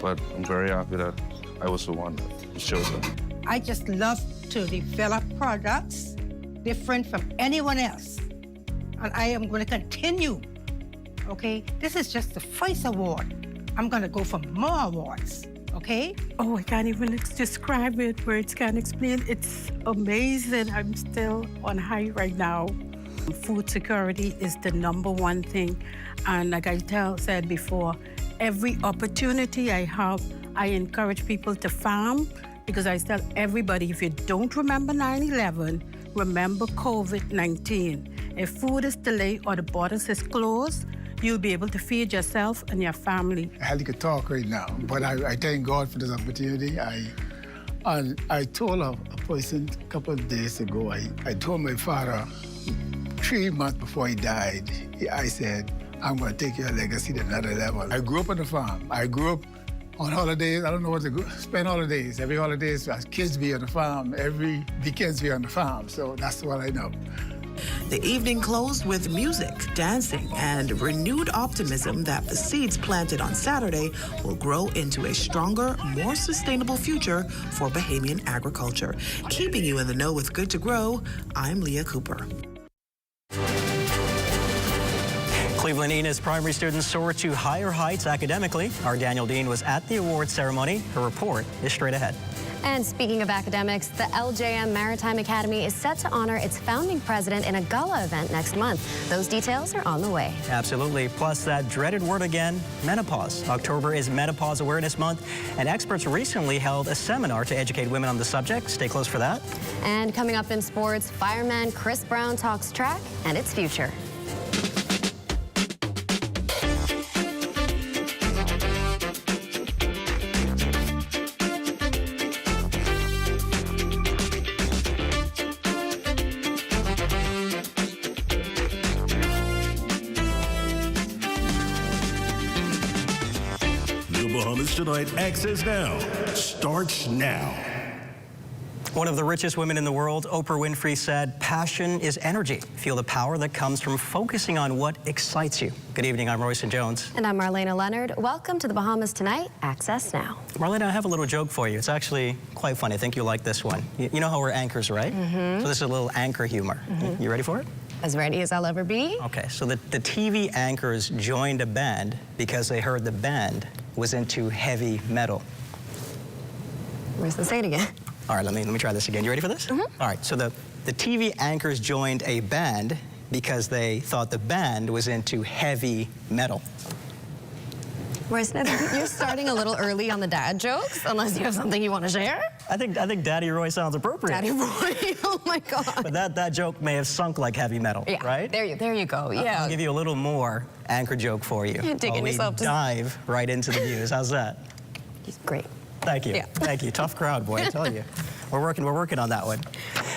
But I'm very happy that I was the one that was chosen. I just love to develop products different from anyone else. And I am going to continue, okay? This is just the first award. I'm going to go for more awards, okay? Oh, I can't even describe it. Words can't explain. It's amazing. I'm still on high right now. Food security is the #1 thing. And like I said before, every opportunity I have, I encourage people to farm, because I tell everybody, if you don't remember 9/11, remember COVID-19. If food is delayed or the borders is closed, you'll be able to feed yourself and your family. I hardly could talk right now, but I thank God for this opportunity. I told a person a couple of days ago, I told my father 3 months before he died, I said, I'm going to take your legacy to another level. I grew up on the farm. I grew up on holidays. I don't know what to spend holidays. Every holidays, as kids be on the farm. Every weekends be on the farm. So that's what I know. The evening closed with music, dancing, and renewed optimism that the seeds planted on Saturday will grow into a stronger, more sustainable future for Bahamian agriculture. Keeping you in the know with Good to Grow, I'm Leah Cooper. Cleveland Enos primary students soar to higher heights academically. Our Daniel Dean was at the awards ceremony. Her report is straight ahead. And speaking of academics, the LJM Maritime Academy is set to honor its founding president in a gala event next month. Those details are on the way. Absolutely. Plus that dreaded word again, menopause. October is Menopause Awareness Month, and experts recently held a seminar to educate women on the subject. Stay close for that. And coming up in sports, fireman Chris Brown talks track and its future. Tonight, Access Now starts now. One of the richest women in the world, Oprah Winfrey, said, "Passion is energy. Feel the power that comes from focusing on what excites you." Good evening, I'm Royson Jones. And I'm Marlena Leonard. Welcome to the Bahamas Tonight, Access Now. Marlena, I have a little joke for you. It's actually quite funny. I think you'll like this one. You know how we're anchors, right? Mm-hmm. So this is a little anchor humor. Mm-hmm. You ready for it? As ready as I'll ever be. Okay, so the TV anchors joined a band because they heard the band was into heavy metal. Where's the say it again? All right, let me try this again. You ready for this? Mm-hmm. All right, so the TV anchors joined a band because they thought the band was into heavy metal. Royce, you're starting a little early on the dad jokes, unless you have something you want to share. I think Daddy Roy sounds appropriate. Daddy Roy, oh my God. But that joke may have sunk like heavy metal, yeah, right? There you go, yeah. I'll give you a little more anchor joke for you. You're digging yourself to... dive right into the news. How's that? Great. Thank you. Yeah. Thank you. Tough crowd, boy, I tell you. We're working on that one.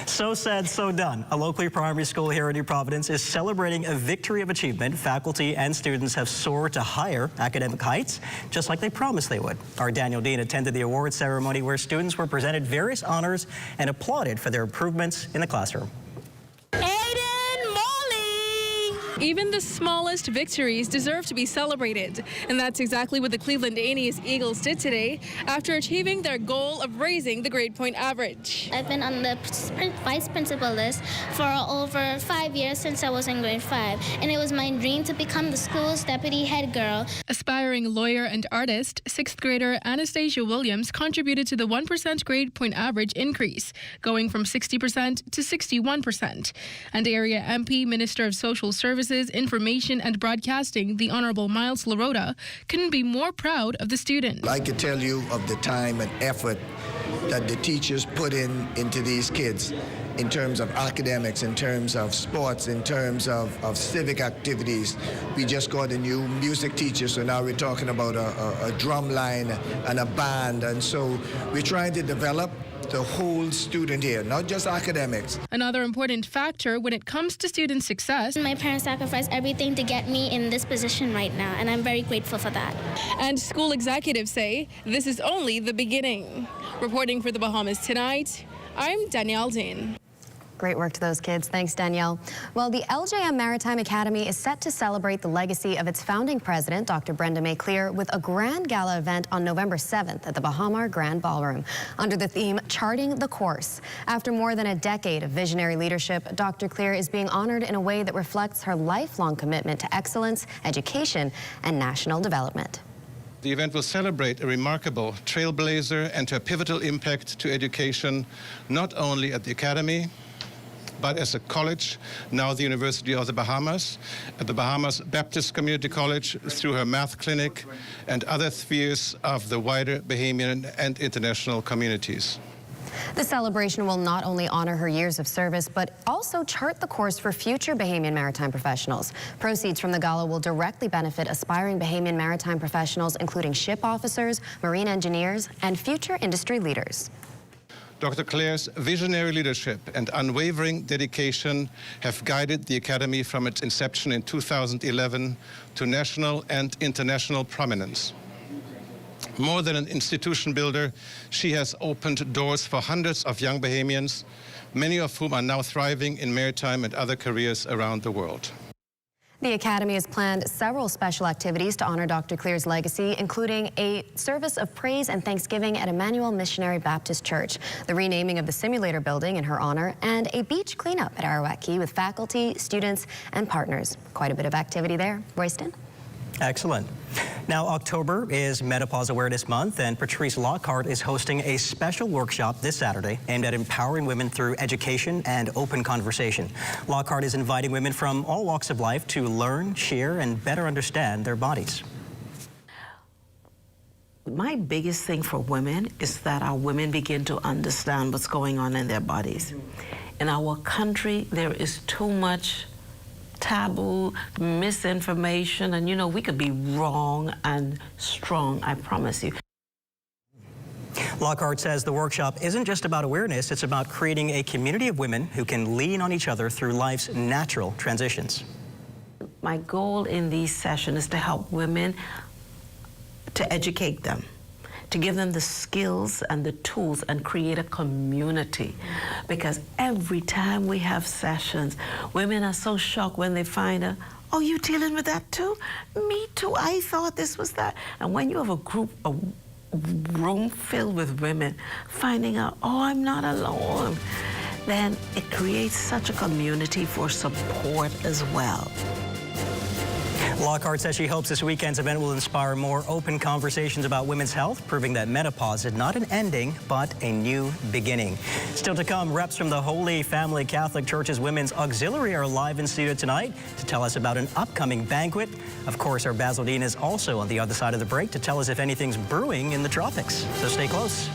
So said, so done. A local primary school here in New Providence is celebrating a victory of achievement. Faculty and students have soared to higher academic heights, just like they promised they would. Our Daniel Dean attended the awards ceremony where students were presented various honors and applauded for their improvements in the classroom. Even the smallest victories deserve to be celebrated. And that's exactly what the Cleveland Enos Eagles did today after achieving their goal of raising the grade point average. I've been on the vice principal list for over 5 years since I was in grade 5. And it was my dream to become the school's deputy head girl. Aspiring lawyer and artist, 6th grader Anastasia Williams contributed to the 1% grade point average increase, going from 60% to 61%. And area MP, Minister of Social Services, Information and Broadcasting, the Honorable Miles Larota, couldn't be more proud of the students. I could tell you of the time and effort that the teachers put into these kids in terms of academics, in terms of sports, in terms of civic activities. We just got a new music teacher, so now we're talking about a drum line and a band, and so we're trying to develop the whole student here, not just academics. Another important factor when it comes to student success. My parents sacrificed everything to get me in this position right now, and I'm very grateful for that. And school executives say this is only the beginning. Reporting for the Bahamas Tonight, I'm Danielle Dean. Great work to those kids. Thanks, Danielle. Well, the LJM Maritime Academy is set to celebrate the legacy of its founding president, Dr. Brenda Mae Clear, with a grand gala event on November 7th at the Bahamar Grand Ballroom under the theme Charting the Course. After more than a decade of visionary leadership, Dr. Clear is being honored in a way that reflects her lifelong commitment to excellence, education, and national development. The event will celebrate a remarkable trailblazer and her pivotal impact to education, not only at the Academy, but as a college, now the University of the Bahamas, at the Bahamas Baptist Community College, through her math clinic and other spheres of the wider Bahamian and international communities. The celebration will not only honor her years of service, but also chart the course for future Bahamian maritime professionals. Proceeds from the gala will directly benefit aspiring Bahamian maritime professionals, including ship officers, marine engineers, and future industry leaders. Dr. Claire's visionary leadership and unwavering dedication have guided the Academy from its inception in 2011 to national and international prominence. More than an institution builder, she has opened doors for hundreds of young Bahamians, many of whom are now thriving in maritime and other careers around the world. The Academy has planned several special activities to honor Dr. Claire's legacy, including a service of praise and thanksgiving at Emmanuel Missionary Baptist Church, the renaming of the simulator building in her honor, and a beach cleanup at Arawak Key with faculty, students, and partners. Quite a bit of activity there. Royston? Excellent. Now, October is Menopause Awareness Month, and Patrice Lockhart is hosting a special workshop this Saturday aimed at empowering women through education and open conversation. Lockhart is inviting women from all walks of life to learn, share, and better understand their bodies. My biggest thing for women is that our women begin to understand what's going on in their bodies. In our country, there is too much taboo, misinformation, and you know, we could be wrong and strong, I promise you. Lockhart says the workshop isn't just about awareness, it's about creating a community of women who can lean on each other through life's natural transitions. My goal in these sessions is to help women, to educate them, to give them the skills and the tools and create a community. Because every time we have sessions, women are so shocked when they find out, oh, you dealing with that too? Me too, I thought this was that. And when you have a group, a room filled with women, finding out, oh, I'm not alone, then it creates such a community for support as well. Lockhart says she hopes this weekend's event will inspire more open conversations about women's health, proving that menopause is not an ending, but a new beginning. Still to come, reps from the Holy Family Catholic Church's Women's Auxiliary are live in studio tonight to tell us about an upcoming banquet. Of course, our Basil Dean is also on the other side of the break to tell us if anything's brewing in the tropics. So stay close.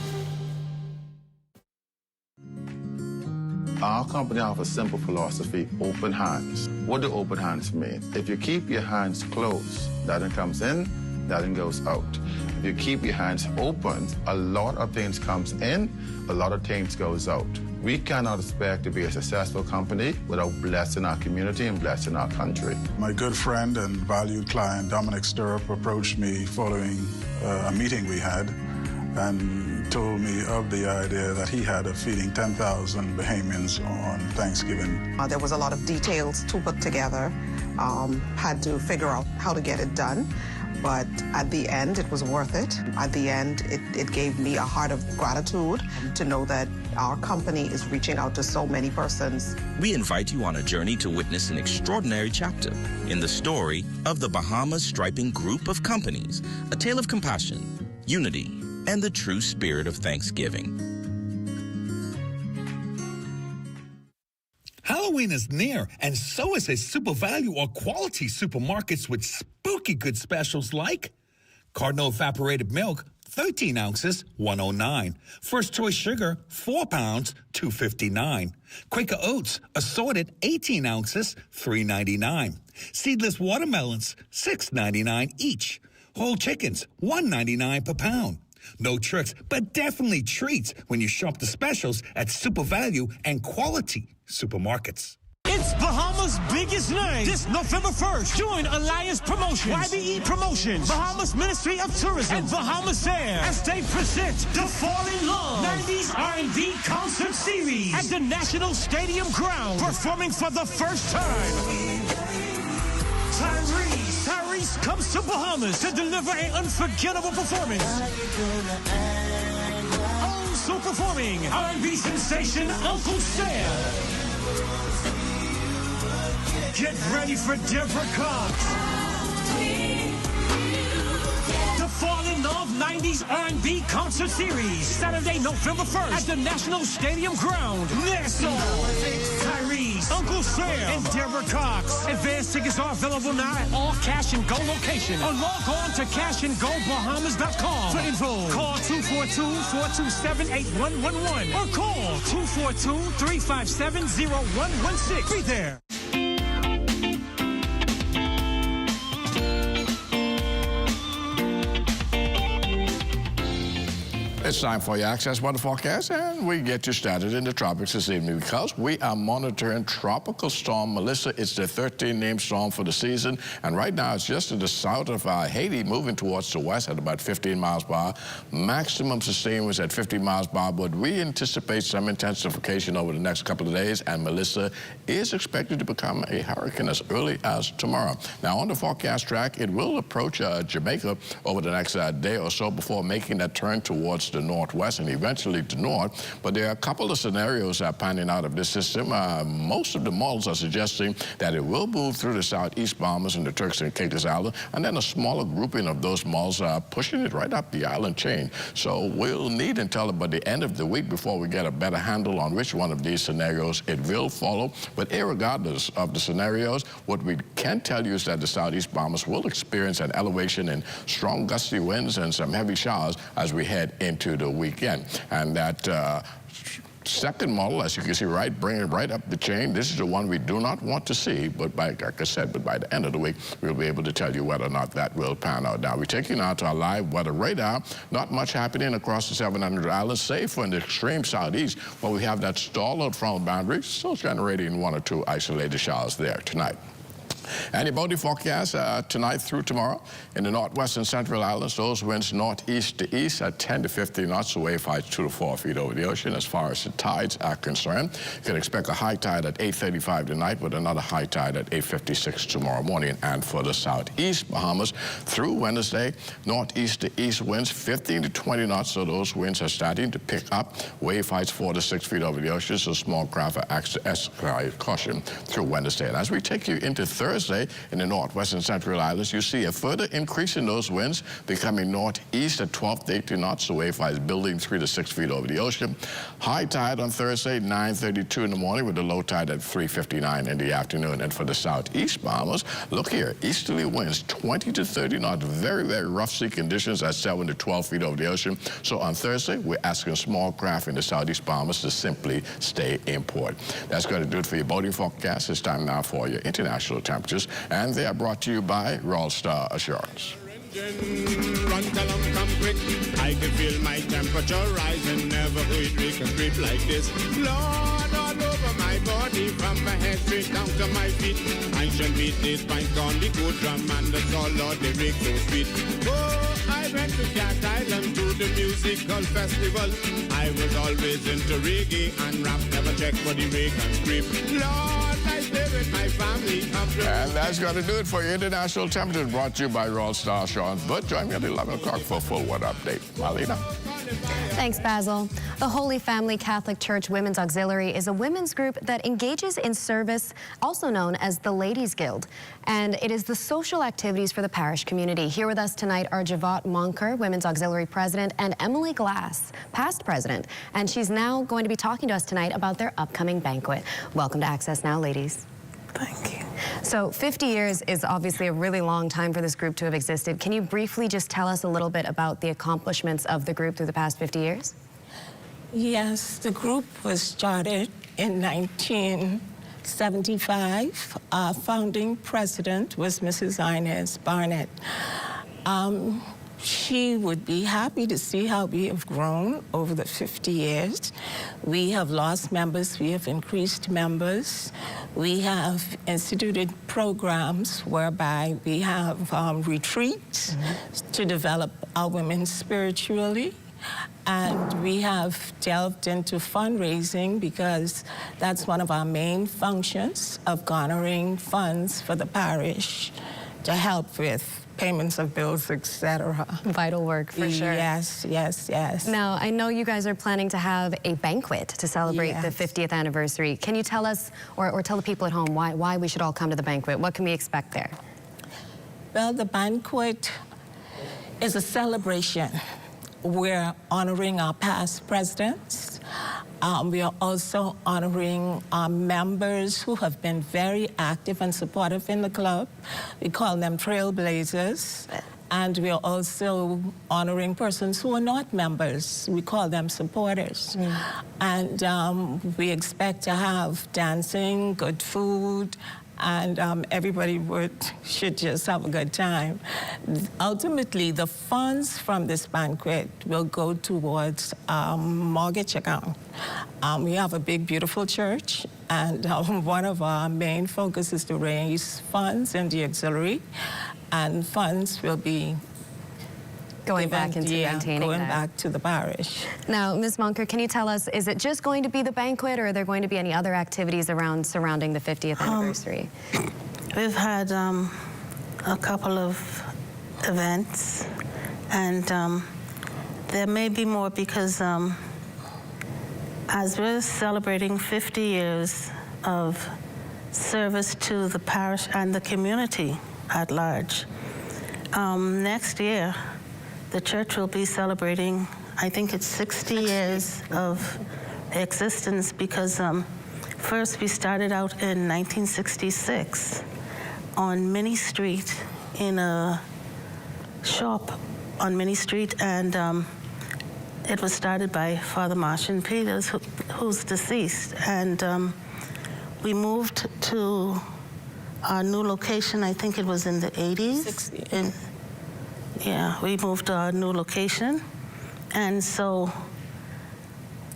Our company offers a simple philosophy, open hands. What do open hands mean? If you keep your hands closed, nothing comes in, nothing goes out. If you keep your hands open, a lot of things comes in, a lot of things goes out. We cannot expect to be a successful company without blessing our community and blessing our country. My good friend and valued client, Dominic Stirrup, approached me following a meeting we had and told me of the idea that he had of feeding 10,000 Bahamians on Thanksgiving. There was a lot of details to put together, had to figure out how to get it done, but at the end, it was worth it. At the end, it gave me a heart of gratitude to know that our company is reaching out to so many persons. We invite you on a journey to witness an extraordinary chapter in the story of the Bahamas Striping Group of Companies, a tale of compassion, unity, and the true spirit of Thanksgiving. Halloween is near, and so is a super value or quality supermarkets with spooky good specials like Cardinal Evaporated Milk, 13 ounces, $1.09. First Choice Sugar, 4 pounds, $2.59. Quaker Oats, assorted, 18 ounces, $3.99. Seedless watermelons, $6.99 each. Whole chickens, $1.99 per pound. No tricks, but definitely treats when you shop the specials at Super Value and Quality Supermarkets. It's Bahamas' biggest night this November 1st. Join Alliance Promotions, YBE Promotions, Bahamas Ministry of Tourism, and Bahamas Air as they present the Fall in Love 90s R&B Concert Series at the National Stadium Ground, performing for the first time. Tyrese comes to Bahamas to deliver an unforgettable performance. Also performing R&B sensation Uncle Sam. Get ready for Deborah Cox. The Fall in Love 90s R&B Concert Series, Saturday, November 1st at the National Stadium Ground. Nassau, Tyrese, Uncle Sam, and Deborah Cox. Advance tickets are available now at all Cash and Go locations. Or log on to cashandgobahamas.com. For info, call 242-427-8111 or call 242-357-0116. Be there. It's time for your Access Weather Forecast, and we get you started in the tropics this evening because we are monitoring Tropical Storm Melissa. It's the 13th named storm for the season, and right now it's just to the south of Haiti, moving towards the west at about 15 miles per hour. Maximum sustained was at 50 miles per hour, but we anticipate some intensification over the next couple of days, and Melissa is expected to become a hurricane as early as tomorrow. Now, on the forecast track, it will approach Jamaica over the next day or so before making that turn towards the northwest and eventually to north. But there are a couple of scenarios panning out of this system. Most of the models are suggesting that it will move through the southeast Bahamas and the Turks and Caicos Island, and then a smaller grouping of those models are pushing it right up the island chain. So we'll need until about the end of the week before we get a better handle on which one of these scenarios it will follow. But irregardless of the scenarios, what we can tell you is that the southeast Bahamas will experience an elevation in strong gusty winds and some heavy showers as we head into the weekend. And that second model, as you can see, bringing it right up the chain. This is the one we do not want to see, but like I said, by the end of the week, we'll be able to tell you whether or not that will pan out. Now, we take you now to our live weather radar. Not much happening across the 700 islands, save for in the extreme southeast, where we have that stall-out frontal boundary, still generating one or two isolated showers there tonight. And your boating forecast tonight through tomorrow in the northwest and central islands, those winds northeast to east at 10 to 15 knots, the wave height 2 to 4 feet over the ocean. As far as the tides are concerned, you can expect a high tide at 8:35 tonight with another high tide at 8:56 tomorrow morning. And for the southeast Bahamas through Wednesday, northeast to east winds 15 to 20 knots, so those winds are starting to pick up. Wave heights 4 to 6 feet over the ocean, so small craft are exercise caution through Wednesday. And as we take you into Thursday in the northwest and central islands, you see a further increase in those winds becoming northeast at 12 to 18 knots. The wave height is building 3 to 6 feet over the ocean. High tide on Thursday, 9:32 in the morning with the low tide at 3:59 in the afternoon. And for the southeast Bahamas, look here, easterly winds 20 to 30 knots, very, very rough sea conditions at 7 to 12 feet over the ocean. So on Thursday, we're asking small craft in the southeast Bahamas to simply stay in port. That's going to do it for your boating forecast. It's time now for your international temperatures, and they are brought to you by Royal Star Assurance. Run, tell 'em come quick. I can feel my temperature rising. Never could we can creep like this. Lord, all over my body, from my head straight down to my feet. I shall beat this pint on the good drum, and that's all Lord, the rig so sweet. Oh, I went to Cat Island to the musical festival. I was always into reggae and rap, never checked for the rake and scrape. Lord, I stay with my family. And that's going to do it for your international temperatures, brought to you by Royal Star Assurance. But join me at 11 o'clock for a full weather update. Marlena. Thanks, Basil. The Holy Family Catholic Church Women's Auxiliary is a women's group that engages in service, also known as the Ladies Guild. And it is the social activities for the parish community. Here with us tonight are Javot Monker, Women's Auxiliary President, and Emily Glass, past president. And she's now going to be talking to us tonight about their upcoming banquet. Welcome to Access Now, ladies. Thank you. So 50 years is obviously a really long time for this group to have existed. Can you briefly just tell us a little bit about the accomplishments of the group through the past 50 years? Yes, the group was started in 1975. Our founding president was Mrs. Inez Barnett. She would be happy to see how we have grown over the 50 years. We have lost members, we have increased members. We have instituted programs whereby we have retreats to develop our women spiritually. And we have delved into fundraising because that's one of our main functions of garnering funds for the parish to help with payments of bills, etc. Vital work, for sure. Yes, yes, yes. Now, I know you guys are planning to have a banquet to celebrate the 50th anniversary. Can you tell us, or tell the people at home, why we should all come to the banquet? What can we expect there? Well, the banquet is a celebration. We're honoring our past presidents. We are also honoring our members who have been very active and supportive in the club. We call them trailblazers. And we are also honoring persons who are not members. We call them supporters. And we expect to have dancing, good food, and everybody should just have a good time. Ultimately, the funds from this banquet will go towards mortgage account. We have a big, beautiful church, and one of our main focus is to raise funds in the auxiliary, and funds will be going back into maintaining going that. back to the parish. Now, Ms. Munker, can you tell us, is it just going to be the banquet, or are there going to be any other activities surrounding the 50th anniversary? We've had a couple of events, and there may be more because as we're celebrating 50 years of service to the parish and the community at large, next year, the church will be celebrating, I think it's 60 years of existence, because first we started out in 1966 on Minnie Street in a shop on Minnie Street, and it was started by Father Martian Peters, who's deceased, and we moved to our new location, I think it was in the 80s. Yeah, we moved to our new location, and so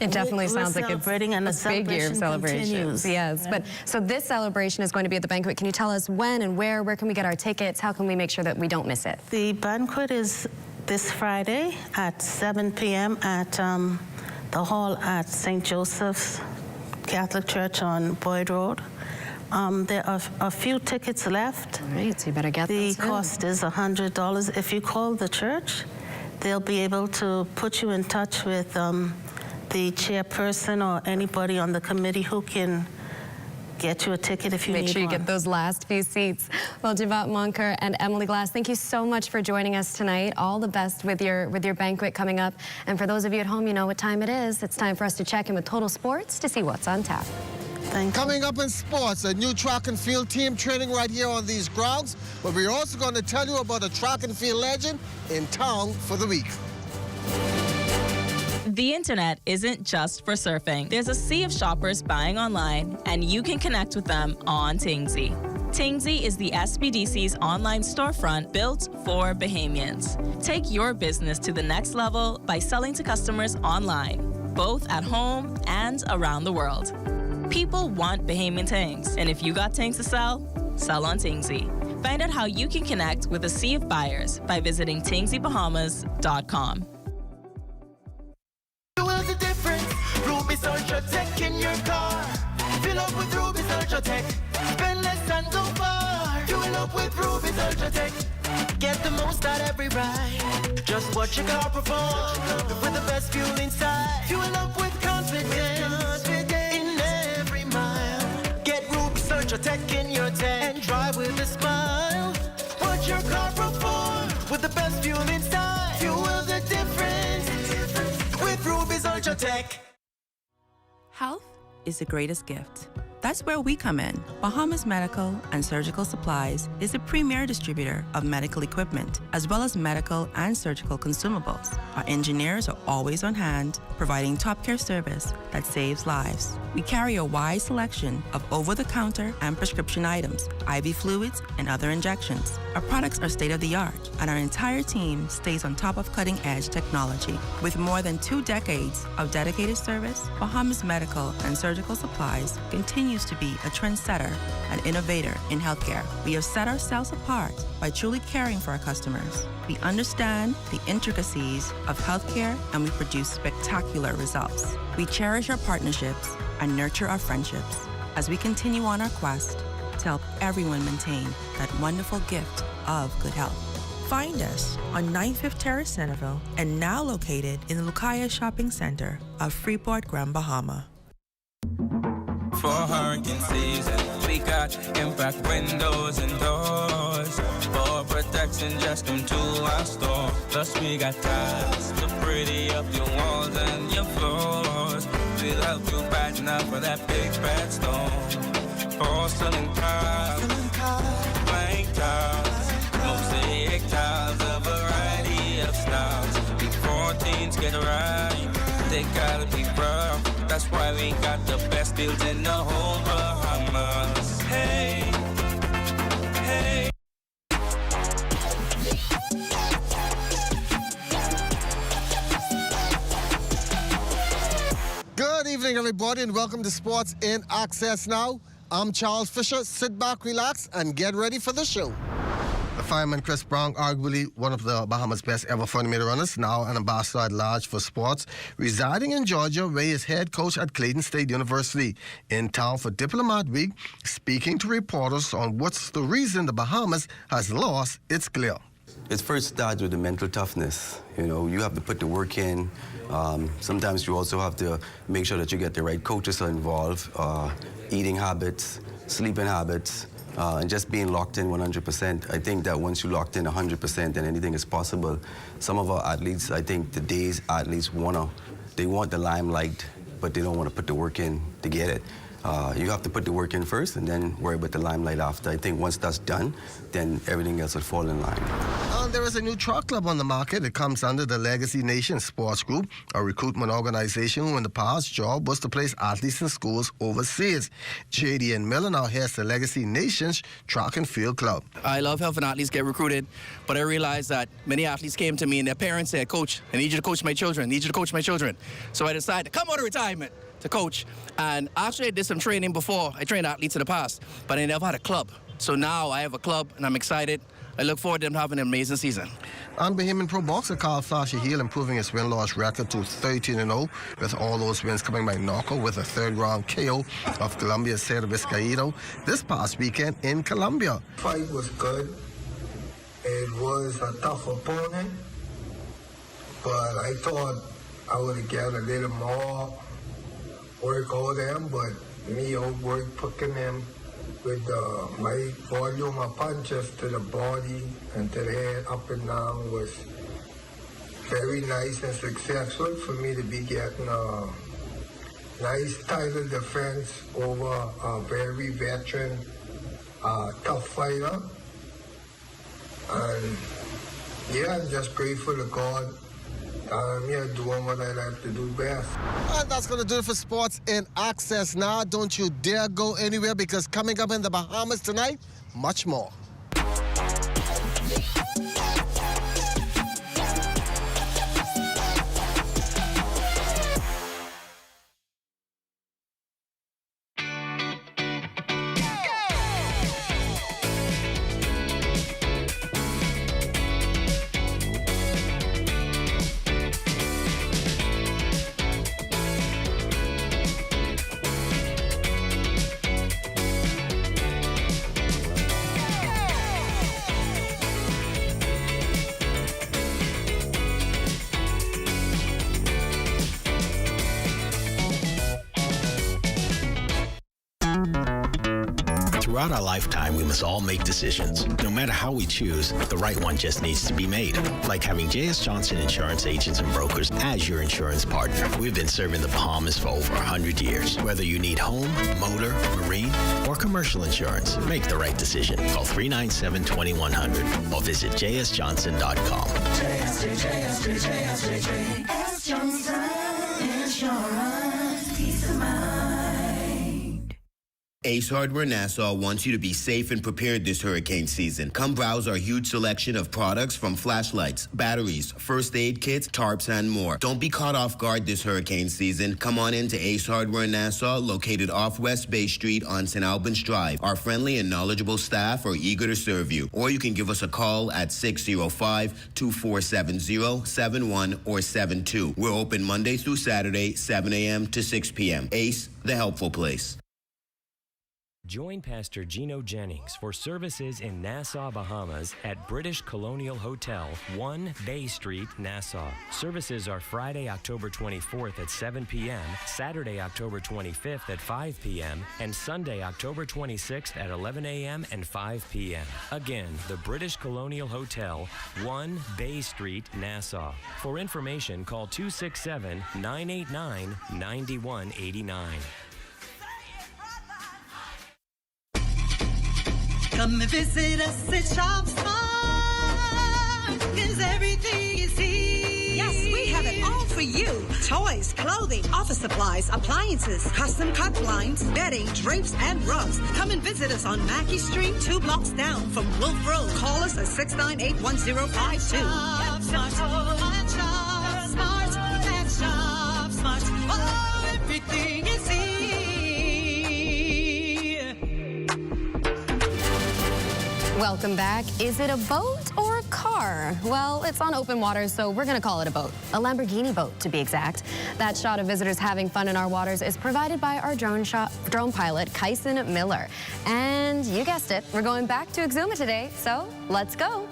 it definitely sounds like it's a big year of celebrations. Yes, Yeah. but so this celebration is going to be at the banquet. Can you tell us when and where? Where can we get our tickets? How can we make sure that we don't miss it? The banquet is this Friday at 7 p.m. at the hall at St. Joseph's Catholic Church on Boyd Road. There are a few tickets left. All right, so you better get the those in. cost is $100. If you call the church, they'll be able to put you in touch with the chairperson or anybody on the committee who can get you a ticket if you need one. Make sure you get those last few seats. Well, Javat Munker and Emily Glass, thank you so much for joining us tonight. All the best with your banquet coming up. And for those of you at home, you know what time it is. It's time for us to check in with Total Sports to see what's on tap. Coming up in sports, a new track and field team training right here on these grounds, but we're also going to tell you about a track and field legend in town for the week. The internet isn't just for surfing. There's a sea of shoppers buying online, and you can connect with them on Tingsy. Tingsy is the SBDC's online storefront built for Bahamians. Take your business to the next level by selling to customers online, both at home and around the world. People want Bahamian things, and if you got things to sell, sell on Tingsy. Find out how you can connect with a sea of buyers by visiting TingsyBahamas.com. Fuel the difference. Ruby's Ultra Tech in your car. Fill up with Ruby's Ultra Tech. Spend less and go far. Fuel up with Ruby's Ultra Tech. Get the most out every ride. Just watch your car perform with the best fuel inside. Fuel up with confidence in every mile. Get Ruby's Ultra Tech in your tank and drive with a smile. Watch your car perform with the best fuel inside. Fuel the difference with Ruby's Ultra Tech. Health is the greatest gift. That's where we come in. Bahamas Medical and Surgical Supplies is a premier distributor of medical equipment, as well as medical and surgical consumables. Our engineers are always on hand, providing top care service that saves lives. We carry a wide selection of over-the-counter and prescription items, IV fluids, and other injections. Our products are state-of-the-art, and our entire team stays on top of cutting-edge technology. With more than 2 decades of dedicated service, Bahamas Medical and Surgical Supplies continues to be a trendsetter and innovator in healthcare. We have set ourselves apart by truly caring for our customers. We understand the intricacies of healthcare, and we produce spectacular results. We cherish our partnerships and nurture our friendships as we continue on our quest to help everyone maintain that wonderful gift of good health. Find us on 95th Terrace, Centerville, and now located in the Lucaya Shopping Center of Freeport, Grand Bahama. for hurricane season. We got impact windows and doors. For protection, just come to our store. Plus we got tiles to pretty up your walls and your floors. We'll help you brighten up for that big bad storm. Porcelain tiles, blank tiles, mosaic tiles, a variety of styles. Before teens get right, they gotta be rough. That's why we got the best deals in the whole Bahamas. Hey, hey. Good evening, everybody, and welcome to Sports in Access Now. I'm Charles Fisher. Sit back, relax, and get ready for the show. The fireman Chris Brown, arguably one of the Bahamas' best ever 400-meter runners, now an ambassador at large for sports, residing in Georgia, where he is head coach at Clayton State University. In town for Diplomat Week, speaking to reporters on what's the reason the Bahamas has lost its glare. It first starts with the mental toughness. You know, you have to put the work in. Sometimes you also have to make sure that you get the right coaches involved, eating habits, sleeping habits, and just being locked in 100%. I think that once you locked in 100%, then anything is possible. Some of our athletes, I think today's athletes they want the limelight, but they don't want to put the work in to get it. You have to put the work in first and then worry about the limelight after. I think once that's done, then everything else will fall in line. And there is a new track club on the market. It comes under the Legacy Nation Sports Group, a recruitment organization who in the past job was to place athletes in schools overseas. J.D. and Miller now heads the Legacy Nation's track and field club. I love helping athletes get recruited, but I realized that many athletes came to me and their parents said, "Coach, I need you to coach my children, I need you to coach my children." So I decided to come out of retirement to coach. And actually I did some training before. I trained athletes in the past, but I never had a club. So now I have a club and I'm excited. I look forward to them having an amazing season. And Bahamian pro boxer Carl Flasher-Hill improving his win-loss record to 13-0, with all those wins coming by knockout with a third-round KO of Colombia's Cedro Vizcaíno this past weekend in Colombia. Fight was good. It was a tough opponent, but I thought I would have get a little more work over them, but me outwork putting them with my volume of punches to the body and to the head up and down was very nice and successful for me to be getting a nice title defense over a very veteran, tough fighter. And yeah, I'm just grateful to God. I'm here doing what I like to do best. And that's going to do it for Sports in Access Now. Don't you dare go anywhere, because coming up in the Bahamas tonight, much more. Throughout our lifetime, we must all make decisions. No matter how we choose, the right one just needs to be made. Like having J.S. Johnson Insurance Agents and Brokers as your insurance partner. We've been serving the Bahamas for over 100 years. Whether you need home, motor, marine, or commercial insurance, make the right decision. Call 397-2100 or visit jsjohnson.com. JS Johnson Insurance, peace of mind. Ace Hardware Nassau wants you to be safe and prepared this hurricane season. Come browse our huge selection of products, from flashlights, batteries, first aid kits, tarps, and more. Don't be caught off guard this hurricane season. Come on in to Ace Hardware Nassau, located off West Bay Street on St. Albans Drive. Our friendly and knowledgeable staff are eager to serve you. Or you can give us a call at 605-2470, 71 or 72. We're open Monday through Saturday, 7 a.m. to 6 p.m. Ace, the helpful place. Join Pastor Gino Jennings for services in Nassau, Bahamas at British Colonial Hotel, 1 Bay Street, Nassau. Services are Friday, October 24th at 7 p.m., Saturday, October 25th at 5 p.m., and Sunday, October 26th at 11 a.m. and 5 p.m. Again, the British Colonial Hotel, 1 Bay Street, Nassau. For information, call 267-989-9189. Come and visit us at Shop Smart, 'cause everything is here. Yes, we have it all for you. Toys, clothing, office supplies, appliances, custom cut blinds, bedding, drapes, and rugs. Come and visit us on Mackey Street, 2 blocks down from Wolf Road. Call us at 698-1052. Shop Smart, at Shop Smart, at Shop Smart. Oh, everything is here. Welcome back. Is it a boat or a car? Well, it's on open water, so we're going to call it a boat. A Lamborghini boat, to be exact. That shot of visitors having fun in our waters is provided by our drone pilot, Kyson Miller. And you guessed it, we're going back to Exuma today, so let's go.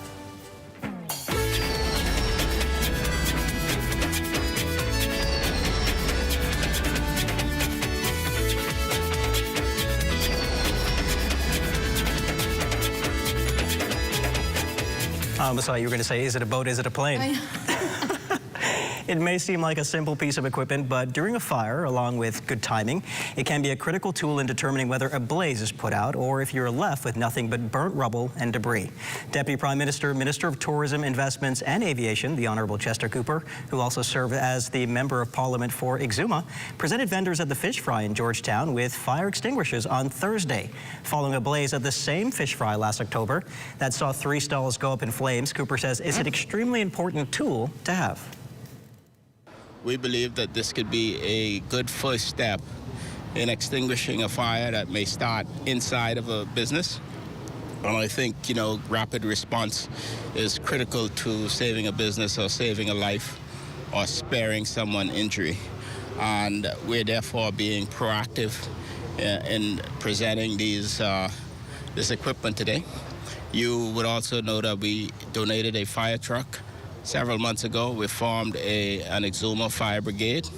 So you were going to say, is it a boat, is it a plane? It may seem like a simple piece of equipment, but during a fire, along with good timing, it can be a critical tool in determining whether a blaze is put out or if you're left with nothing but burnt rubble and debris. Deputy Prime Minister, Minister of Tourism, Investments and Aviation, the Honourable Chester Cooper, who also served as the Member of Parliament for Exuma, presented vendors at the fish fry in Georgetown with fire extinguishers on Thursday. Following a blaze at the same fish fry last October that saw 3 stalls go up in flames, Cooper says it's an extremely important tool to have. We believe that this could be a good first step in extinguishing a fire that may start inside of a business. And I think, rapid response is critical to saving a business or saving a life or sparing someone injury. And we're therefore being proactive in presenting this equipment today. You would also know that we donated a fire truck. Several months ago, we formed an Exuma Fire Brigade,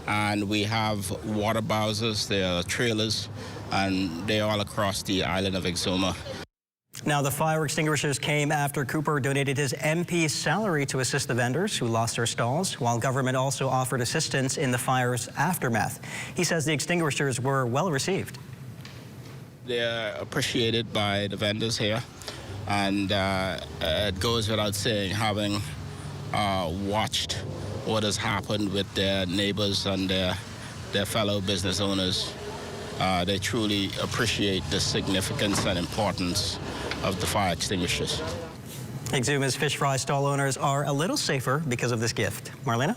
and we have water bowsers, there are trailers, and they're all across the island of Exuma. Now, the fire extinguishers came after Cooper donated his MP salary to assist the vendors who lost their stalls, while government also offered assistance in the fire's aftermath. He says the extinguishers were well received. They're appreciated by the vendors here. And it goes without saying, having watched what has happened with their neighbors and their fellow business owners, they truly appreciate the significance and importance of the fire extinguishers. Exuma's fish fry stall owners are a little safer because of this gift. Marlena?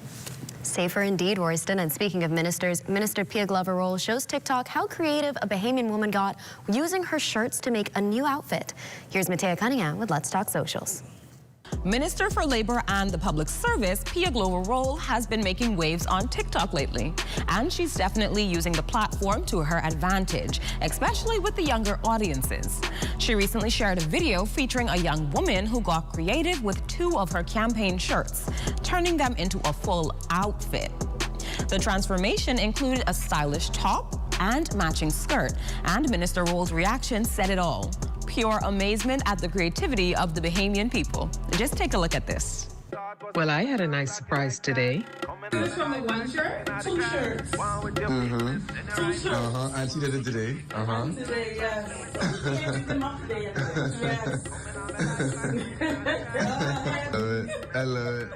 Safer indeed, Royston. And speaking of ministers, Minister Pia Glover-Roll shows TikTok how creative a Bahamian woman got using her shirts to make a new outfit. Here's Matea Cunningham with Let's Talk Socials. Minister for Labor and the Public Service, Pia Glover-Roll, has been making waves on TikTok lately. And she's definitely using the platform to her advantage, especially with the younger audiences. She recently shared a video featuring a young woman who got creative with 2 of her campaign shirts, turning them into a full outfit. The transformation included a stylish top and matching skirt, and Minister Roll's reaction said it all. Pure amazement at the creativity of the Bahamian people. Just take a look at this. Well, I had a nice surprise today. It's only 1 shirt, 2 shirts. 2 shirts. And she did it today. Today, yes. I love it.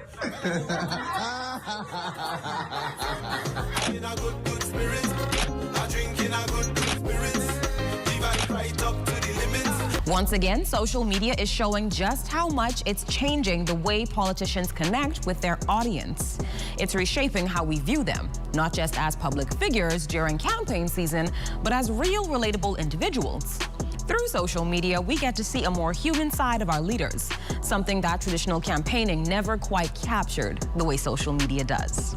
In a good spirit. I drink in a good spirit. Divide right up to the limits. Once again, social media is showing just how much it's changing the way politicians connect with their audience. It's reshaping how we view them, not just as public figures during campaign season, but as real, relatable individuals. Through social media, we get to see a more human side of our leaders, something that traditional campaigning never quite captured the way social media does.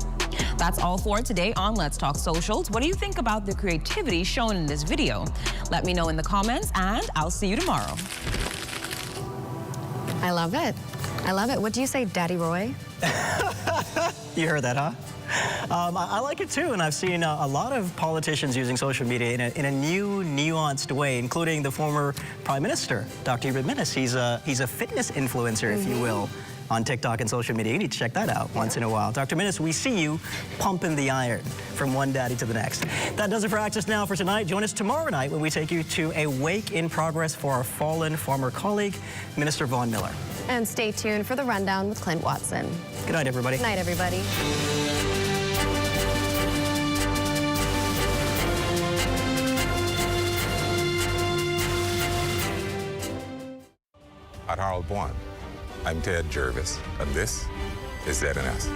That's all for today on Let's Talk Socials. What do you think about the creativity shown in this video? Let me know in the comments, and I'll see you tomorrow. I love it. I love it. What do you say, Daddy Roy? You heard that, huh? I like it too, and I've seen a lot of politicians using social media in a new, nuanced way, including the former Prime Minister, Dr. Jimenez. He's a fitness influencer, if you will, on TikTok and social media. You need to check that out once in a while. Dr. Jimenez, we see you pumping the iron from one daddy to the next. That does it for Access Now for tonight. Join us tomorrow night when we take you to a wake in progress for our fallen former colleague, Minister Vaughn Miller. And stay tuned for the rundown with Clint Watson. Good night, everybody. Good night, everybody. At Harold One, I'm Ted Jervis, and this is ZNS.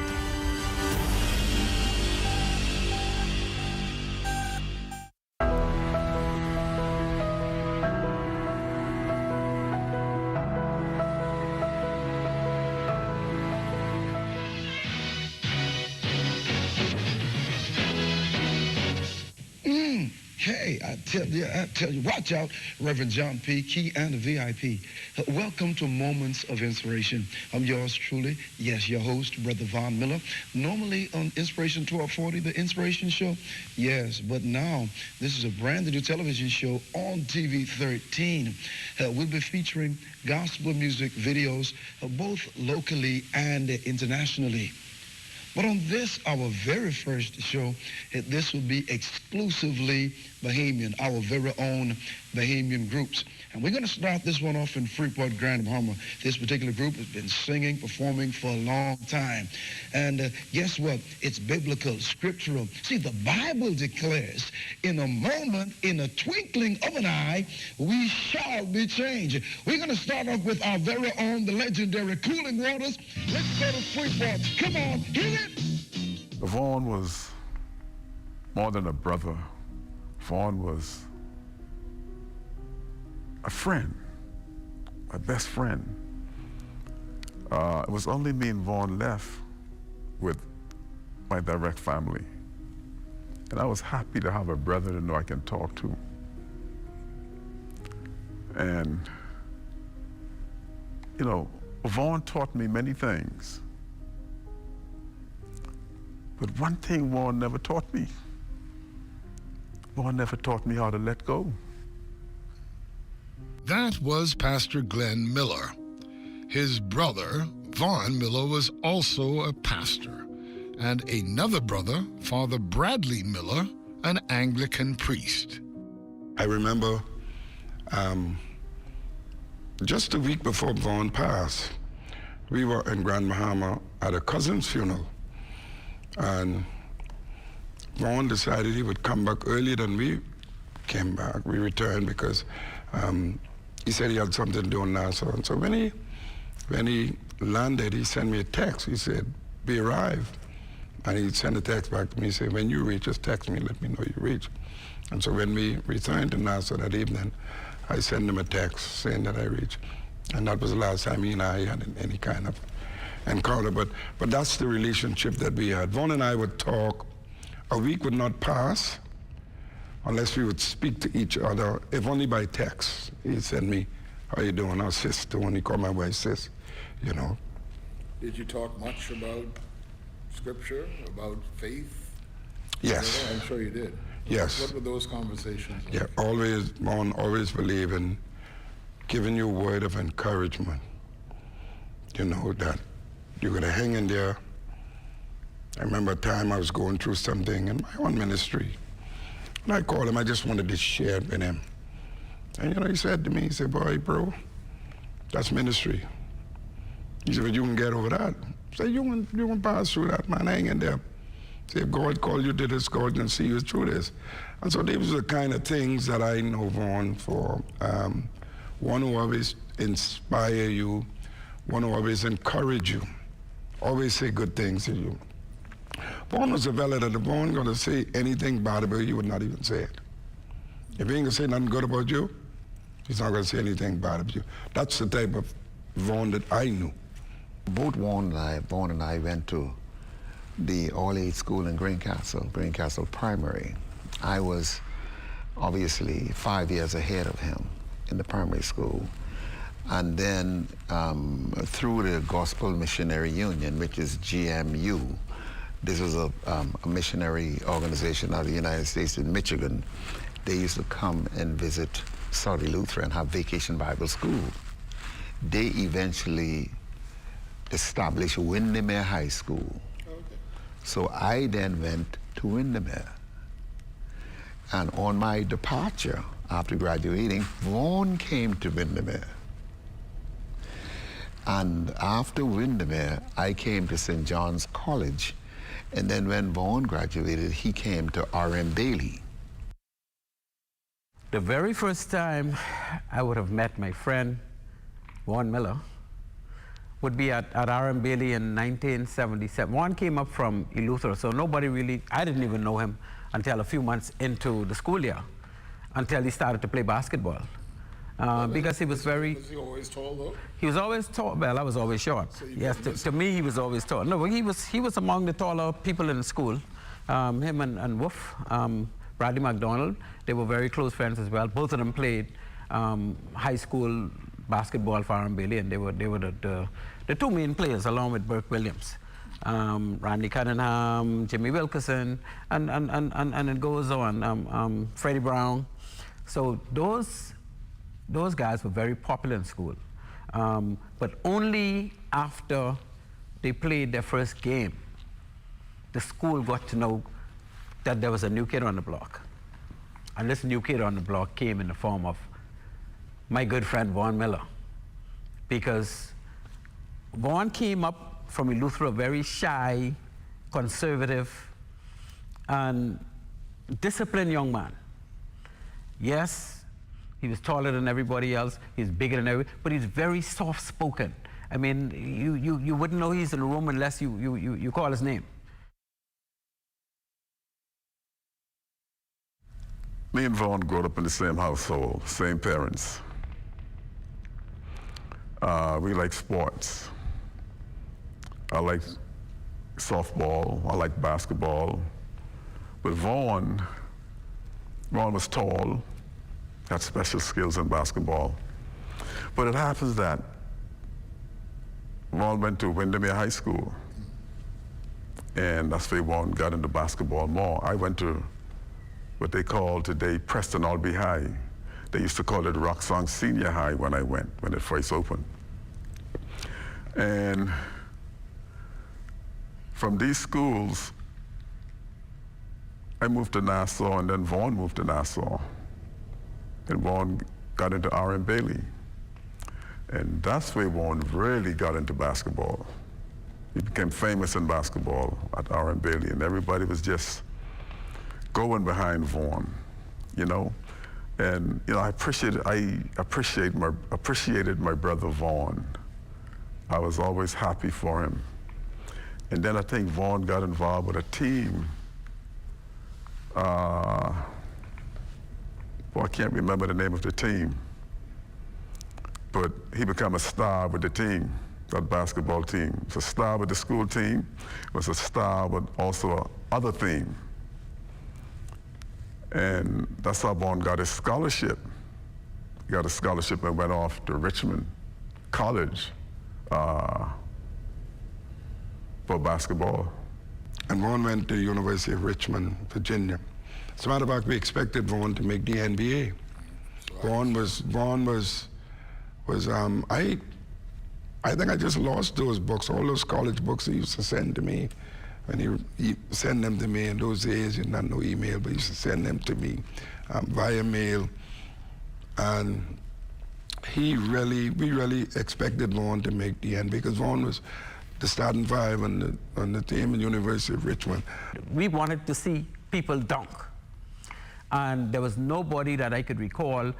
Hey, I tell you, watch out, Reverend John P. Key and the VIP. Welcome to Moments of Inspiration. I'm yours truly, yes, your host, Brother Vaughn Miller. Normally on Inspiration 1240, the Inspiration Show, yes, but now this is a brand new television show on TV 13. We'll be featuring gospel music videos, both locally and internationally. But on this, our very first show, this will be exclusively Bahamian, our very own Bahamian groups. And we're going to start this one off in Freeport, Grand Bahama. This particular group has been singing, performing for a long time. And guess what? It's biblical, scriptural. See, the Bible declares, in a moment, in a twinkling of an eye, we shall be changed. We're going to start off with our very own, the legendary Cooling Waters. Let's go to Freeport. Come on, hit it! Vaughn was more than a brother. Vaughn was a friend, my best friend. It was only me and Vaughn left with my direct family. And I was happy to have a brother to know I can talk to. And, you know, Vaughn taught me many things. But one thing Vaughn never taught me. Vaughn never taught me how to let go. That was Pastor Glenn Miller. His brother, Vaughn Miller, was also a pastor, and another brother, Father Bradley Miller, an Anglican priest. I remember just a week before Vaughn passed, we were in Grand Bahama at a cousin's funeral, and Vaughn decided he would come back earlier than we came back. We returned because he said he had something to do in Nassau. And so when he landed, he sent me a text. He said, "We arrived." And he sent a text back to me, saying, "When you reach, just text me, let me know you reach." And so when we returned to Nassau that evening, I sent him a text saying that I reached. And that was the last time he and I had any kind of encounter. But that's the relationship that we had. Vaughn and I would talk. A week would not pass unless we would speak to each other, if only by text. He'd send me, "How you doing?" Or "Sis," when he called my wife sis, you know. Did you talk much about scripture, about faith? Yes. I'm sure you did. Yes. What were those conversations like? Yeah, always, Vaughn always believe in giving you a word of encouragement. You know, that you're going to hang in there. I remember a time I was going through something in my own ministry. And I called him, I just wanted to share it with him. And you know, he said to me, he said, "Boy, bro, that's ministry." He said, "But you can get over that." I said, you can pass through that, man, hang in there. Say, if God called you to this, God can see you through this. And so these are the kind of things that I know Vaughn for. One who always inspire you, one who always encourage you, always say good things to you. Vaughn was a fella that if Vaughn going to say anything bad about you, he would not even say it. If he ain't going to say nothing good about you, He's not going to say anything bad of you. That's the type of Vaughn that I knew. Both Vaughn and I went to the all-age school in Greencastle Primary. I was obviously 5 years ahead of him in the primary school. And then through the Gospel Missionary Union, which is GMU, this was a missionary organization out of the United States in Michigan. They used to come and visit Saudi Lutheran, have Vacation Bible School. They eventually established Windermere High School. Okay. So I then went to Windermere. And on my departure, after graduating, Vaughn came to Windermere. And after Windermere, I came to St. John's College. And then when Vaughn graduated, he came to R.M. Bailey. The very first time I would have met my friend, Vaughn Miller, would be at R.M. Bailey in 1977. Vaughn came up from Eleuthera, so nobody really, I didn't even know him until a few months into the school year, until he started to play basketball. Because he was very... Was he always tall, though? He was always tall. Well, I was always short. So yes, to me, he was always tall. No, he was among the taller people in the school. Him and Wolf, Bradley McDonald, they were very close friends as well. Both of them played high school basketball for R.M. Bailey, and they were the two main players, along with Burke Williams. Randy Cunningham, Jimmy Wilkerson, and it goes on. Freddie Brown. So those guys were very popular in school. But only after they played their first game, the school got to know that there was a new kid on the block. And this new kid on the block came in the form of my good friend Vaughn Miller. Because Vaughn came up from Eleuthera, very shy, conservative, and disciplined young man. Yes, he was taller than everybody else, he's bigger than everybody, but he's very soft-spoken. I mean, you wouldn't know he's in a room unless you call his name. Me and Vaughn grew up in the same household, same parents. We like sports. I like softball, I like basketball. But Vaughn was tall, had special skills in basketball. But it happens that Vaughn went to Windermere High School, and that's where Vaughn got into basketball more. I went to what they call today Preston Albee High. They used to call it Roxong Senior High when I went, when it first opened. And from these schools, I moved to Nassau, and then Vaughn moved to Nassau. And Vaughn got into R.M. Bailey. And that's where Vaughn really got into basketball. He became famous in basketball at R.M. Bailey, and everybody was just going behind Vaughn, you know? And, you know, I appreciated my brother Vaughn. I was always happy for him. And then I think Vaughn got involved with a team. Well, I can't remember the name of the team, but he became a star with the team, that basketball team. He was a star with the school team, was a star with also another team. And that's how Vaughn got his scholarship. He got a scholarship and went off to Richmond College for basketball. And Vaughn went to the University of Richmond, Virginia. As a matter of fact, we expected Vaughn to make the NBA. I think I just lost those books, all those college books he used to send to me. And he sent them to me in those days, you didn't know email, but he used to send them to me via mail. And we really expected Vaughn to make the NBA, because Vaughn was the starting five on the team at the University of Richmond. We wanted to see people dunk. And there was nobody that I could recall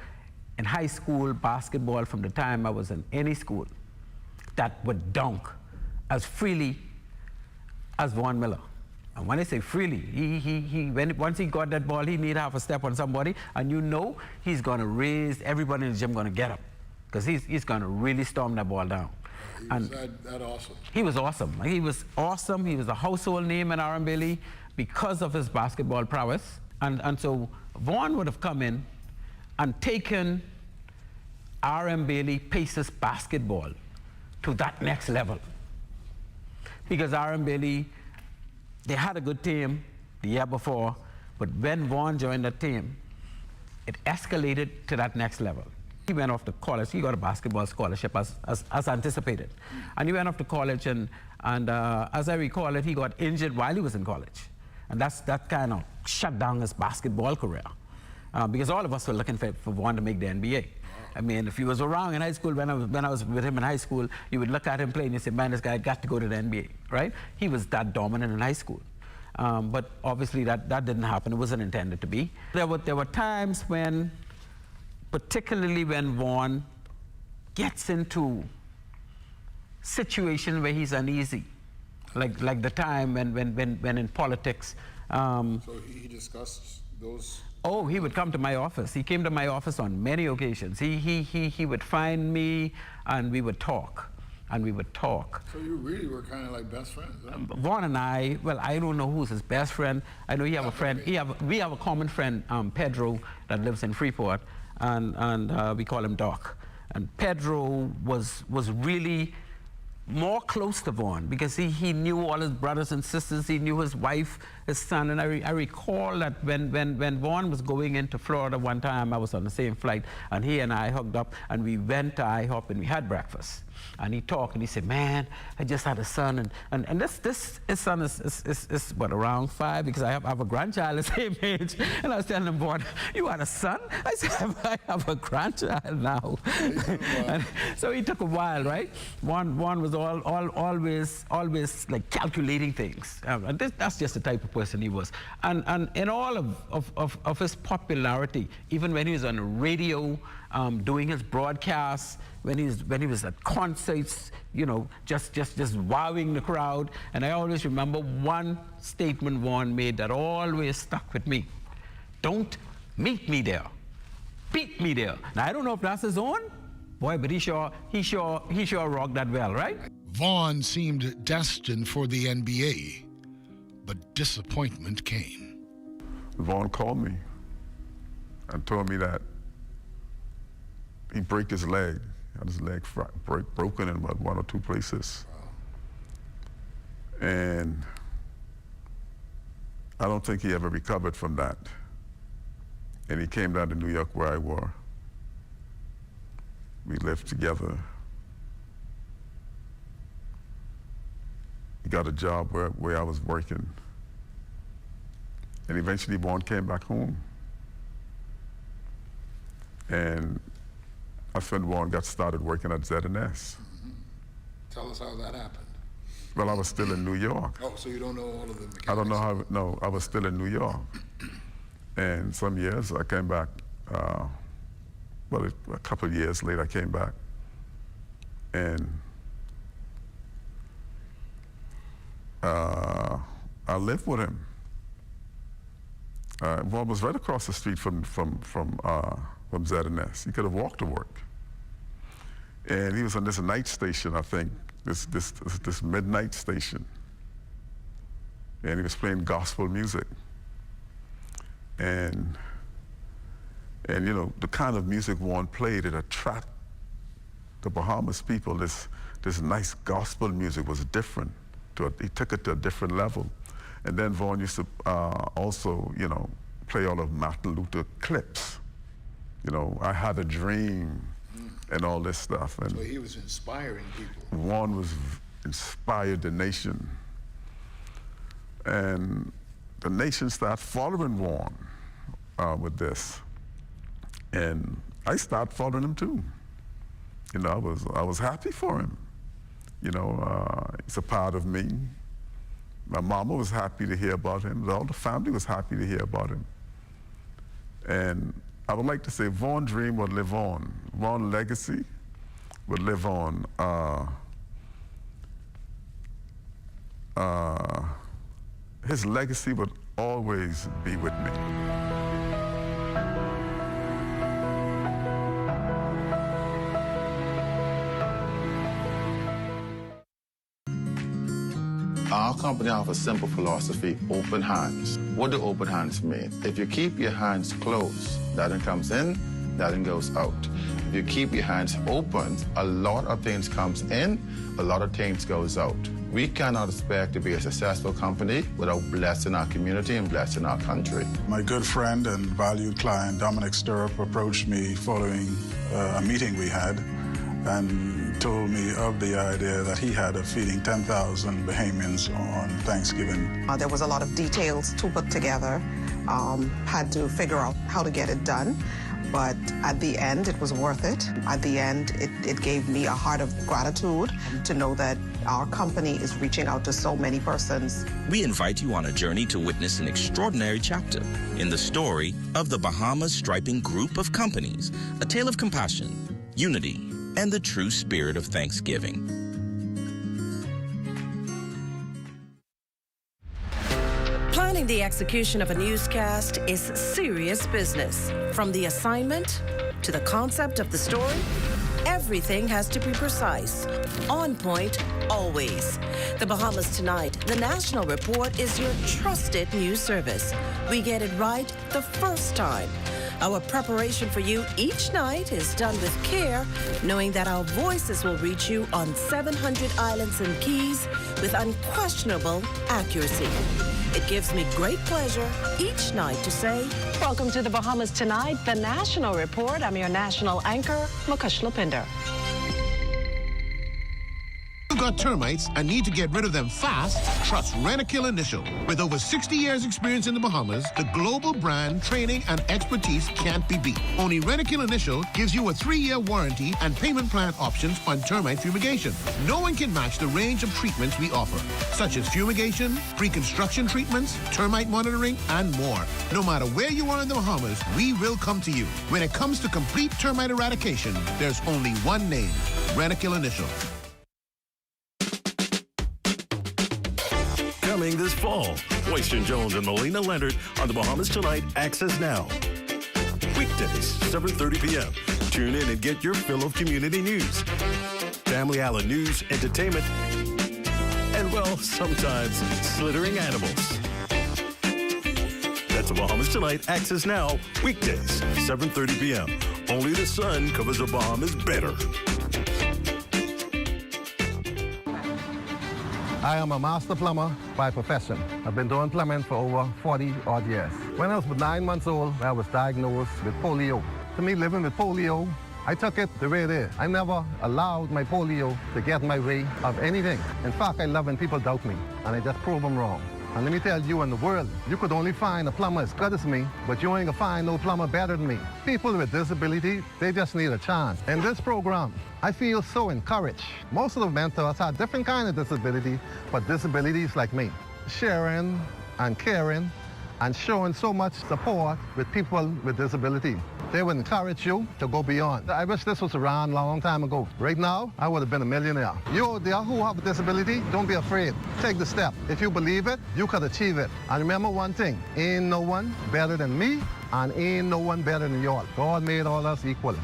in high school basketball from the time I was in any school that would dunk as freely as Vaughn Miller. And when I say freely, once he got that ball, he need half a step on somebody, and you know he's going to raise, everybody in the gym going to get up, because he's going to really storm that ball down. He was that awesome. He was awesome. He was awesome. He was a household name in R.M. Bailey because of his basketball prowess. And so Vaughn would have come in and taken R.M. Bailey Pacers basketball to that next level. Because R.M. Bailey, they had a good team the year before, but when Vaughn joined the team, it escalated to that next level. He went off to college. He got a basketball scholarship as anticipated. And he went off to college, and as I recall it, he got injured while he was in college. And that kind of shut down his basketball career. Because all of us were looking for Vaughn to make the NBA. I mean, if he was around in high school, when I was with him in high school, you would look at him playing and you say, man, this guy got to go to the NBA, right? He was that dominant in high school. But obviously that didn't happen. It wasn't intended to be. There were times when, particularly when Vaughn gets into situations where he's uneasy, like the time when in politics. So he discussed those. Oh, he would come to my office. He came to my office on many occasions. He would find me, and we would talk. And we would talk. So you really were kind of like best friends, huh? Vaughn and I, well, I don't know who's his best friend. I know he have a friend. We have a common friend, Pedro, that lives in Freeport, and we call him Doc. And Pedro was really more close to Vaughn because he knew all his brothers and sisters. He knew his wife, his son. And I recall that when Vaughn was going into Florida one time, I was on the same flight, and he and I hugged up, and we went to IHOP and we had breakfast. And he talked and he said, man, I just had a son, and this his son is what, around 5, because I have a grandchild the same age. And I was telling him, boy, you had a son? I said, I have a grandchild now. And so he took a while, right? Vaughn was always like calculating things. And that's just the type of person he was. And in all of his popularity, even when he was on the radio, doing his broadcasts, when he was at concerts, you know, just wowing the crowd. And I always remember one statement Vaughn made that always stuck with me. Don't meet me there, beat me there. Now I don't know if that's his own, boy, but he sure rocked that well, right? Vaughn seemed destined for the NBA, but disappointment came. Vaughn called me and told me that he broke his leg. He had his leg broken in about 1 or 2 places. Wow. And I don't think he ever recovered from that. And he came down to New York where I were. We lived together. He got a job where I was working. And eventually Vaughn came back home. And my friend Vaughn got started working at ZNS. Mm-hmm. Tell us how that happened. Well, I was still in New York. Oh, so you don't know all of the mechanics? I don't know how, no, I was still in New York. And some years I came back, well, a couple of years later I came back. And I lived with him. Vaughn was right across the street from ZNS. He could have walked to work. And he was on this night station, I think, this midnight station. And he was playing gospel music. And you know, the kind of music Vaughn played, it attracted the Bahamas people. This nice gospel music was different. He took it to a different level. And then Vaughn used to also, you know, play all of Martin Luther clips. You know, I Had a Dream and all this stuff. And so he was inspiring people. Vaughn inspired the nation. And the nation started following Vaughn with this. And I started following him too. You know, I was happy for him. You know, he's a part of me. My mama was happy to hear about him. All the family was happy to hear about him. And I would like to say Vaughn's dream would live on. Vaughn's legacy would live on. his legacy would always be with me. Our company offers a simple philosophy, open hands. What do open hands mean? If you keep your hands closed, nothing comes in, nothing goes out. If you keep your hands open, a lot of things comes in, a lot of things goes out. We cannot expect to be a successful company without blessing our community and blessing our country. My good friend and valued client, Dominic Stirrup, approached me following a meeting we had and told me of the idea that he had of feeding 10,000 Bahamians on Thanksgiving. There was a lot of details to put together, had to figure out how to get it done. But at the end, it was worth it. At the end, it gave me a heart of gratitude to know that our company is reaching out to so many persons. We invite you on a journey to witness an extraordinary chapter in the story of the Bahamas Striping Group of Companies, a tale of compassion, unity, and the true spirit of Thanksgiving. Planning the execution of a newscast is serious business. From the assignment to the concept of the story, everything has to be precise, on point, always. The Bahamas Tonight, the National Report, is your trusted news service. We get it right the first time. Our preparation for you each night is done with care, knowing that our voices will reach you on 700 islands and keys with unquestionable accuracy. It gives me great pleasure each night to say, Welcome to the Bahamas Tonight, the National Report. I'm your national anchor, Mukesh Lapinder. You got termites and need to get rid of them fast? Trust Rentokil Initial. With over 60 years experience in the Bahamas, the global brand, training, and expertise can't be beat. Only Rentokil Initial gives you a 3-year warranty and payment plan options on termite fumigation. No one can match the range of treatments we offer, such as fumigation, pre-construction treatments, termite monitoring, and more. No matter where you are in the Bahamas, we will come to you. When it comes to complete termite eradication, there's only one name, Rentokil Initial. Coming this fall, Royston Jones and Melina Leonard on the Bahamas Tonight Access Now. Weekdays, 7:30 p.m. Tune in and get your fill of community news, Family Island news, entertainment, and, well, sometimes slithering animals. That's the Bahamas Tonight Access Now, weekdays, 7:30 p.m. Only the sun covers the Bahamas better. I am a master plumber by profession. I've been doing plumbing for over 40-odd years. When I was 9 months old, I was diagnosed with polio. To me, living with polio, I took it the way it is. I never allowed my polio to get in my way of anything. In fact, I love when people doubt me, and I just prove them wrong. And let me tell you, in the world, you could only find a plumber as good as me, but you ain't gonna find no plumber better than me. People with disability, they just need a chance. In this program, I feel so encouraged. Most of the mentors have different kind of disability, but disabilities like me. Sharing and caring and showing so much support with people with disability. They would encourage you to go beyond. I wish this was around a long time ago. Right now, I would have been a millionaire. You out there who have a disability, don't be afraid. Take the step. If you believe it, you could achieve it. And remember one thing, ain't no one better than me, and ain't no one better than y'all. God made all us equal.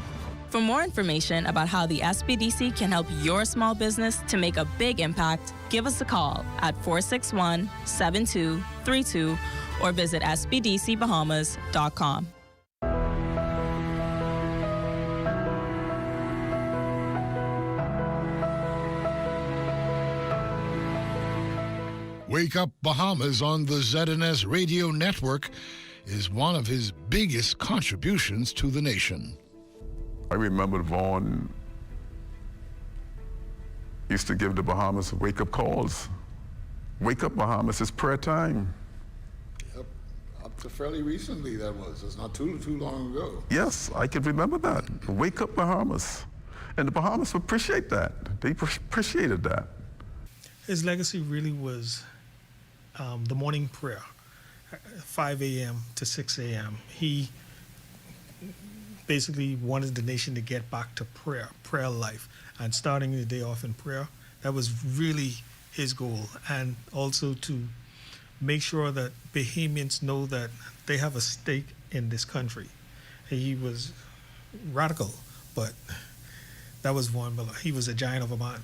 For more information about how the SBDC can help your small business to make a big impact, give us a call at 461-7232 or visit sbdcbahamas.com. Wake Up Bahamas on the ZNS radio network is one of his biggest contributions to the nation. I remember Vaughn used to give the Bahamas wake-up calls. Wake up, Bahamas, it's prayer time. Yep, up to fairly recently that was. It's not too long ago. Yes, I can remember that. Wake up, Bahamas. And the Bahamas would appreciate that. They appreciated that. His legacy really was the morning prayer, 5 a.m. to 6 a.m. He basically wanted the nation to get back to prayer life, and starting the day off in prayer. That was really his goal, and also to make sure that Bahamians know that they have a stake in this country. He was radical, but that was Vaughn Miller. He was a giant of a man.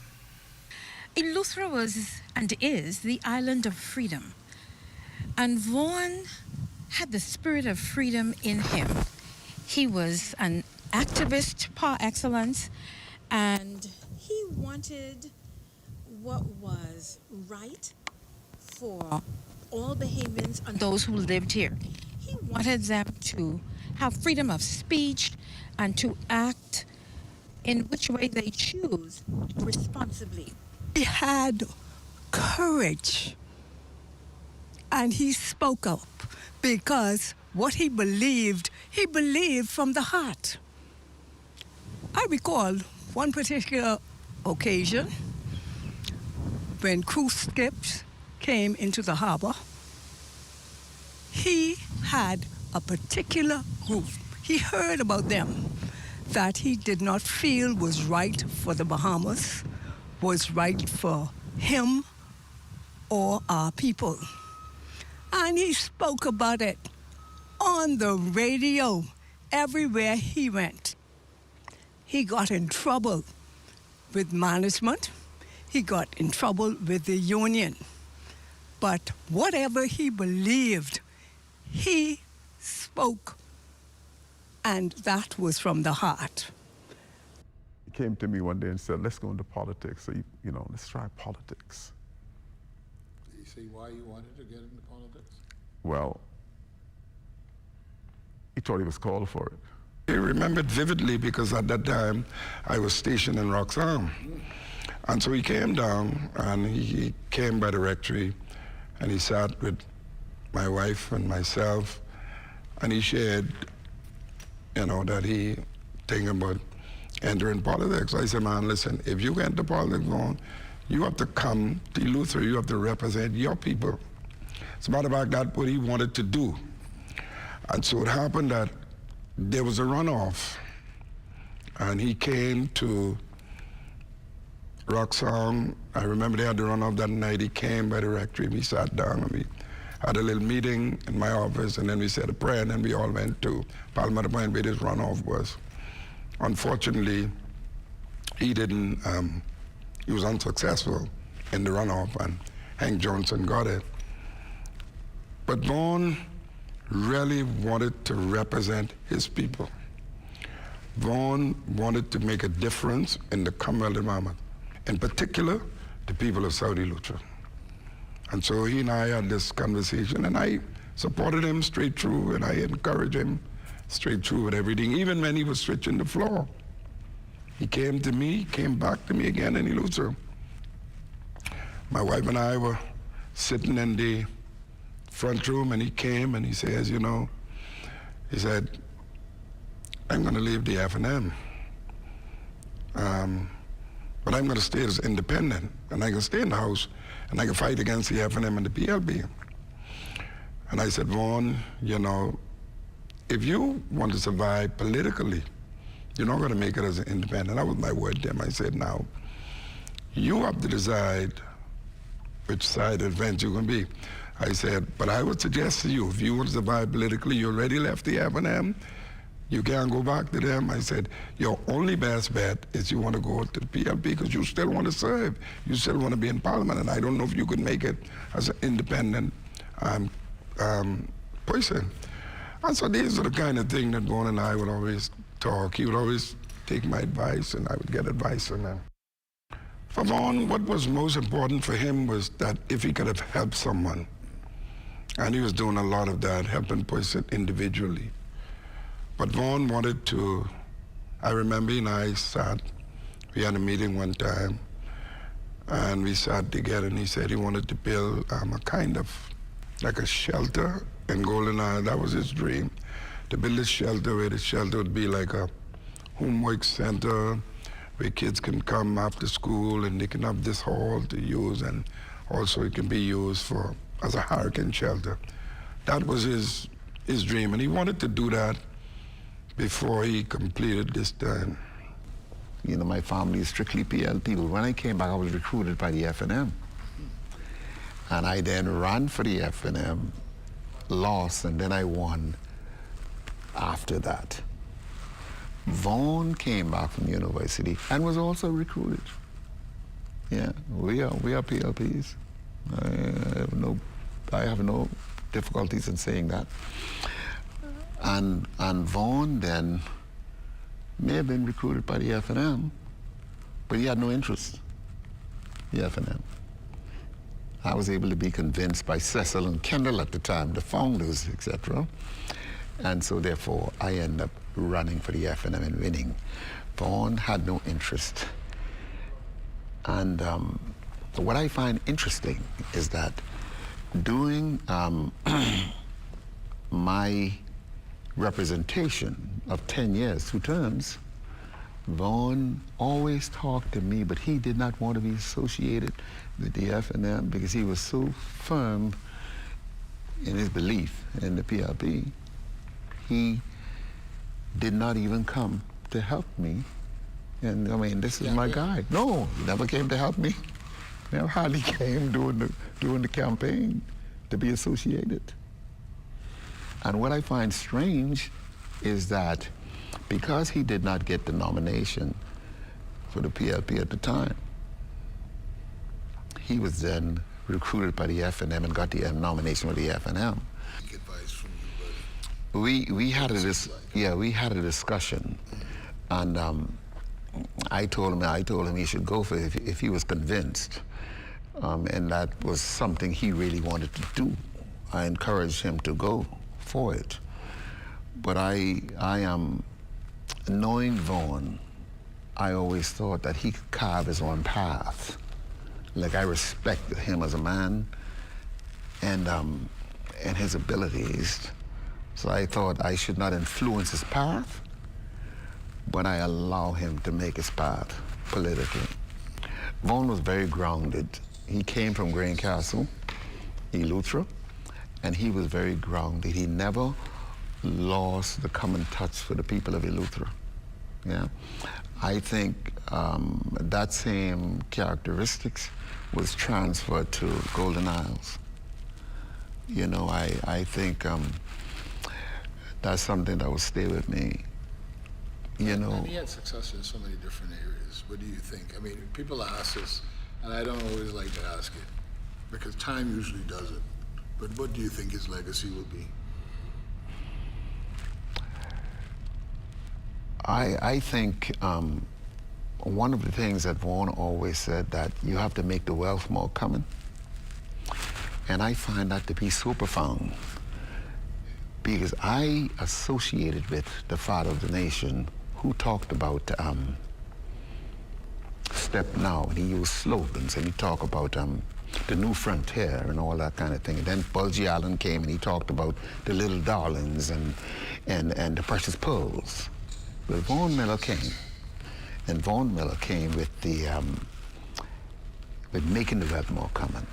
Eleuthera was and is the island of freedom. And Vaughn had the spirit of freedom in him. He was an activist par excellence, and he wanted what was right for all Bahamians and those who lived here. He wanted them to have freedom of speech and to act in which way they choose responsibly. He had courage, and he spoke up because what he believed from the heart. I recall one particular occasion when cruise ships came into the harbor. He had a particular group. He heard about them that he did not feel was right for the Bahamas, was right for him or our people. And he spoke about it on the radio everywhere he went. He got in trouble with management. He got in trouble with the union. But whatever he believed, he spoke, and that was from the heart. He came to me one day and said, let's go into politics. So, let's try politics. Did he say why you wanted to get into politics? Well, he thought he was called for it. I remembered vividly because at that time I was stationed in Roxham. And so he came down and he came by the rectory and he sat with my wife and myself and he shared, that he thinking about entering politics. I said, man, listen, if you get into politics, you have to come to Eleuthera, you have to represent your people. As a matter of fact, that's what he wanted to do. And so it happened that there was a runoff, and he came to Roxham. I remember they had the runoff that night. He came by the rectory, and we sat down, and we had a little meeting in my office, and then we said a prayer, and then we all went to Palmetto Point where this runoff was. Unfortunately, he was unsuccessful in the runoff, and Hank Johnson got it. But Vaughn really wanted to represent his people. Vaughn wanted to make a difference in the Commonwealth of Bahamas, in particular, the people of South Eleuthera. And so he and I had this conversation, and I supported him straight through, and I encouraged him straight through with everything, even when he was switching the floor. He came to me, came back to me again in Eleuthera. My wife and I were sitting in the front room, and he came and he says, he said, I'm going to leave the F&M, but I'm going to stay as independent, and I can stay in the house, and I can fight against the F&M and the PLB. And I said, Vaughn, if you want to survive politically, you're not going to make it as an independent. That was my word to him. I said, now, you have to decide which side of the fence you're going to be. I said, but I would suggest to you, if you want to survive politically, you already left the F&M, you can't go back to them. I said, your only best bet is you want to go to the PLP because you still want to serve. You still want to be in Parliament, and I don't know if you could make it as an independent person. And so these are the kind of things that Vaughn and I would always talk. He would always take my advice, and I would get advice from him. For Vaughn, what was most important for him was that if he could have helped someone, and he was doing a lot of that, helping person individually. But Vaughn wanted to, I remember he and I sat, we had a meeting one time, and we sat together, and he said he wanted to build a kind of, like a shelter in Golden Isle. That was his dream, to build a shelter where the shelter would be like a homework center, where kids can come after school, and they can have this hall to use, and also it can be used as a hurricane shelter. That was his dream, and he wanted to do that before he completed this time. My family is strictly PL people. When I came back, I was recruited by the F&M. And I then ran for the F&M, lost, and then I won after that. Vaughn came back from university and was also recruited. Yeah, we are PLPs. I have no difficulties in saying that. And Vaughn then may have been recruited by the F&M, but he had no interest in the F&M. I was able to be convinced by Cecil and Kendall at the time, the founders, etc. And so therefore, I ended up running for the F&M and winning. Vaughn had no interest. And what I find interesting is that during my representation of 10 years, 2 terms, Vaughn always talked to me, but he did not want to be associated with the F&M because he was so firm in his belief in the PLP. He did not even come to help me. And I mean, this is my guy. No, he never came to help me. Never hardly came during the campaign to be associated. And what I find strange is that because he did not get the nomination for the PLP at the time, he was then recruited by the F&M and got the nomination for the F&M. We had a discussion, and I told him he should go for it if he was convinced, and that was something he really wanted to do. I encouraged him to go for it, but I am knowing Vaughn. I always thought that he could carve his own path. Like, I respected him as a man and his abilities. So I thought I should not influence his path, but I allow him to make his path politically. Vaughn was very grounded. He came from Graincastle, Eleuthera, and he was very grounded. He never lost the common touch for the people of Eleuthera. Yeah, I think that same characteristics was transferred to Golden Isles. You know, I think that's something that will stay with me. You know. And he had success in so many different areas. What do you think? I mean, people ask us, and I don't always like to ask it, because time usually does it. But what do you think his legacy will be? I think one of the things that Vaughn always said, that you have to make the wealth more common. And I find that to be so profound, because I associated with the father of the nation who talked about Step Now, and he used slogans, and he talked about the new frontier and all that kind of thing. And then Bulgy Allen came and he talked about the little darlings and the precious pearls. But Vaughn Miller came, and Vaughn Miller came with with making the wealth more common.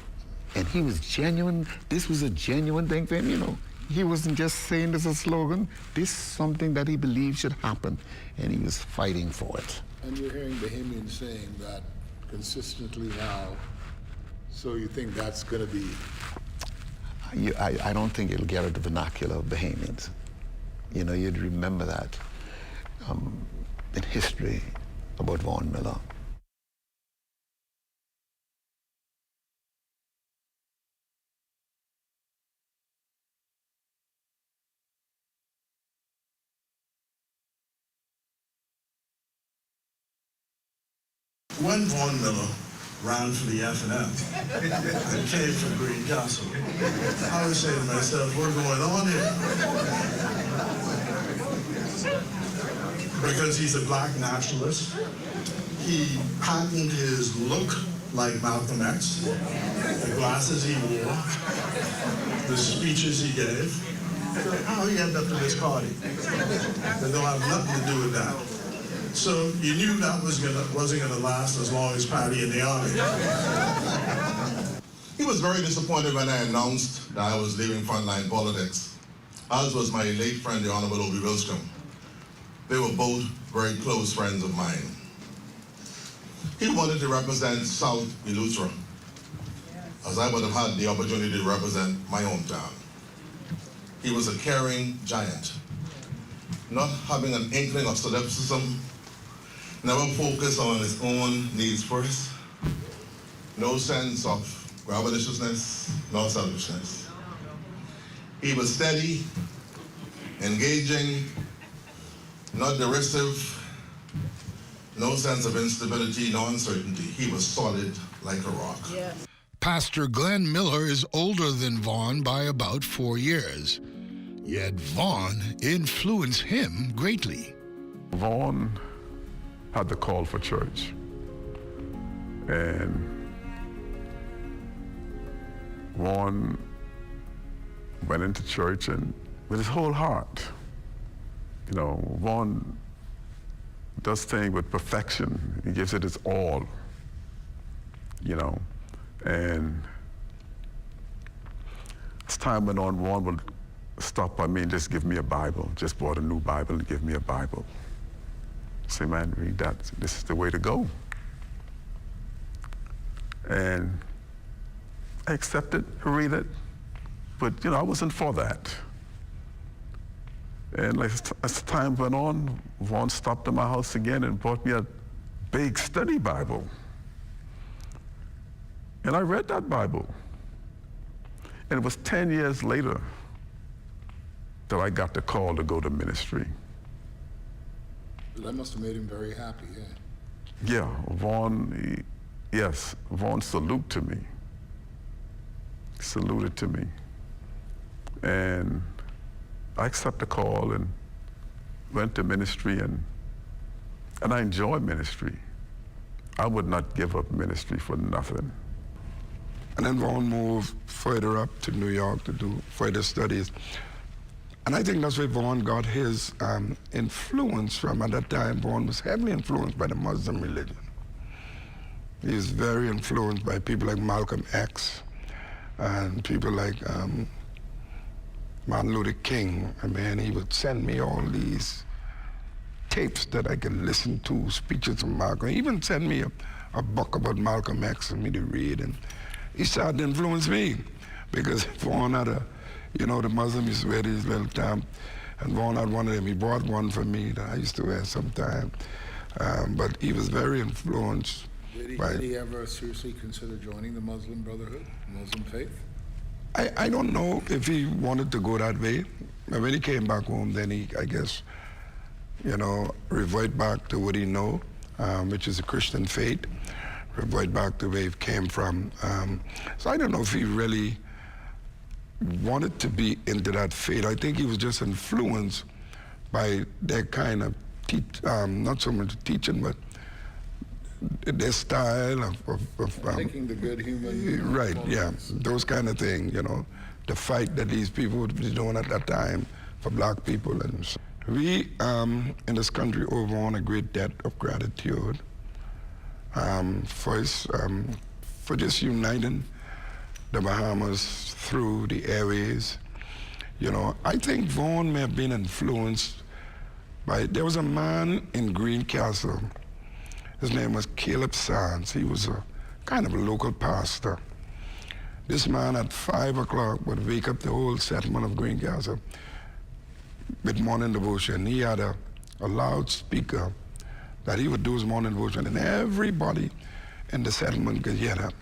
And he was genuine. This was a genuine thing for him, you know. He wasn't just saying this as a slogan. This is something that he believed should happen, and he was fighting for it. And you're hearing Bahamians saying that consistently now, so you think that's going to be... I don't think it'll get out of the vernacular of Bahamians. You know, you'd remember that in history about Vaughn Miller. When Vaughn Miller ran for the F&M and came from Graincastle, I was saying to myself, what's going on here? Because he's a black nationalist. He patterned his look like Malcolm X, the glasses he wore, the speeches he gave. How he ended up in this party? They don't have nothing to do with that. So you knew that wasn't gonna last as long as Patty in the army. He was very disappointed when I announced that I was leaving frontline politics, as was my late friend, the Honorable Obie Wilscombe. They were both very close friends of mine. He wanted to represent South Eleuthera. as I would have had the opportunity to represent my hometown. He was a caring giant, not having an inkling of solipsism, never focused on his own needs first, no sense of graviticiousness, nor selfishness. He was steady, engaging, not derisive, no sense of instability, no uncertainty. He was solid like a rock. Yes. Pastor Glenn Miller is older than Vaughn by about 4 years. Yet Vaughn influenced him greatly. Vaughn had the call for church. And Vaughn went into church and with his whole heart. You know, Vaughn does things with perfection. He gives it his all, you know. And as time went on, Vaughn would stop by me and just give me a Bible. Just bought a new Bible and give me a Bible. Say, man, read that. This is the way to go. And I accepted, read it, but you know, I wasn't for that. And like, as time went on, Vaughn stopped at my house again and brought me a big study Bible. And I read that Bible. And it was 10 years later that I got the call to go to ministry. That must have made him very happy, yeah. Yeah, Vaughn, yes, Vaughn saluted to me. Saluted to me. And I accepted the call and went to ministry, and I enjoy ministry. I would not give up ministry for nothing. And then Vaughn moved further up to New York to do further studies. And I think that's where Vaughn got his influence from. At that time, Vaughn was heavily influenced by the Muslim religion. He was very influenced by people like Malcolm X and people like Martin Luther King. I mean, he would send me all these tapes that I could listen to, speeches from Malcolm. He even sent me a book about Malcolm X for me to read. And he started to influence me because Vaughn had you know, the Muslim used to wear these little tam, and Vaughn had one of them. He bought one for me that I used to wear sometime. But he was very influenced by... Did he ever seriously consider joining the Muslim Brotherhood, Muslim faith? I don't know if he wanted to go that way. But when he came back home, then he, I guess, you know, revert back to what he know, which is the Christian faith, revert back to where he came from. So I don't know if he really wanted to be into that faith. I think he was just influenced by that kind of, not so much teaching, but their style of taking the good human. Right, yeah, those kind of things, you know, the fight that these people would be doing at that time for black people. And so we in this country owe on a great debt of gratitude. First, for just uniting the Bahamas through the airways. You know, I think Vaughn may have been influenced by, there was a man in Greencastle. His name was Caleb Sands. He was a kind of a local pastor. This man at 5 o'clock would wake up the whole settlement of Greencastle with morning devotion. He had a loudspeaker that he would do his morning devotion, and everybody in the settlement could hear that.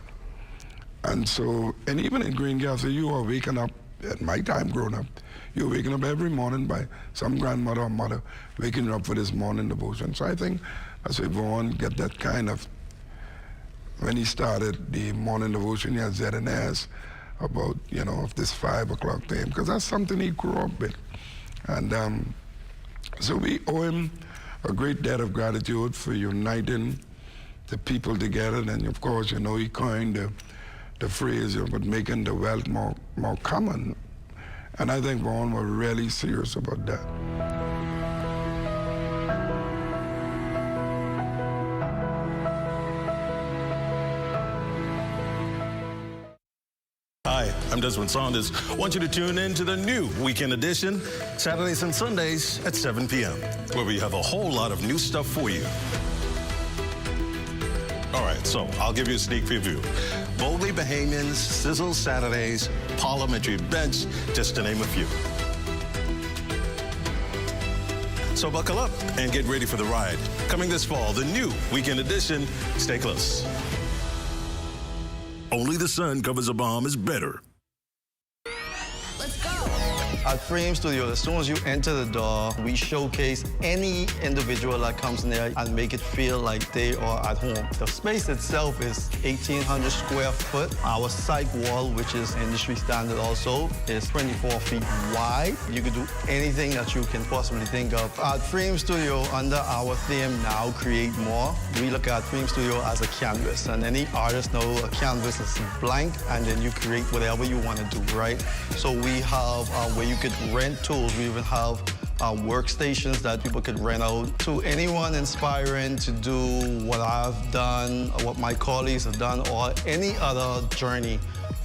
And so, and even in Greencastle, you are waking up, at my time growing up, you're waking up every morning by some grandmother or mother waking you up for this morning devotion. So I think that's why Vaughn get that kind of, when he started the morning devotion, he had ZNS about, you know, this 5 o'clock time, because that's something he grew up with. And so we owe him a great debt of gratitude for uniting the people together. And of course, you know, he coined the phrase about making the wealth more common. And I think Vaughn was really serious about that. Hi, I'm Desmond Saunders. I want you to tune in to the new Weekend Edition, Saturdays and Sundays at 7 p.m., where we have a whole lot of new stuff for you. All right, so I'll give you a sneak preview. Boldly Bahamians, Sizzle Saturdays, Parliamentary Bench, just to name a few. So buckle up and get ready for the ride. Coming this fall, the new weekend edition. Stay close. Only the sun covers the Bahamas better. At Frame Studio, as soon as you enter the door, we showcase any individual that comes in there and make it feel like they are at home. The space itself is 1,800 square foot. Our psych wall, which is industry standard also, is 24 feet wide. You could do anything that you can possibly think of. At Frame Studio, under our theme, Now Create More, we look at Frame Studio as a canvas. And any artist know a canvas is blank, and then you create whatever you want to do, right? So we have where you could rent tools. We even have workstations that people could rent out to anyone inspiring to do what I've done, or what my colleagues have done, or any other journey.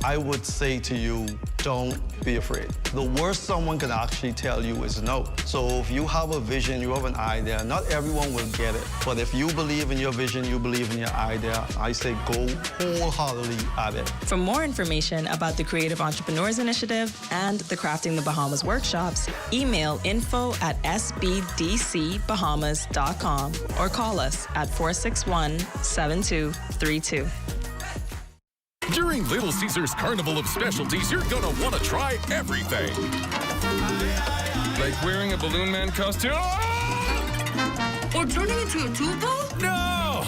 I would say to you, don't be afraid. The worst someone can actually tell you is no. So if you have a vision, you have an idea, not everyone will get it. But if you believe in your vision, you believe in your idea, I say go wholeheartedly at it. For more information about the Creative Entrepreneurs Initiative and the Crafting the Bahamas workshops, email info@sbdcbahamas.com or call us at 461-7232. During Little Caesars Carnival of Specialties, you're gonna want to try everything. Like wearing a Balloon Man costume? Or turning into a tuba? No!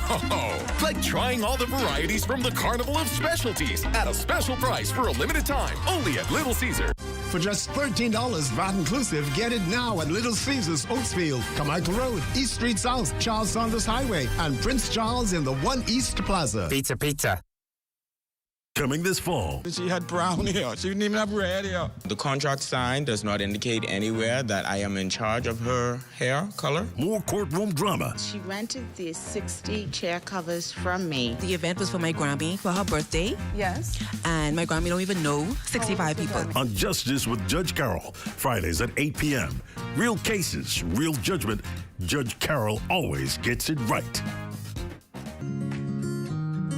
Like trying all the varieties from the Carnival of Specialties at a special price for a limited time, only at Little Caesars. For just $13 VAT inclusive, get it now at Little Caesars, Oaksfield, Carmichael Road, East Street South, Charles Saunders Highway, and Prince Charles in the One East Plaza. Pizza, pizza. Coming this fall. She had brown hair. She didn't even have red hair. The contract signed does not indicate anywhere that I am in charge of her hair color. More courtroom drama. She rented the 60 chair covers from me. The event was for my Grammy for her birthday. Yes. And my Grammy don't even know 65 people. On Justice with Judge Carroll, Fridays at 8 p.m. Real cases, real judgment. Judge Carroll always gets it right.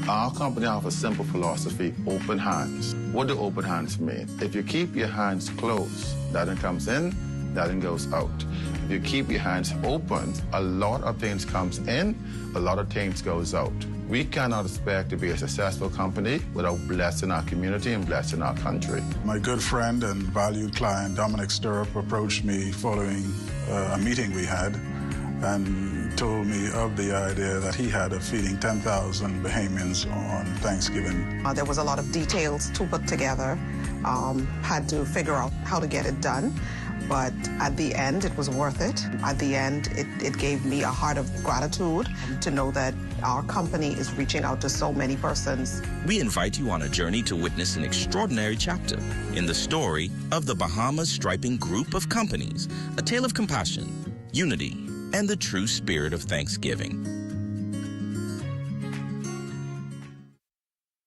Our company offers a simple philosophy, open hands. What do open hands mean? If you keep your hands closed, nothing comes in, nothing goes out. If you keep your hands open, a lot of things comes in, a lot of things goes out. We cannot expect to be a successful company without blessing our community and blessing our country. My good friend and valued client, Dominic Stirrup, approached me following a meeting we had and told me of the idea that he had of feeding 10,000 Bahamians on Thanksgiving. There was a lot of details to put together, had to figure out how to get it done, but at the end, it was worth it. At the end, it gave me a heart of gratitude to know that our company is reaching out to so many persons. We invite you on a journey to witness an extraordinary chapter in the story of the Bahamas Striping Group of Companies, a tale of compassion, unity, and the true spirit of Thanksgiving.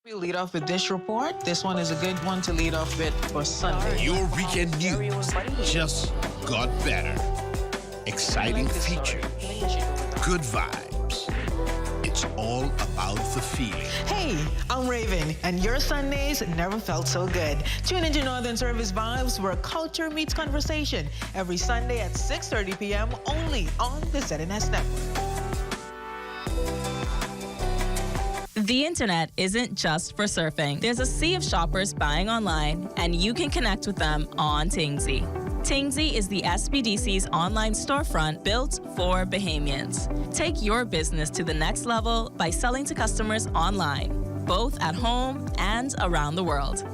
We'll lead off with this report. This one is a good one to lead off with for Sunday. Your weekend news just got better. Exciting features, good vibes. It's all about the feeling. Hey, I'm Raven, and your Sundays never felt so good. Tune into Northern Service Vibes, where culture meets conversation, every Sunday at 6:30 p.m. only on the ZNS Network. The internet isn't just for surfing. There's a sea of shoppers buying online, and you can connect with them on Tingsy. Tingsy is the SBDC's online storefront built for Bahamians. Take your business to the next level by selling to customers online, both at home and around the world.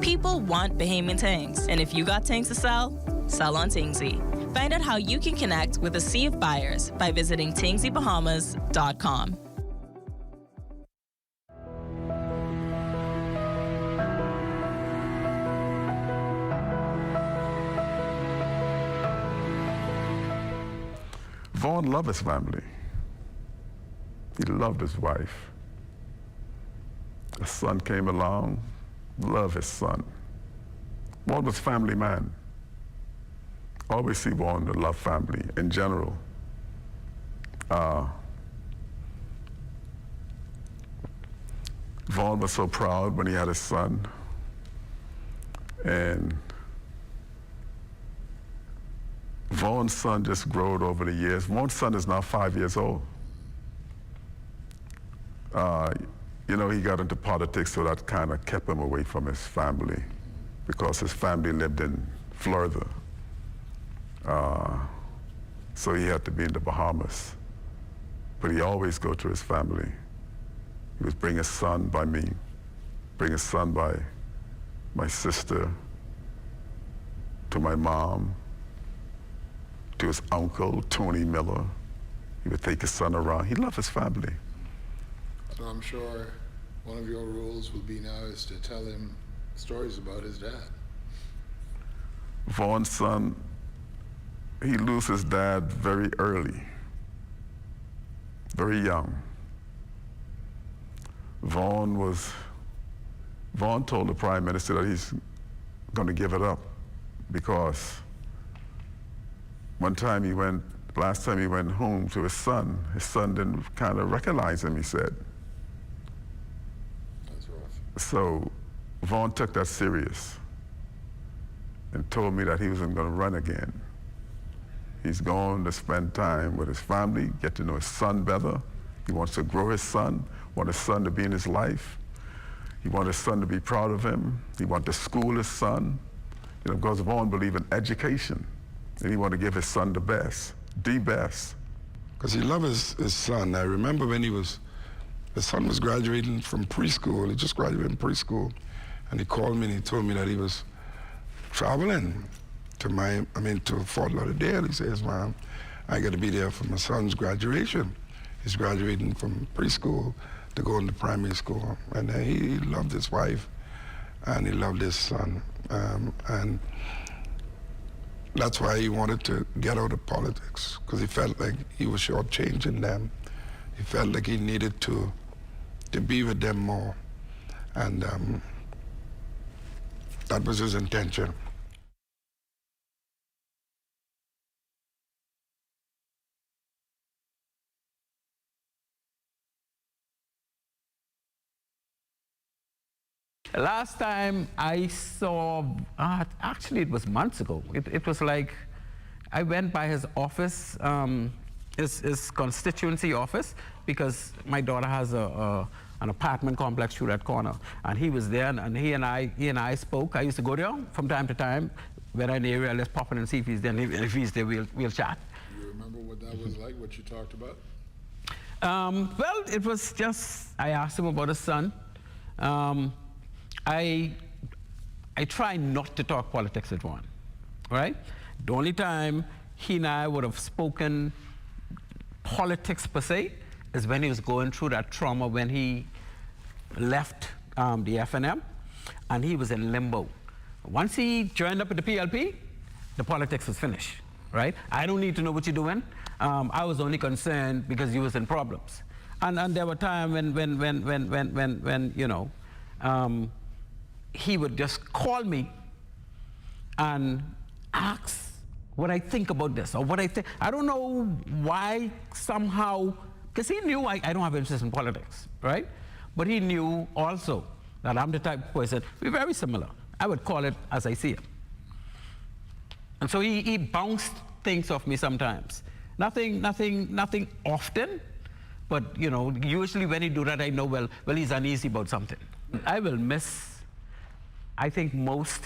People want Bahamian things, and if you got things to sell, sell on Tingsy. Find out how you can connect with a sea of buyers by visiting tingsybahamas.com. Vaughn loved his family. He loved his wife. A son came along, loved his son. Vaughn was a family man. Always see Vaughn to love family in general. Vaughn was so proud when he had his son. And Vaughn's son just growed over the years. Vaughn's son is now 5 years old. You know, he got into politics, so that kind of kept him away from his family because his family lived in Florida. So he had to be in the Bahamas. But he always go to his family. He would bring his son by me, bring his son by my sister, to my mom, to his uncle, Tony Miller. He would take his son around. He loved his family. So I'm sure one of your rules will be now is to tell him stories about his dad. Vaughn's son, he lost his dad very early, very young. Vaughn told the Prime Minister that he's going to give it up because last time he went home to his son didn't kind of recognize him, he said. That's rough. So Vaughn took that serious and told me that he wasn't going to run again. He's going to spend time with his family, get to know his son better. He wants to grow his son, want his son to be in his life. He wants his son to be proud of him. He wants to school his son. You know, because Vaughn believed in education, and he wanted to give his son the best. Because he loved his son. I remember when his son was graduating from preschool. He just graduated from preschool, and he called me and he told me that he was traveling to Fort Lauderdale. He says, "Mom, I got to be there for my son's graduation. He's graduating from preschool to go into primary school." And he loved his wife, and he loved his son. And that's why he wanted to get out of politics, because he felt like he was shortchanging them. He felt like he needed to be with them more. And that was his intention. Last time I saw, actually it was months ago. It was like, I went by his office, his constituency office, because my daughter has an apartment complex through that corner. And he was there, and he and I spoke. I used to go there from time to time. When I'm in the area, let's pop in and see if he's there. And if he's there, we'll chat. Do you remember what that was like, what you talked about? Well, it was just, I asked him about his son. I try not to talk politics with Vaughn, right? The only time he and I would have spoken politics per se is when he was going through that trauma when he left the FNM and he was in limbo. Once he joined up with the PLP, the politics was finished, right? I don't need to know what you're doing. I was only concerned because you was in problems. And there were times when you know, he would just call me and ask what I think about this or what I think. I don't know why somehow, because he knew I don't have interest in politics, right? But he knew also that I'm the type of person, we're very similar. I would call it as I see it. And so he bounced things off me sometimes. Nothing often, but you know, usually when he do that, I know, well, he's uneasy about something. I will miss, I think, most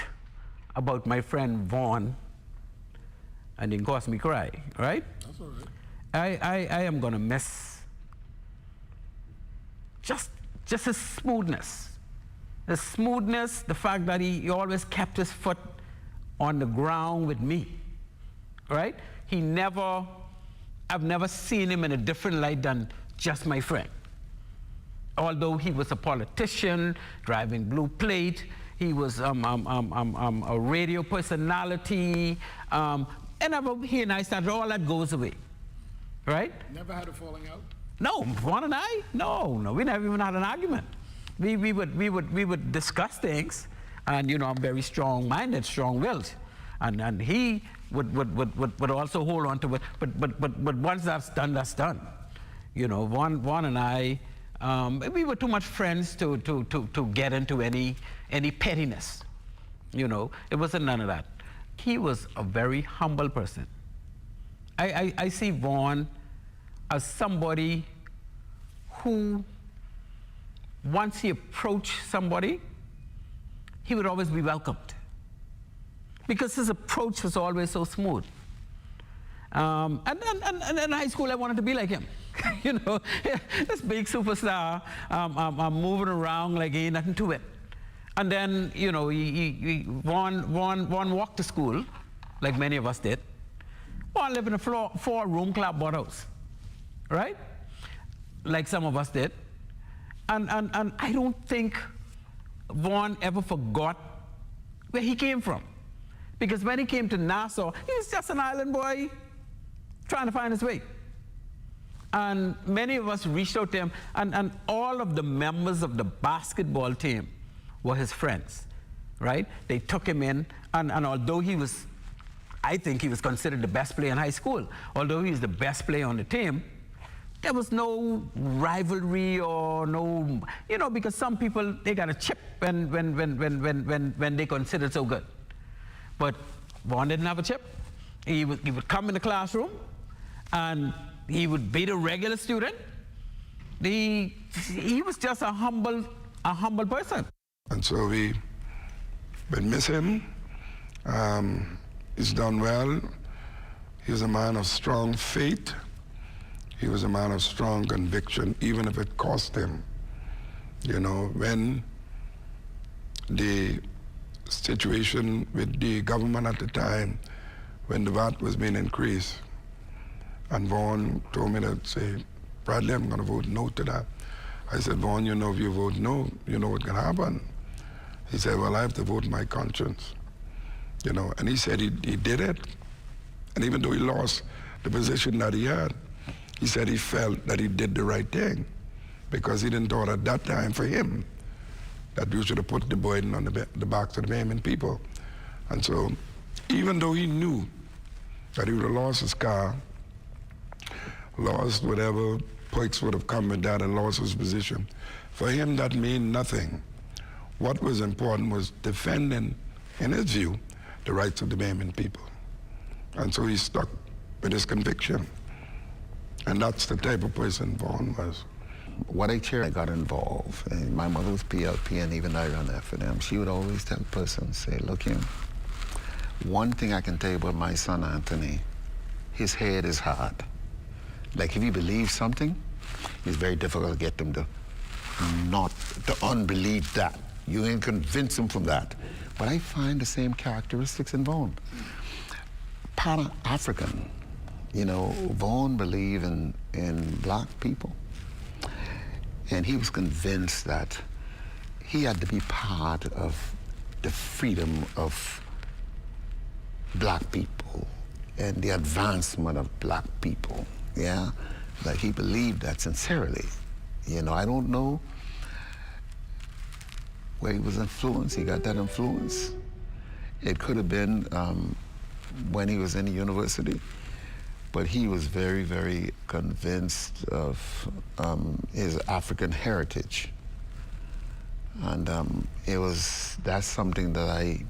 about my friend Vaughn, and it caused me cry, right? That's all right. I am gonna miss just his smoothness. The smoothness, the fact that he always kept his foot on the ground with me, right? I've never seen him in a different light than just my friend. Although he was a politician, driving blue plate, he was a radio personality, and he and I started, all that goes away, right? Never had a falling out? No, Vaughn and I, no, we never even had an argument. We would discuss things, and you know, I'm very strong-minded, strong-willed, and he would also hold on to it. But once that's done, that's done. You know, Vaughn and I We were too much friends to get into any pettiness. You know, it wasn't none of that. He was a very humble person. I see Vaughn as somebody who, once he approached somebody, he would always be welcomed, because his approach was always so smooth. And in high school, I wanted to be like him. You know, this big superstar, moving around like ain't nothing to it. And then, you know, Vaughn walked to school, like many of us did. Vaughn lived in a four-room clapboard house, right? Like some of us did. And I don't think Vaughn ever forgot where he came from. Because when he came to Nassau, he was just an island boy trying to find his way. And many of us reached out to him, and all of the members of the basketball team were his friends, right? They took him in, and although he was, I think he was considered the best player in high school, although he was the best player on the team, there was no rivalry or no, you know, because some people, they got a chip when they considered so good. But Vaughn didn't have a chip. He would come in the classroom, and he would be the regular student. He was just a humble person. And so we miss him. He's done well. He was a man of strong faith. He was a man of strong conviction, even if it cost him. You know, when the situation with the government at the time, when the VAT was being increased, and Vaughn told me to say, Bradley, I'm going to vote no to that. I said, Vaughn, you know, if you vote no, you know what can happen. He said, well, I have to vote my conscience. You know, and he said he did it. And even though he lost the position that he had, he said he felt that he did the right thing, because he didn't thought at that time for him that we should have put the burden on the backs of the Bahamian people. And so, even though he knew that he would have lost his car, lost whatever perks would have come with that, and lost his position, for him that meant nothing. What was important was defending, in his view, the rights of the Bahamian people. And so he stuck with his conviction. And that's the type of person Vaughn was. What I got involved, and my mother was PLP, and even I ran FNM. She would always tell persons, say, look here, one thing I can tell you about my son Anthony, his head is hard. Like, if he believes something, it's very difficult to get them to unbelieve that. You ain't convince them from that. But I find the same characteristics in Vaughn. Pan-African, you know, Vaughn believed in black people. And he was convinced that he had to be part of the freedom of black people and the advancement of black people, yeah? Like, he believed that sincerely. You know, I don't know where he was influenced. He got that influence. It could have been when he was in the university, but he was very, very convinced of his African heritage. And that's something that I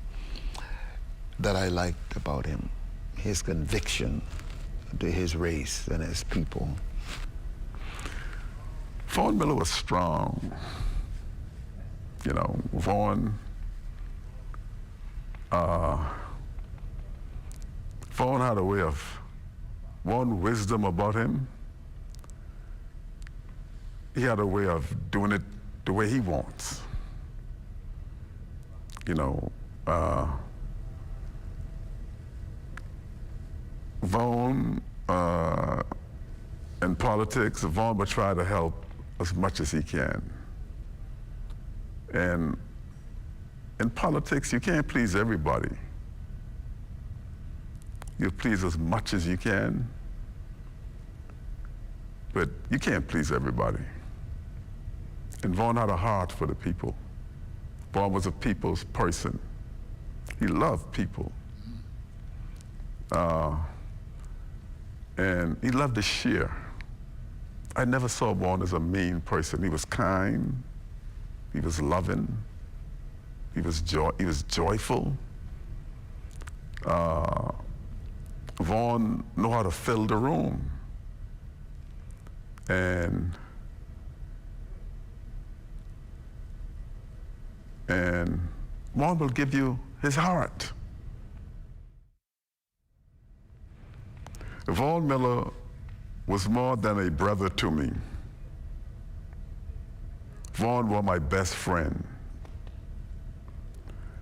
liked about him, his conviction to his race and his people. Vaughn Miller was strong. You know, Vaughn had a way of, one wisdom about him. He had a way of doing it the way he wants. You know, Vaughn, in politics, Vaughn would try to help as much as he can. And in politics, you can't please everybody. You please as much as you can, but you can't please everybody. And Vaughn had a heart for the people. Vaughn was a people's person. He loved people. And he loved to share. I never saw Vaughn as a mean person. He was kind, he was loving, he was joyful. Vaughn knew how to fill the room. And Vaughn will give you his heart. Vaughn Miller was more than a brother to me. Vaughn was my best friend.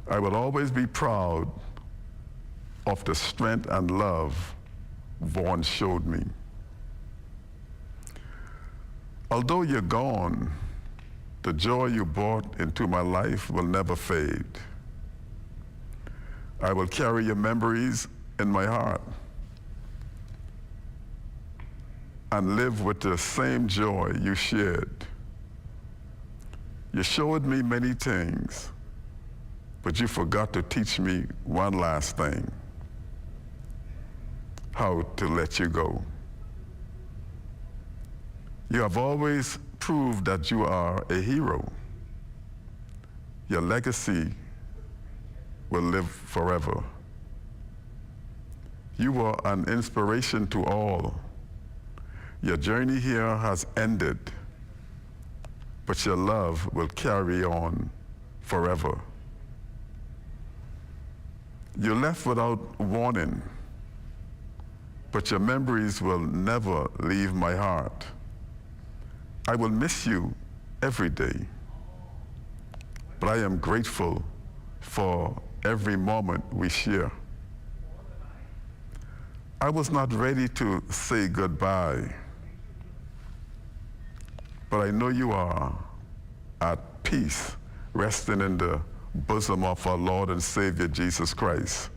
I will always be proud of the strength and love Vaughn showed me. Although you're gone, the joy you brought into my life will never fade. I will carry your memories in my heart and live with the same joy you shared. You showed me many things, but you forgot to teach me one last thing: how to let you go. You have always proved that you are a hero. Your legacy will live forever. You were an inspiration to all. Your journey here has ended, but your love will carry on forever. You left without warning, but your memories will never leave my heart. I will miss you every day, but I am grateful for every moment we share. I was not ready to say goodbye, but I know you are at peace, resting in the bosom of our Lord and Savior Jesus Christ.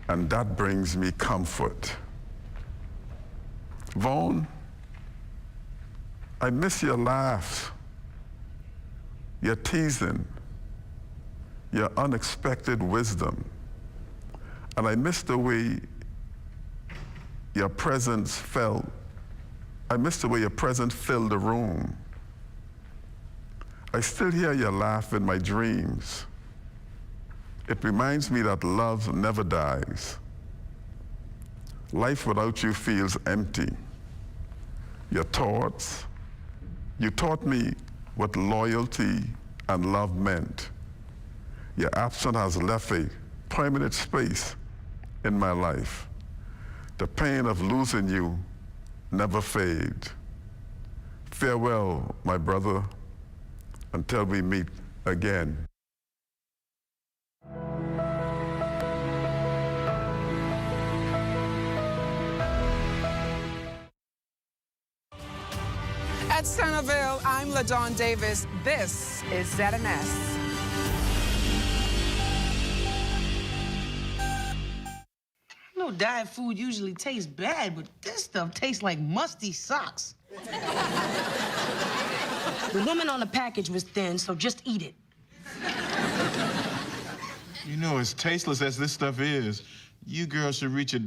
And that brings me comfort. Vaughn, I miss your laughs, your teasing, your unexpected wisdom. And I miss the way your presence felt. I miss the way your presence filled the room. I still hear your laugh in my dreams. It reminds me that love never dies. Life without you feels empty. Your thoughts, you taught me what loyalty and love meant. Your absence has left a permanent space in my life. The pain of losing you never fades. Farewell, my brother, until we meet again. At Centerville, I'm LaDawn Davis. This is ZNS. I know diet food usually tastes bad, but this stuff tastes like musty socks. The woman on the package was thin, so just eat it. You know, as tasteless as this stuff is, you girls should reach a